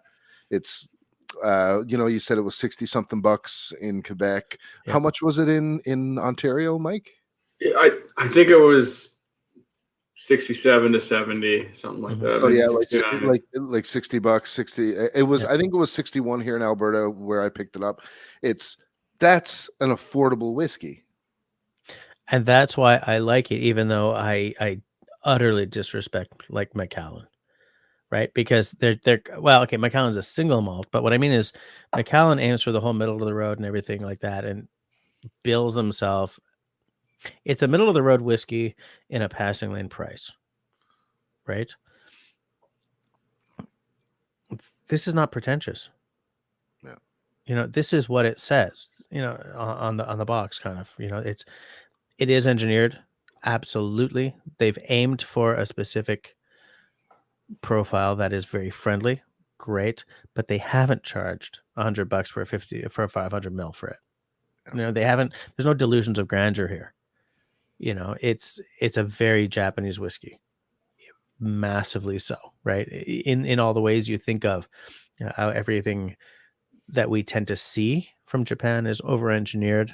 it's you said it was 60 something bucks in Quebec. Yep. How much was it in Ontario, Mike? I think it was 67 to 70, something like that. Oh yeah, like 60 bucks, 60. It was, I think it was 61 here in Alberta where I picked it up. That's an affordable whiskey. And that's why I like it, even though I utterly disrespect like Macallan, right? Because they're Macallan's a single malt, but what I mean is Macallan aims for the whole middle of the road and everything like that, and bills themselves. It's a middle of the road whiskey in a passing lane price, right? this is not pretentious. Yeah. You know, this is what it says, you know, on the box, kind of, you know, it is engineered. Absolutely. They've aimed for a specific profile that is very friendly. Great. But they haven't charged $100 for a 500 mil for it. Yeah. You know, they haven't, there's no delusions of grandeur here. You know, it's a very Japanese whiskey. Massively so, right? In all the ways you think of, how everything that we tend to see from Japan is over-engineered.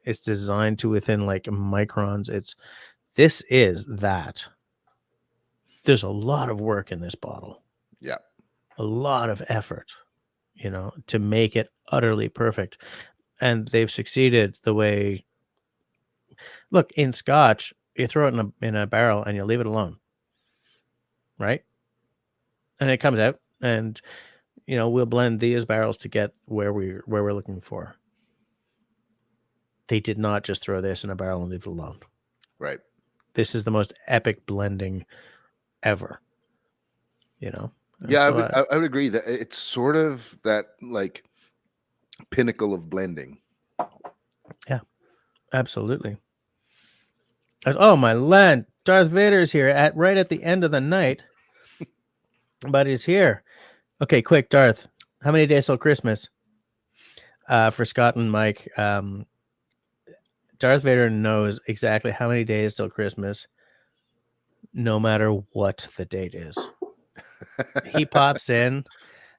It's designed to within like microns. This is that. There's a lot of work in this bottle. Yeah. A lot of effort, you know, to make it utterly perfect. And they've succeeded the way, look, in Scotch, you throw it in a barrel and you leave it alone. Right? And it comes out, and you know, we'll blend these barrels to get where we're looking for. They did not just throw this in a barrel and leave it alone. Right. This is the most epic blending ever. You know? And Yeah, so, I would agree that it's sort of that like pinnacle of blending. yeah, absolutely. Oh my land, Darth Vader's here right at the end of the night, but he's here. Okay, quick, Darth. How many days till Christmas? For Scott and Mike, Darth Vader knows exactly how many days till Christmas, no matter what the date is. He pops in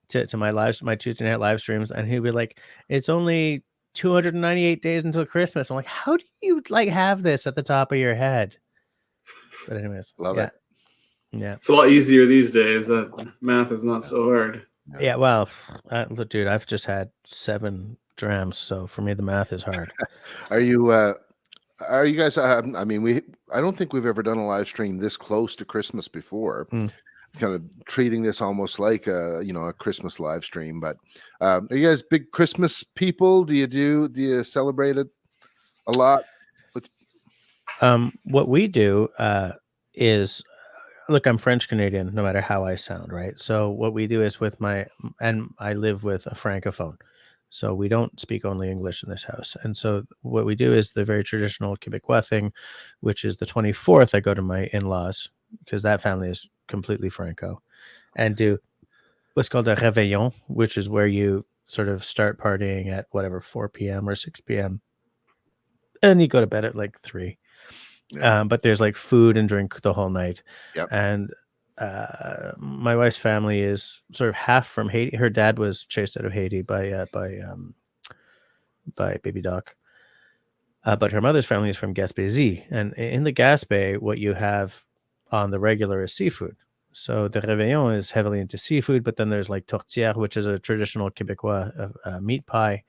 to my Tuesday night live streams, and he'll be like, "It's only 298 days until Christmas." I'm like, "How do you like have this at the top of your head?" But anyways, Love it. Yeah, It's a lot easier these days. That math is not so hard. Yeah, well, look, dude, I've just had 7 drams, so for me the math is hard. Are you guys? I mean, I don't think we've ever done a live stream this close to Christmas before. Kind of treating this almost like a Christmas live stream. But are you guys big Christmas people? Do you celebrate it a lot? What we do is, look, I'm French Canadian, no matter how I sound, right? So what we do is and I live with a francophone, so we don't speak only English in this house. And so what we do is the very traditional Quebecois thing, which is the 24th. I go to my in-laws because that family is completely Franco, and do what's called a réveillon, which is where you sort of start partying at whatever 4 p.m. or 6 p.m. and you go to bed at like 3. Yeah. But there's like food and drink the whole night. Yep. And my wife's family is sort of half from Haiti. Her dad was chased out of Haiti by Baby Doc. But her mother's family is from Gaspésie. And in the Gaspé, what you have on the regular is seafood. So the Réveillon is heavily into seafood, but then there's like tourtière, which is a traditional Quebecois meat pie,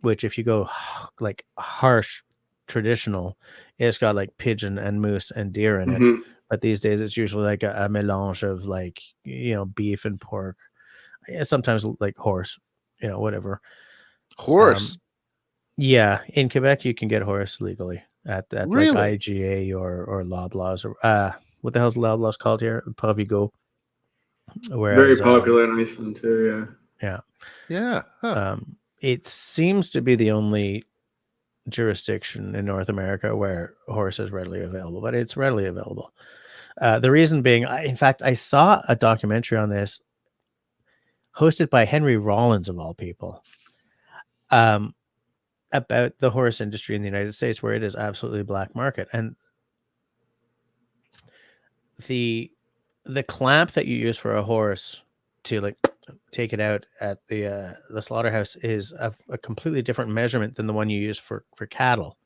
which if you go like harsh traditional, it's got like pigeon and moose and deer in it. But these days it's usually like a melange of like, beef and pork, sometimes like horse, whatever. Horse. Yeah, in Quebec you can get horse legally at Really? like IGA or Loblaws or what the hell's Loblaws called here? Pavigo. Very popular in Iceland too. Yeah. Huh. It seems to be the only jurisdiction in North America where horse is readily available, but it's readily available. The reason being, in fact, I saw a documentary on this hosted by Henry Rollins of all people, about the horse industry in the United States, where it is absolutely black market. And the clamp that you use for a horse to like take it out at the slaughterhouse is a completely different measurement than the one you use for cattle.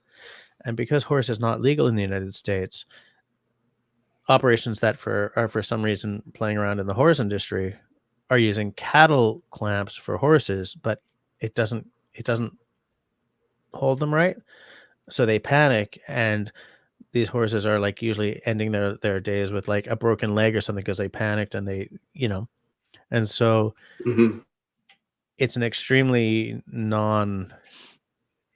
And because horse is not legal in the United States, operations that are for some reason playing around in the horse industry are using cattle clamps for horses, but it doesn't hold them right. So they panic, and these horses are like usually ending their days with like a broken leg or something because they panicked and they, and so it's an extremely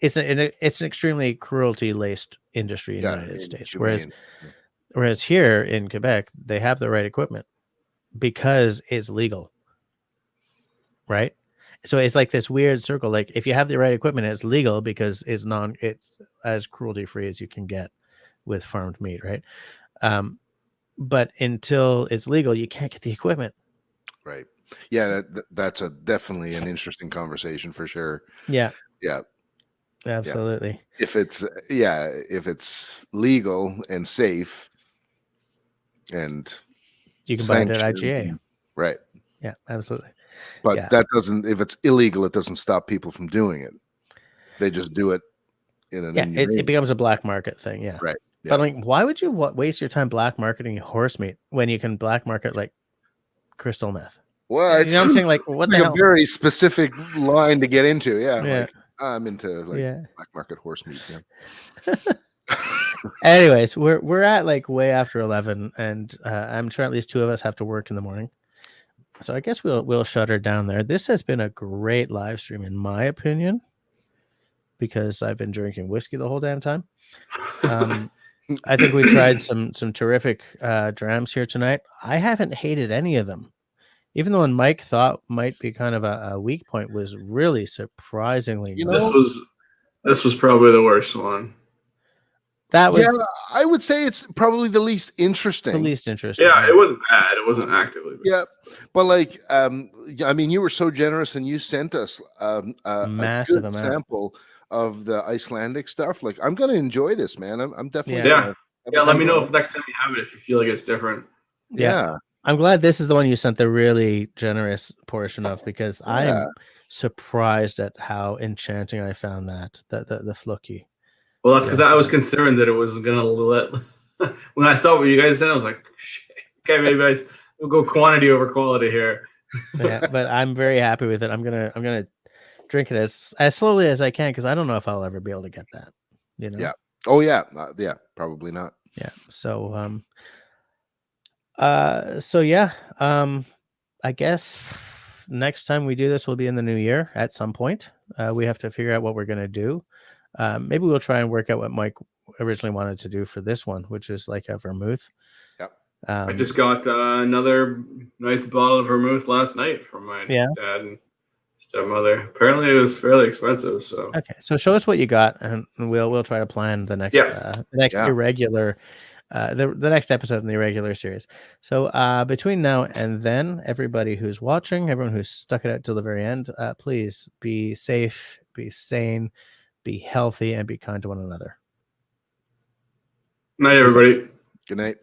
it's an extremely cruelty laced industry in the United States. Whereas here in Quebec, they have the right equipment because it's legal. right? So it's like this weird circle. Like if you have the right equipment, it's legal because it's as cruelty free as you can get with farmed meat, right? But until it's legal, you can't get the equipment. Right. Yeah, that's definitely an interesting conversation for sure. Yeah. Yeah. Absolutely. If it's legal and safe and you can buy it at sanctioned, IGA. right? Yeah, absolutely. But that doesn't. If it's illegal, it doesn't stop people from doing it. They just do it in an it becomes a black market thing. Yeah. Right. But I mean, why would you waste your time black marketing horse meat when you can black market like crystal meth? Well, you know what I'm saying? Like, what the hell? A very specific line to get into. Yeah. Yeah. Like, I'm into black market horse meat. Yeah. Anyways, we're at like way after 11, and I'm sure at least two of us have to work in the morning. So I guess we'll shut her down there. This has been a great live stream, in my opinion, because I've been drinking whiskey the whole damn time. I think we tried some terrific drams here tonight. I haven't hated any of them, even though one Mike thought might be kind of a weak point was really surprisingly. This was probably the worst one. That was, I would say it's probably the least interesting. The least interesting. Yeah, it wasn't bad. It wasn't actively bad. Yeah, but like, I mean, you were so generous and you sent us a massive good sample of the Icelandic stuff. Like, I'm gonna enjoy this, man. I'm definitely. Yeah. Let me know if next time you have it, if you feel like it's different. Yeah. I'm glad this is the one you sent the really generous portion of, because I'm surprised at how enchanting I found that the Flóki. Well, that's because I was concerned that it was gonna let. When I saw what you guys said, I was like, shit. Okay, maybe we'll go quantity over quality here. Yeah, but I'm very happy with it. I'm gonna drink it as slowly as I can, because I don't know if I'll ever be able to get that. You know? Yeah. Oh yeah. Yeah. Probably not. Yeah. So I guess next time we do this will be in the new year at some point. We have to figure out what we're gonna do. Maybe we'll try and work out what Mike originally wanted to do for this one, which is like a vermouth. Yep. I just got another nice bottle of vermouth last night from my dad and stepmother. Apparently, it was fairly expensive. So okay, so show us what you got, and we'll try to plan the next irregular. The next episode in the Irregular series. So between now and then, everybody who's watching, everyone who's stuck it out till the very end, please be safe, be sane, be healthy, and be kind to one another. Night, everybody. Good night.